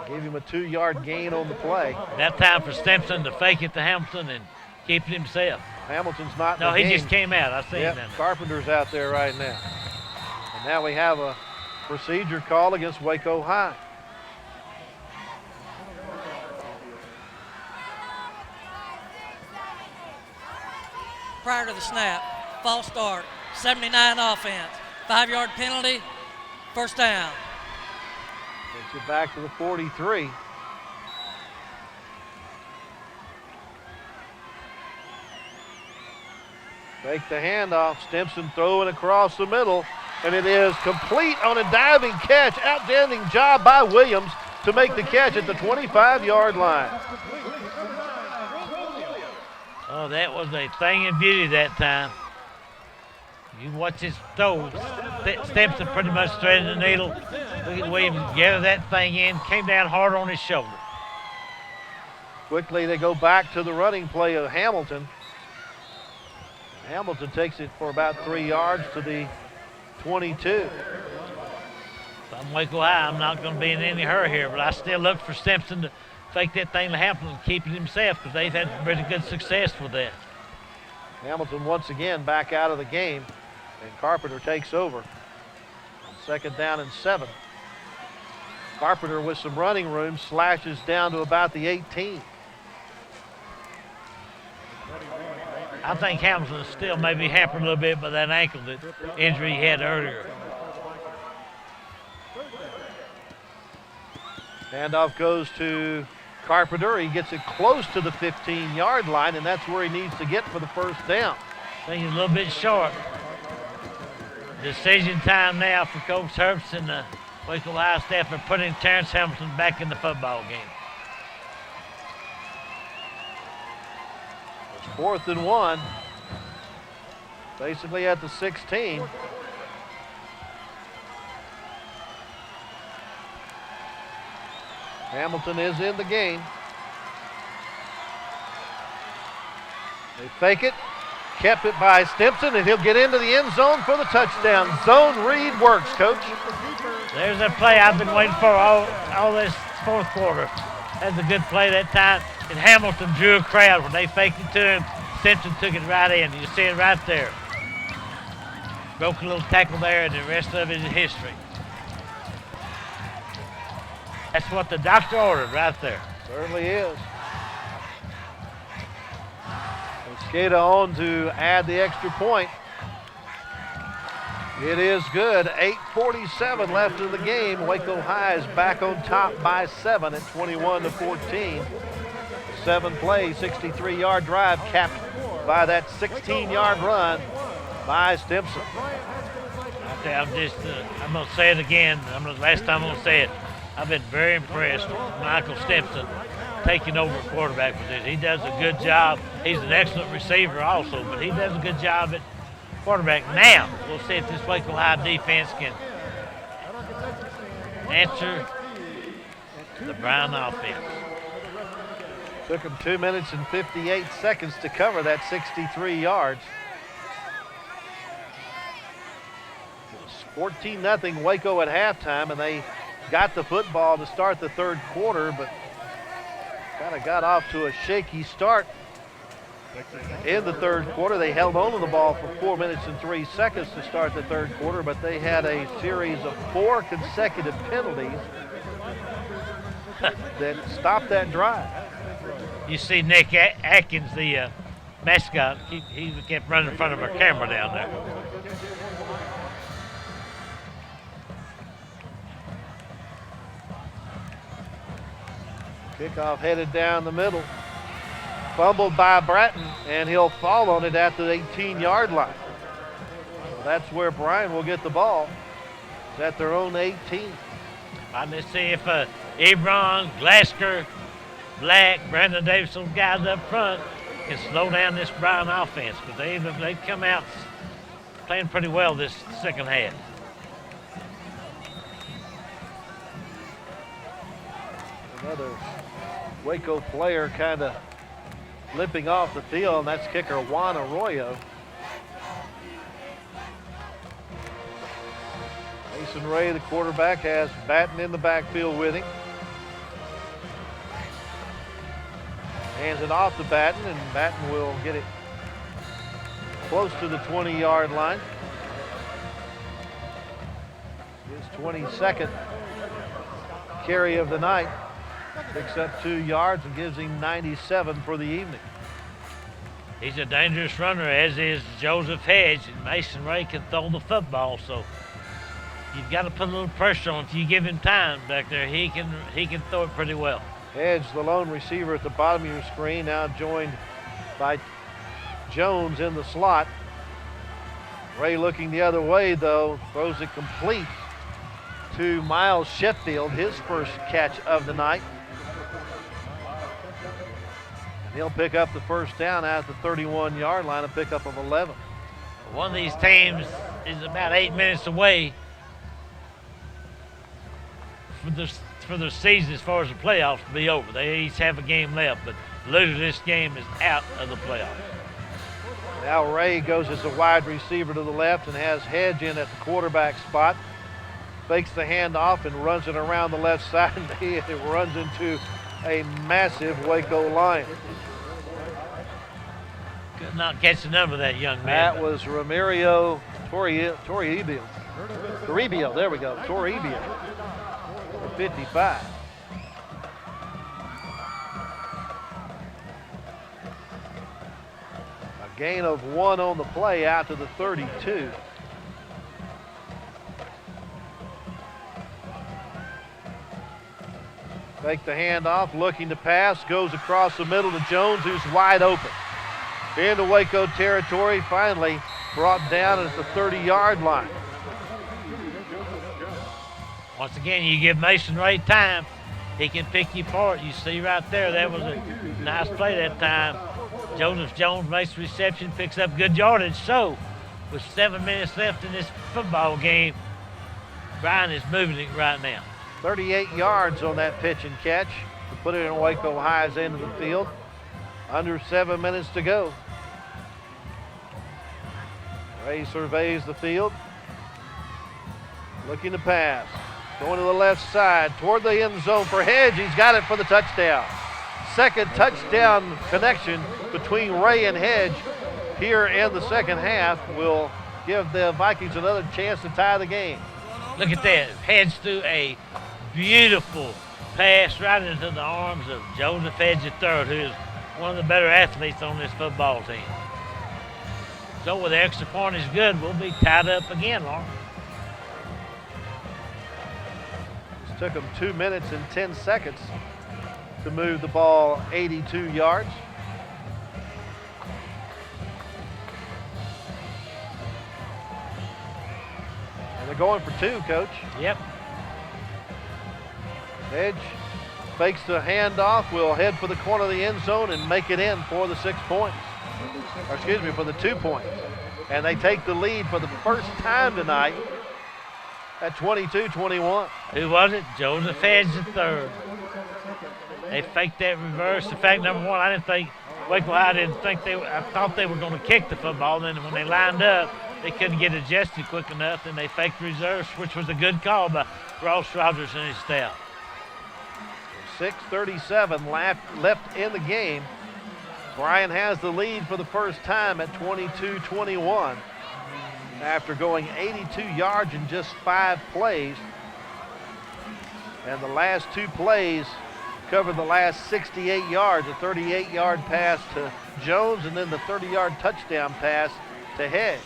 Gave him a 2-yard gain on the play. That time for Stimson to fake it to Hamilton and keep it himself. Hamilton's not in No, the he game. just came out. I seen that. Carpenter's out there right now. And now we have a procedure call against Waco High. Prior to the snap, false start, 79 offense, 5-yard penalty, first down. Takes it back to the 43. Fake the handoff. Stimson throwing across the middle, and it is complete on a diving catch. Outstanding job by Williams to make the catch at the 25-yard line. Oh, that was a thing of beauty that time. You watch his throw. Stimson pretty much threaded the needle. Look at Williams gather that thing in, came down hard on his shoulder. Quickly they go back to the running play of Hamilton. Hamilton takes it for about 3 yards to the 22. If I'm Waco High, I'm not going to be in any hurry here, but I still look for Stimson to fake that thing to Hamilton and keep it himself because they've had pretty good success with that. Hamilton once again back out of the game, and Carpenter takes over. 2nd down and 7. Carpenter with some running room slashes down to about the 18. I think Hamilton still may be hampered a little bit by that ankle injury he had earlier. Handoff goes to Carpenter. He gets it close to the 15-yard line, and that's where he needs to get for the first down. I think he's a little bit short. Decision time now for Coach Herbst and the Waco High staff for putting Terrence Hamilton back in the football game. It's 4th and 1. Basically at the 16. Hamilton is in the game. They fake it. Kept it by Stimson, and he'll get into the end zone for the touchdown. Zone read works, Coach. There's a play I've been waiting for all this fourth quarter. That's a good play that time. And Hamilton drew a crowd when they faked it to him. Stimson took it right in. You see it right there. Broke a little tackle there, and the rest of it is history. That's what the doctor ordered right there. Certainly is. Skata on to add the extra point. It is good. 8:47 left in the game. Waco High is back on top by 7 at 21-14. 7-play, 63-yard drive capped by that 16-yard run by Stimson. I'm going to say it again. Last time I'm going to say it. I've been very impressed with Michael Stimson taking over quarterback position. He does a good job. He's an excellent receiver also, but he does a good job at quarterback. Now, we'll see if this Waco High defense can answer the Bryan offense. Took him 2 minutes and 58 seconds to cover that 63 yards. It's 14-0 Waco at halftime, and they got the football to start the third quarter, but kind of got off to a shaky start in the third quarter. They held on to the ball for 4 minutes and 3 seconds to start the third quarter, but they had a series of 4 consecutive penalties that stopped that drive. You see Nick Atkins, the mascot, he kept running in front of our camera down there. Kickoff headed down the middle. Fumbled by Bratton, and he'll fall on it at the 18-yard line. So that's where Bryan will get the ball. It's at their own 18. Let's see if Ebron, Glasker, Black, Brandon Davis, those guys up front can slow down this Bryan offense, because they've come out playing pretty well this second half. Another Waco player kind of limping off the field, and that's kicker Juan Arroyo. Mason Ray, the quarterback, has Batten in the backfield with him. Hands it off to Batten, and Batten will get it close to the 20-yard line. His 22nd carry of the night. Picks up 2 yards and gives him 97 for the evening. He's a dangerous runner, as is Joseph Hedge, and Mason Ray can throw the football, so you've got to put a little pressure on. If you give him time back there, he can throw it pretty well. Hedge, the lone receiver at the bottom of your screen, now joined by Jones in the slot. Ray looking the other way, though, throws it complete to Miles Sheffield, his first catch of the night. And he'll pick up the first down at the 31-yard line, a pickup of 11. One of these teams is about 8 minutes away for the season as far as the playoffs to be over. They each have a game left, but the loser of this game is out of the playoffs. Now Ray goes as a wide receiver to the left and has Hedge in at the quarterback spot. Fakes the handoff and runs it around the left side, and he runs into a massive Waco Lion. Could not catch the number of that young man. That was Toribio. There we go, Toribio. The 55. A gain of 1 on the play out to the 32. Fake the handoff, looking to pass, goes across the middle to Jones, who's wide open. Into Waco territory, finally brought down at the 30-yard line. Once again, you give Mason Ray time, he can pick you apart. You see right there, that was a nice play that time. Joseph Jones makes the reception, picks up good yardage. So, with 7 minutes left in this football game, Bryan is moving it right now. 38 yards on that pitch and catch to put it in Waco High's end of the field. Under 7 minutes to go. Ray surveys the field. Looking to pass. Going to the left side toward the end zone for Hedge. He's got it for the touchdown. Second touchdown connection between Ray and Hedge here in the second half will give the Vikings another chance to tie the game. Look at that. Hedge threw a beautiful pass right into the arms of Joseph Hedge III, who is one of the better athletes on this football team. So with the extra point is good, we'll be tied up again, Lauren. It took them 2 minutes and 10 seconds to move the ball 82 yards. And they're going for 2, Coach. Yep. Hedge fakes the handoff, will head for the corner of the end zone and make it in for the 6 points. Or excuse me, for the 2 points. And they take the lead for the first time tonight at 22-21. Who was it? Joseph Hedge III. They faked that reverse. In fact, number one, I thought they were going to kick the football. Then when they lined up, they couldn't get adjusted quick enough, and they faked the reverse, which was a good call by Ross Rogers and his staff. 6:37 left in the game. Bryan has the lead for the first time at 22-21 after going 82 yards in just 5 plays. And the last 2 plays covered the last 68 yards, a 38-yard pass to Jones and then the 30-yard touchdown pass to Hedge.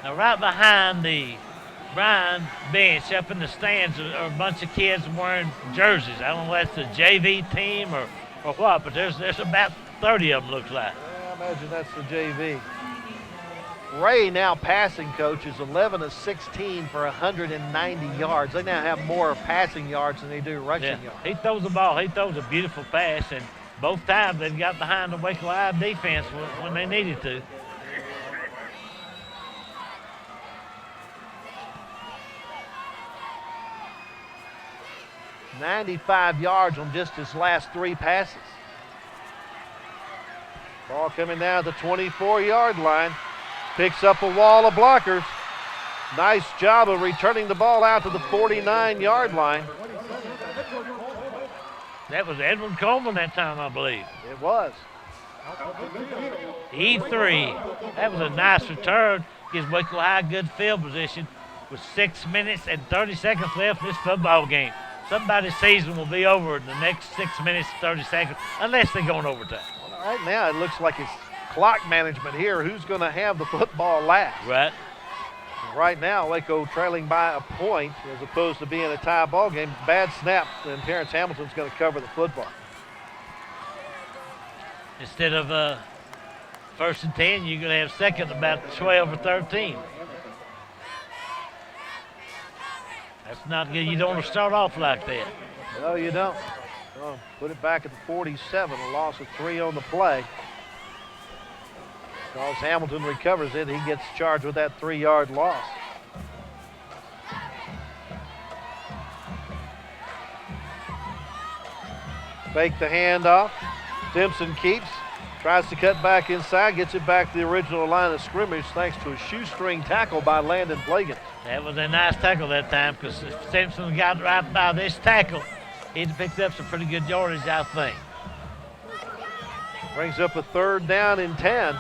Now right behind the Bryan bench up in the stands are a bunch of kids wearing jerseys. I don't know if that's the JV team or what, but there's about 30 of them, looks like. I imagine that's the JV. Ray now passing, coach, is 11 of 16 for 190 yards. They now have more passing yards than they do rushing yards. He throws the ball. He throws a beautiful pass, and both times they've got behind the Waco High defense when they needed to. $95 yards on just his last 3 passes. Ball coming down the 24-yard line. Picks up a wall of blockers. Nice job of returning the ball out to the 49-yard line. That was Edward Coleman that time, I believe. It was. E3. That was a nice return. Gives Waco High good field position with 6 minutes and 30 seconds left in this football game. Somebody's season will be over in the next 6 minutes and 30 seconds, unless they go in overtime. Well, right now, it looks like it's clock management here. Who's going to have the football last? Right. Right now, Waco trailing by a point as opposed to being a tie ball game. Bad snap, and Terrence Hamilton's going to cover the football. Instead of 1st and 10, you're going to have second about 12 or 13. That's not good. You don't want to start off like that. No, you don't. Oh, put it back at the 47, a loss of 3 on the play. Because Hamilton recovers it, he gets charged with that 3-yard loss. Fake the handoff. Stimson keeps, tries to cut back inside, gets it back to the original line of scrimmage thanks to a shoestring tackle by Landon Plagan. That was a nice tackle that time, because if Stimson got right by this tackle, he'd picked up some pretty good yardage, I think. Brings up a 3rd down and 10.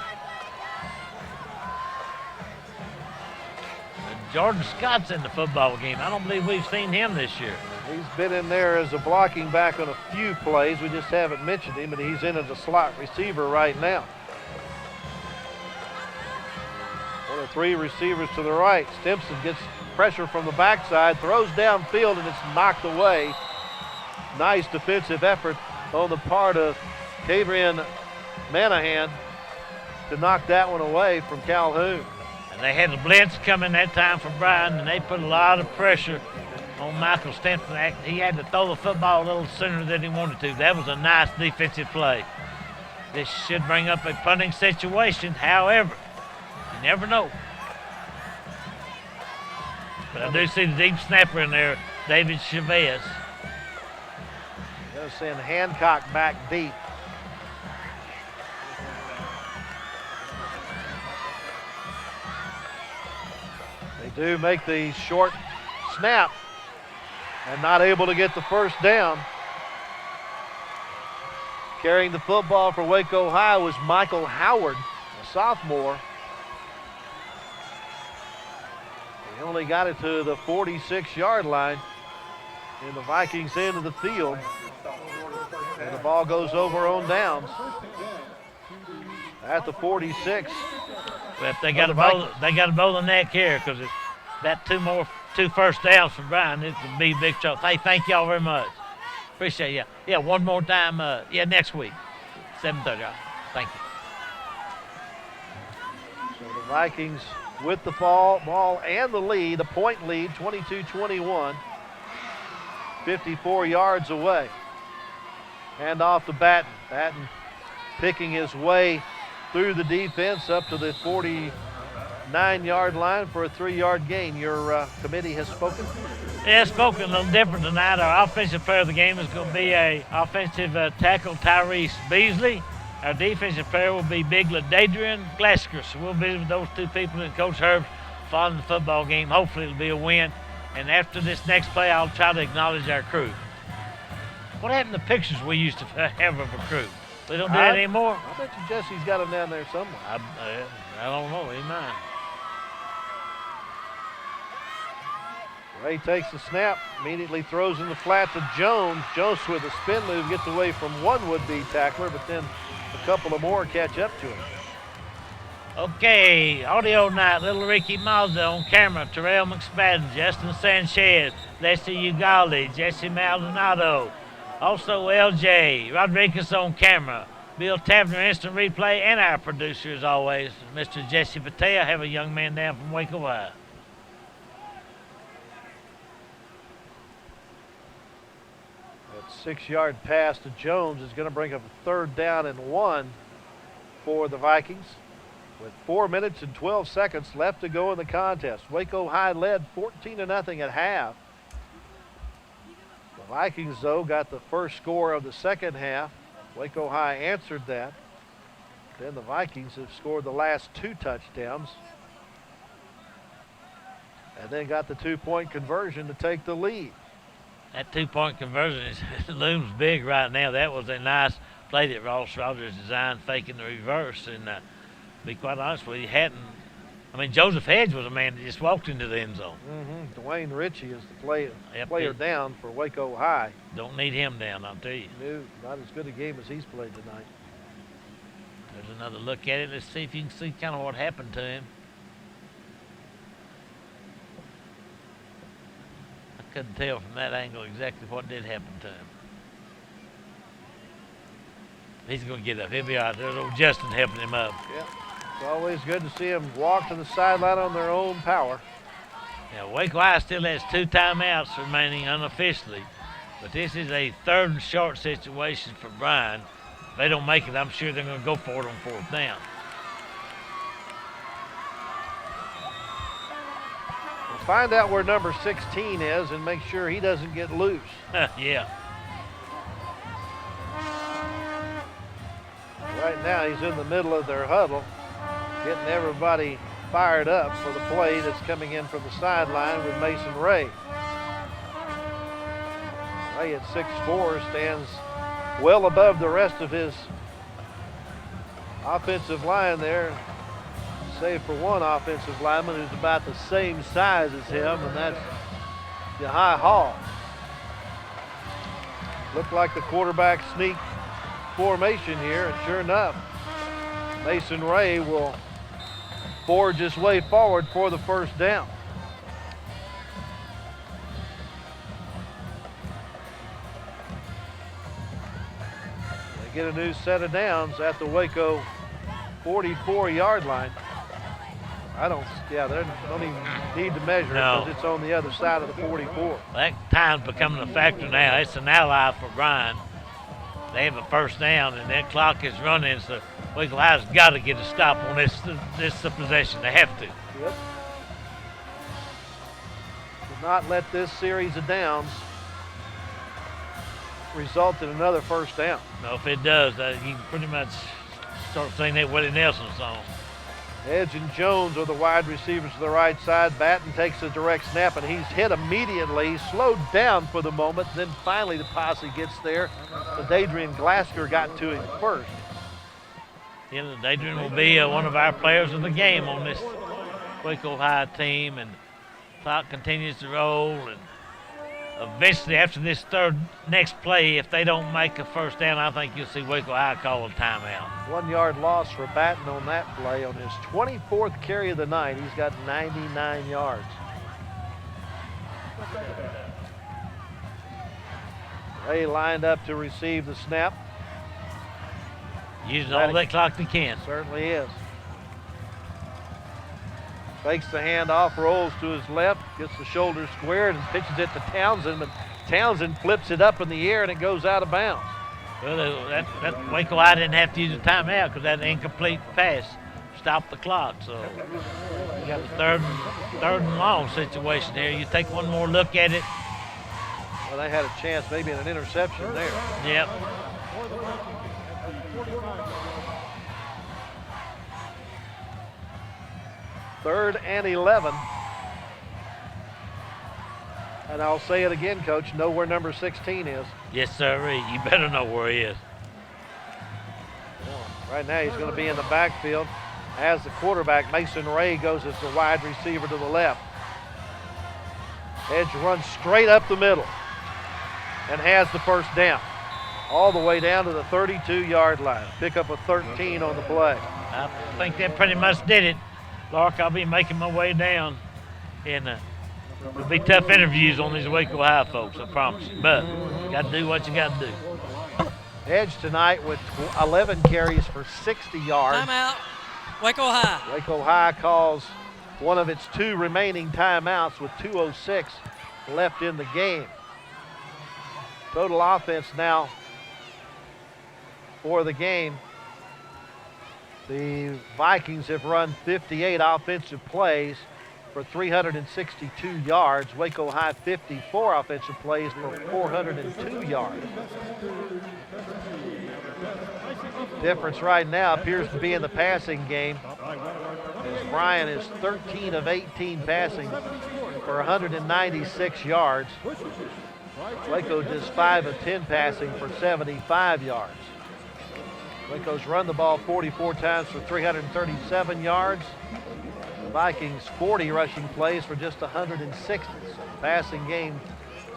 Jordan Scott's in the football game. I don't believe we've seen him this year. He's been in there as a blocking back on a few plays. We just haven't mentioned him, but he's in as a slot receiver right now. One of 3 receivers to the right. Stimson gets pressure from the backside, throws downfield, and it's knocked away. Nice defensive effort on the part of Cavrian Manahan to knock that one away from Calhoun. And they had the blitz coming that time for Bryan, and they put a lot of pressure on Michael Stimson. He had to throw the football a little sooner than he wanted to. That was a nice defensive play. This should bring up a punting situation. However, you never know. But I do see the deep snapper in there, David Chavez. Going to send Hancock back deep. They do make the short snap and not able to get the first down. Carrying the football for Waco High was Michael Howard, a sophomore. He only got it to the 46-yard line in the Vikings end of the field. And the ball goes over on downs at the 46. Well, if they got to bowl the neck here, because it's that two first downs from Bryan, it would be big trouble. Hey, thank y'all very much. Appreciate you. Yeah, one more time. Next week, 7:30. Thank you. So the Vikings with the ball and the lead, a point lead, 22-21, 54 yards away. Hand off to Batten. Batten picking his way through the defense up to the 49-yard line for a 3-yard gain. Your committee has spoken? Yeah, it's spoken a little different tonight. Our offensive player of the game is going to be a offensive tackle, Tyrese Beasley. Our defensive player will be Big Ladadrian Glasker. So we'll visit with those 2 people and Coach Herb following the football game. Hopefully it'll be a win. And after this next play, I'll try to acknowledge our crew. What happened to pictures we used to have of a crew? We don't do that anymore? I bet you Jesse's got them down there somewhere. I don't know. He might. Ray takes the snap, immediately throws in the flat to Jones. Jones with a spin move gets away from one would-be tackler, but then a couple of more catch up to him. Okay, audio night. Little Ricky Mazda on camera. Terrell McSpadden, Justin Sanchez, Leslie Ugali, Jesse Maldonado. Also LJ Rodriguez on camera. Bill Tavener, instant replay, and our producer, as always, Mr. Jesse Patea. Have a young man down from Waco High. That 6-yard pass to Jones is going to bring up a 3rd down and 1 for the Vikings. With 4 minutes and 12 seconds left to go in the contest. Waco High led 14-0 at half. The Vikings, though, got the first score of the second half. Waco High answered that. Then the Vikings have scored the last 2 touchdowns. And then got the 2-point conversion to take the lead. That 2-point conversion looms big right now. That was a nice play that Ross Rogers designed, faking the reverse. And to be quite honest with you, Joseph Hedge was a man that just walked into the end zone. Dwayne Ritchie is the player down for Waco High. Don't need him down, I'll tell you. No, not as good a game as he's played tonight. There's another look at it. Let's see if you can see kind of what happened to him. I couldn't tell from that angle exactly what did happen to him. He's going to get up. He'll be all right. There's old Justin helping him up. Yeah. It's always good to see them walk to the sideline on their own power. Yeah, Waco High still has 2 timeouts remaining unofficially, but this is a 3rd and short situation for Bryan. If they don't make it, I'm sure they're going to go for it on 4th down. We'll find out where number 16 is and make sure he doesn't get loose. Yeah. Right now, he's in the middle of their huddle, getting everybody fired up for the play that's coming in from the sideline with Mason Ray. Ray at 6'4" stands well above the rest of his offensive line there. save for one offensive lineman who's about the same size as him, and that's Yahai Hall. Looked like the quarterback sneak formation here, and sure enough, Mason Ray will forge his way forward for the first down. They get a new set of downs at the Waco 44-yard line. They don't even need to measure it because it's on the other side of the 44. That time's becoming a factor now. It's an ally for Bryan. They have a first down, and that clock is running, so Waco High's got to get a stop on this possession. They have to. Yep. Do not let this series of downs result in another first down. No, if it does, you can pretty much start singing that Willie Nelson song. Edge and Jones are the wide receivers to the right side. Batten takes a direct snap, and he's hit immediately, slowed down for the moment. Then finally the posse gets there. But Adrian Glasgow got to him first. Yeah, Adrian will be one of our players of the game on this Waco High team, and clock continues to roll. And eventually, after this next play, if they don't make a first down, I think you'll see Waco High call a timeout. 1 yard loss for Batten on that play. On his 24th carry of the night, he's got 99 yards. Ray lined up to receive the snap. Using all that clock they can. Certainly is. Fakes the handoff, rolls to his left, gets the shoulder squared, and pitches it to Townsend. But Townsend flips it up in the air, and it goes out of bounds. Well, that Waco High didn't have to use a timeout because that incomplete pass stopped the clock. So you got the third and long situation here. You take one more look at it. Well, they had a chance maybe in an interception there. Yep. Third and 11. And I'll say it again, Coach, know where number 16 is. Yes, sir. You better know where he is. Right now he's going to be in the backfield as the quarterback. Mason Ray goes as the wide receiver to the left. Edge runs straight up the middle and has the first down. All the way down to the 32-yard line. Pick up a 13 on the play. I think that pretty much did it. Lark, I'll be making my way down, and it'll be tough interviews on these Waco High folks, I promise you. But you got to do what you got to do. Edge tonight with 11 carries for 60 yards. Timeout, Waco High. Waco High calls one of its two remaining timeouts with 2:06 left in the game. Total offense now for the game. The Vikings have run 58 offensive plays for 362 yards. Waco High 54 offensive plays for 402 yards. Difference right now appears to be in the passing game, as Bryan is 13 of 18 passing for 196 yards. Waco just 5 of 10 passing for 75 yards. Waco's run the ball 44 times for 337 yards. The Vikings 40 rushing plays for just 160. So the passing game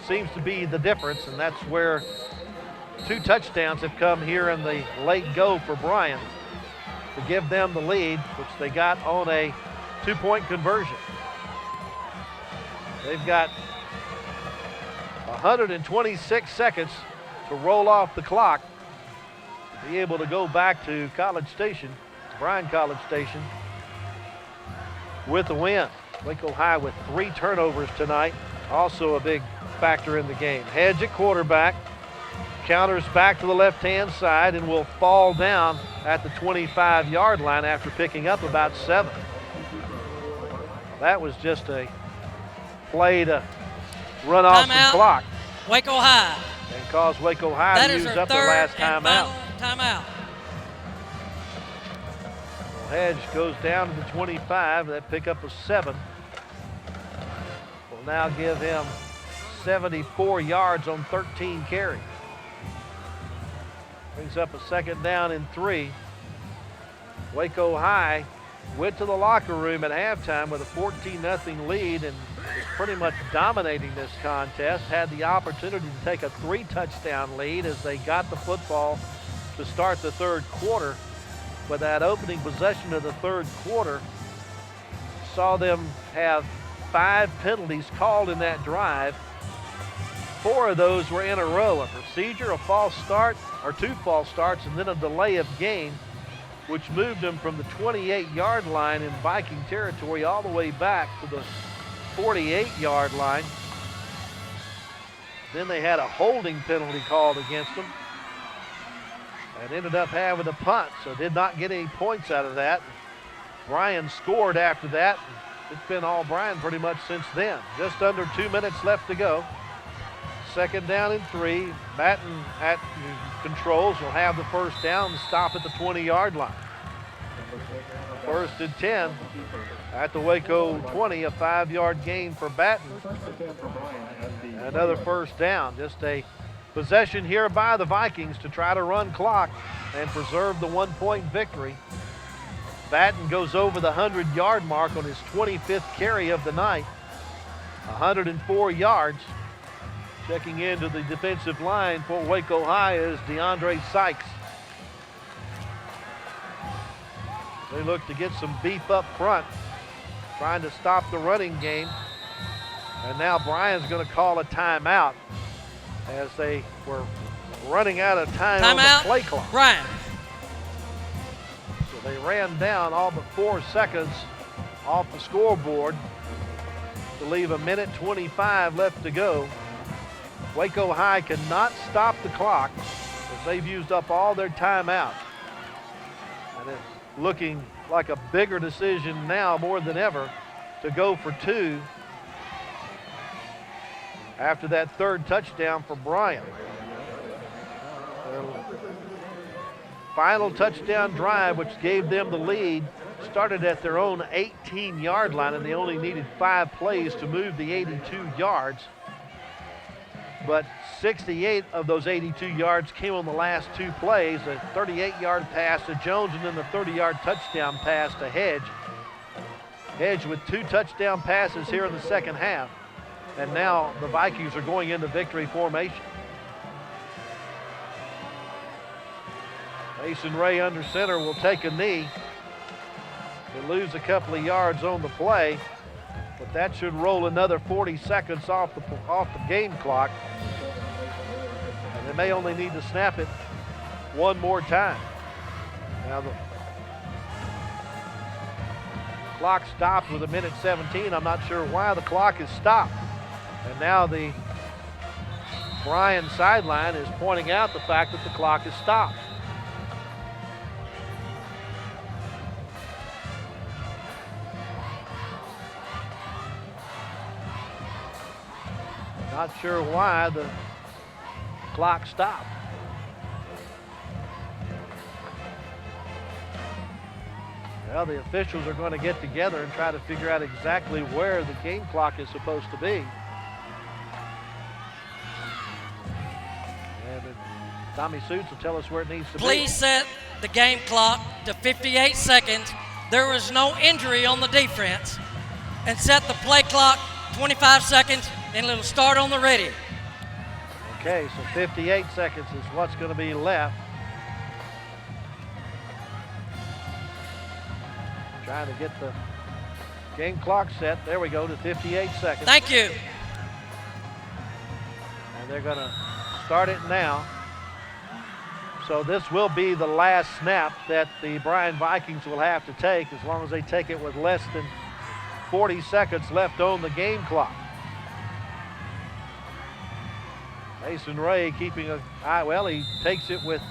seems to be the difference, and that's where 2 touchdowns have come here in the late go for Bryan to give them the lead, which they got on a 2-point conversion. They've got 126 seconds to roll off the clock, be able to go back to College Station, Bryan College Station, with the win. Waco High with 3 turnovers tonight, also a big factor in the game. Hedge at quarterback, counters back to the left-hand side and will fall down at the 25-yard line after picking up about 7. That was just a play to run off some clock. Waco High. And cause Waco High to use up their last timeout. Timeout. Well, Hedge goes down to the 25. That pickup of 7 will now give him 74 yards on 13 carries. Brings up a 2nd down and 3. Waco High went to the locker room at halftime with a 14-0 lead and was pretty much dominating this contest. Had the opportunity to take a 3-touchdown lead as they got the football to start the third quarter. But that opening possession of the third quarter saw them have 5 penalties called in that drive. 4 of those were in a row, a procedure, a false start, or 2 false starts, and then a delay of game, which moved them from the 28-yard line in Viking territory all the way back to the 48-yard line. Then they had a holding penalty called against them and ended up having a punt, so did not get any points out of that. Bryan scored after that. It's been all Bryan pretty much since then. Just under 2 minutes left to go. 2nd down and 3. Batten at controls will have the first down and stop at the 20-yard line. 1st and 10 at the Waco 20, a 5-yard gain for Batten. Another first down. Just a possession here by the Vikings to try to run clock and preserve the 1-point victory. Batten goes over the 100-yard mark on his 25th carry of the night. 104 yards. Checking into the defensive line for Waco High is DeAndre Sykes. They look to get some beef up front, trying to stop the running game. And now Bryan's going to call a timeout as they were running out of time on the play clock. Bryan. So they ran down all but 4 seconds off the scoreboard to leave 1:25 left to go. Waco High cannot stop the clock as they've used up all their timeouts. And it's looking like a bigger decision now more than ever to go for 2 after that 3rd touchdown for Bryan. Their final touchdown drive, which gave them the lead, started at their own 18-yard line, and they only needed 5 plays to move the 82 yards. But 68 of those 82 yards came on the last 2 plays, a 38-yard pass to Jones and then the 30-yard touchdown pass to Hedge. Hedge with 2 touchdown passes here in the second half. And now the Vikings are going into victory formation. Mason Ray under center will take a knee. They lose a couple of yards on the play, but that should roll another 40 seconds off the game clock. And they may only need to snap it one more time. Now the clock stopped with 1:17. I'm not sure why the clock is stopped. And now the Bryan sideline is pointing out the fact that the clock is stopped. Not sure why the clock stopped. Well, the officials are going to get together and try to figure out exactly where the game clock is supposed to be. And Tommy Suits will tell us where it needs to be. Please set the game clock to 58 seconds. There was no injury on the defense. And set the play clock 25 seconds, and it'll start on the ready. Okay, so 58 seconds is what's going to be left. Trying to get the game clock set. There we go, to 58 seconds. Thank you. And they're going to start it now. So this will be the last snap that the Bryan Vikings will have to take, as long as they take it with less than 40 seconds left on the game clock. Mason Ray keeping a eye, well, he takes it with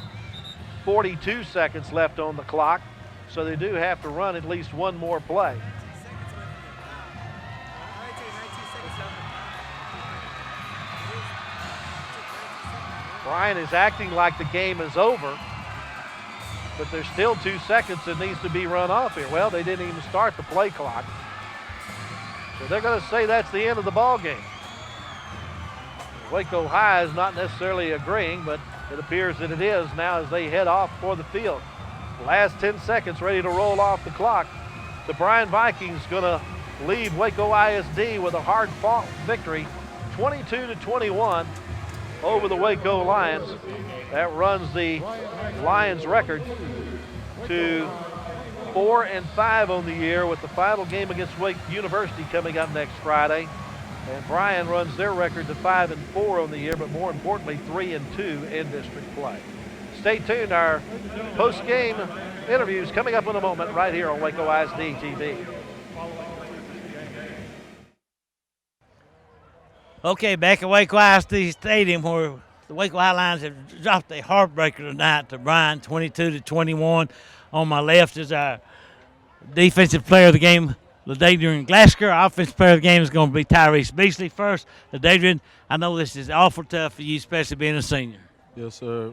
42 seconds left on the clock, so they do have to run at least one more play. Bryan is acting like the game is over, but there's still 2 seconds that needs to be run off here. Well, they didn't even start the play clock. So they're going to say that's the end of the ball game. Waco High is not necessarily agreeing, but it appears that it is now as they head off for the field. Last 10 seconds ready to roll off the clock. the Bryan Vikings going to lead Waco ISD with a hard-fought victory, 22-21 over the Waco Lions. That runs the Lions record to 4-5 on the year, with the final game against Wake University coming up next Friday. And Bryan runs their record to 5-4 on the year, but more importantly, 3-2 in district play. Stay tuned. Our post-game interviews coming up in a moment right here on Waco ISD TV. Okay, back at Waco ISD Stadium, where the Waco High Lions have dropped a heartbreaker tonight to Bryan, 22-21. On my left is our defensive player of the game, LaDadrian Glasker. Our offensive player of the game is going to be Tyrese Beasley. First, LaDadrian, I know this is awful tough for you, especially being a senior. Yes, sir.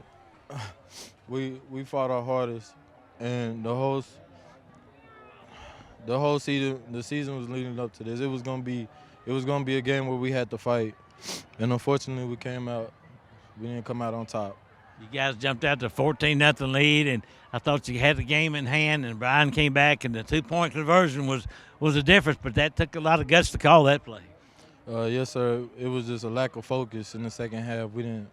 We fought our hardest, and the whole season, the season was leading up to this. It was gonna be a game where we had to fight, and unfortunately, we didn't come out on top. You guys jumped out to 14-0 lead, and I thought you had the game in hand, and Bryan came back, and the two-point conversion was the difference, but that took a lot of guts to call that play. Yes, sir. It was just a lack of focus in the second half. We didn't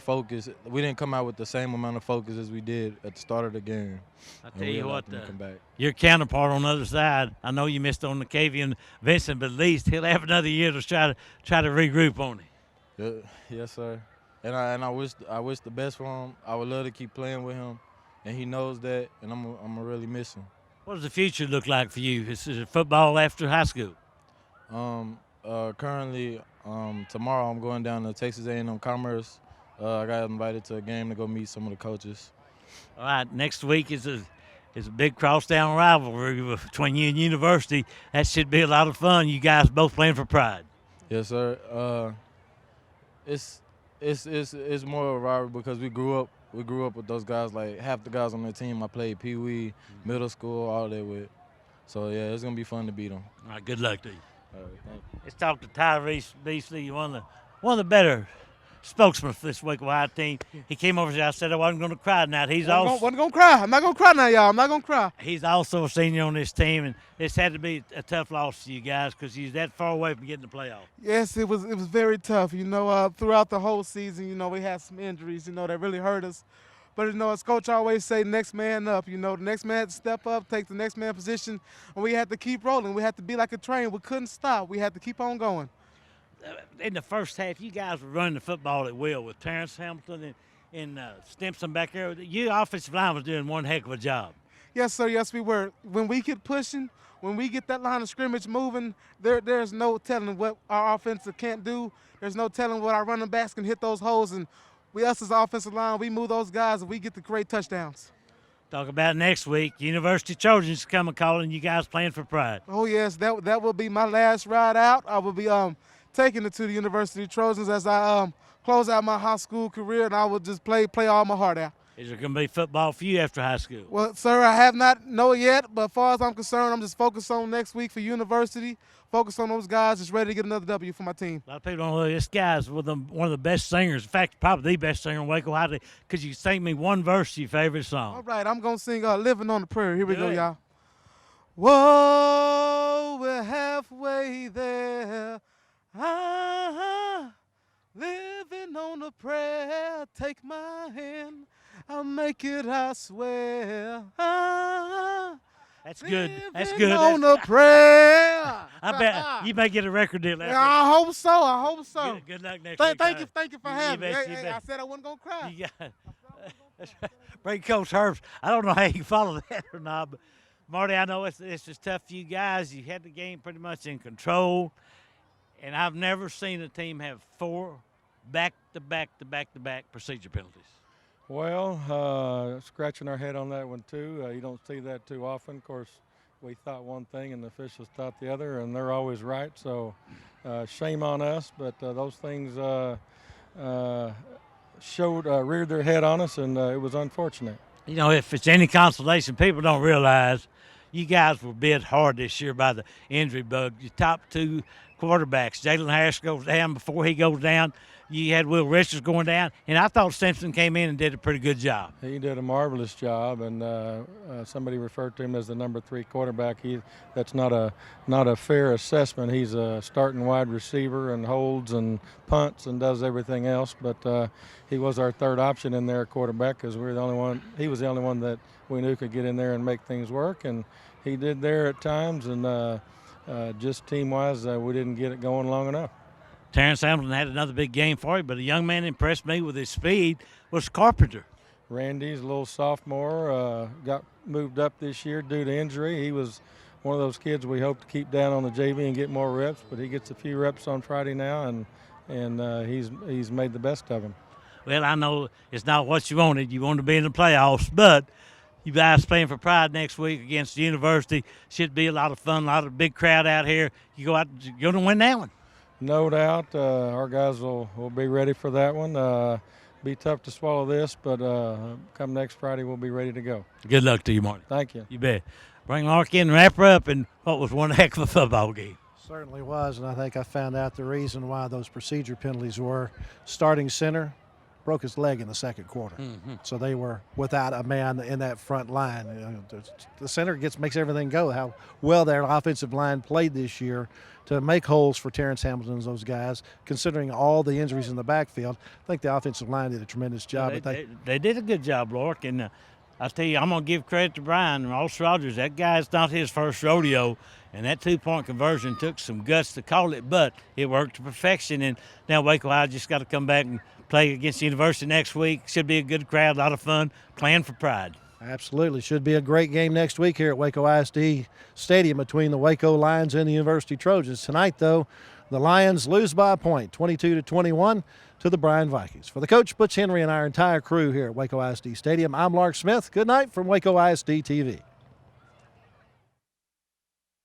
focus. We didn't come out with the same amount of focus as we did at the start of the game. I tell you what, come back. Your counterpart on the other side, I know you missed on the Cavian Vincent, but at least he'll have another year to try to regroup on him. Yes, sir. And I wish the best for him. I would love to keep playing with him, and he knows that. And I'm gonna really miss him. What does the future look like for you? Is it football after high school? Currently, tomorrow I'm going down to Texas A&M Commerce. I got invited to a game to go meet some of the coaches. All right, next week is a big crosstown rivalry between you and University. That should be a lot of fun. You guys both playing for pride. Yes, sir. It's more of a rivalry because we grew up with those guys. Like half the guys on the team I played Pee Wee, middle school, all that with. So yeah, it's gonna be fun to beat them. All right, good luck to you. All right, thank you. Let's talk to Tyrese Beasley, one of the better spokesman for this Waco High team. He came over and I said I wasn't going to cry tonight. Wasn't going to cry. I'm not going to cry now, y'all. I'm not going to cry. He's also a senior on this team, and this had to be a tough loss to you guys because he's that far away from getting the playoff. Yes, it was very tough. Throughout the whole season, we had some injuries, that really hurt us. But, as Coach always say, next man up. The next man had to step up, take the next man position, and we had to keep rolling. We had to be like a train. We couldn't stop. We had to keep on going. In the first half, you guys were running the football at will with Terrence Hamilton and Stimson back there. Your offensive line was doing one heck of a job. Yes, sir. Yes, we were. When we get pushing, when we get that line of scrimmage moving, there's no telling what our offensive can't do. There's no telling what our running backs can hit those holes. And us as an offensive line, we move those guys and we get the great touchdowns. Talk about next week. University Trojans coming calling you guys playing for pride. Oh, yes. That will be my last ride out. I will be taking it to the University Trojans as I close out my high school career, and I will just play all my heart out. Is there going to be football for you after high school? Well, sir, I have not know yet, but as far as I'm concerned, I'm just focused on next week for University, focused on those guys, just ready to get another W for my team. A lot of people don't know this guy's one of the best singers. In fact, probably the best singer in Waco High. Could you sing me one verse of your favorite song? All right, I'm going to sing Living on the Prairie. Here we go, y'all. Whoa, we're halfway there. Living on a prayer, take my hand, I'll make it, I swear. That's good. That's good. On a prayer. I bet you may get a record deal. Yeah, I hope so. Good luck next week. Thank you for having me. I said I wasn't going to cry. You got it. Bring Coach Herbst. I don't know how you can follow that or not, but Marty, I know it's just tough for you guys. You had the game pretty much in control. And I've never seen a team have 4 back-to-back procedure penalties. Well, scratching our head on that one, too. You don't see that too often. Of course, we thought one thing and the officials thought the other, and they're always right. So shame on us, but those things reared their head on us, and it was unfortunate. If it's any consolation, people don't realize you guys were bit hard this year by the injury bug. Your top 2 quarterbacks. Jalen Harris goes down. Before he goes down, you had Will Richards going down, and I thought Simpson came in and did a pretty good job. He did a marvelous job, and somebody referred to him as the number 3 quarterback. That's not a fair assessment. He's a starting wide receiver and holds and punts and does everything else, but he was our third option in there, quarterback, because he was the only one that we knew could get in there and make things work, and he did there at times, and just team-wise, we didn't get it going long enough. Terrence Hamilton had another big game for you, but a young man impressed me with his speed was Carpenter. Randy's a little sophomore, got moved up this year due to injury. He was one of those kids we hope to keep down on the JV and get more reps, but he gets a few reps on Friday now, and he's made the best of them. Well, I know it's not what you wanted. You wanted to be in the playoffs, but you guys playing for Pride next week against the University. Should be a lot of fun, a lot of big crowd out here. You go out, you're going to win that one. No doubt. Our guys will be ready for that one. Be tough to swallow this, but come next Friday, we'll be ready to go. Good luck to you, Marty. Thank you. You bet. Bring Mark in and wrap her up, and what was one heck of a football game. Certainly was, and I think I found out the reason why those procedure penalties were. Starting center broke his leg in the second quarter. So they were without a man in that front line. You know, the center makes everything go. How well their offensive line played this year to make holes for Terrence Hamilton and those guys, considering all the injuries in the backfield. I think the offensive line did a tremendous job. They did a good job, Lork, and I tell you, I'm going to give credit to Bryan. Ross Rogers, that guy's not his first rodeo, and that 2-point conversion took some guts to call it, but it worked to perfection, and now Waco High just got to come back and play against the University next week. Should be a good crowd, a lot of fun, playing for Pride. Absolutely. Should be a great game next week here at Waco ISD Stadium between the Waco Lions and the University Trojans. Tonight, though, the Lions lose by a point, 22-21 to the Bryan Vikings. For the coach, Butch Henry, and our entire crew here at Waco ISD Stadium, I'm Lark Smith. Good night from Waco ISD TV.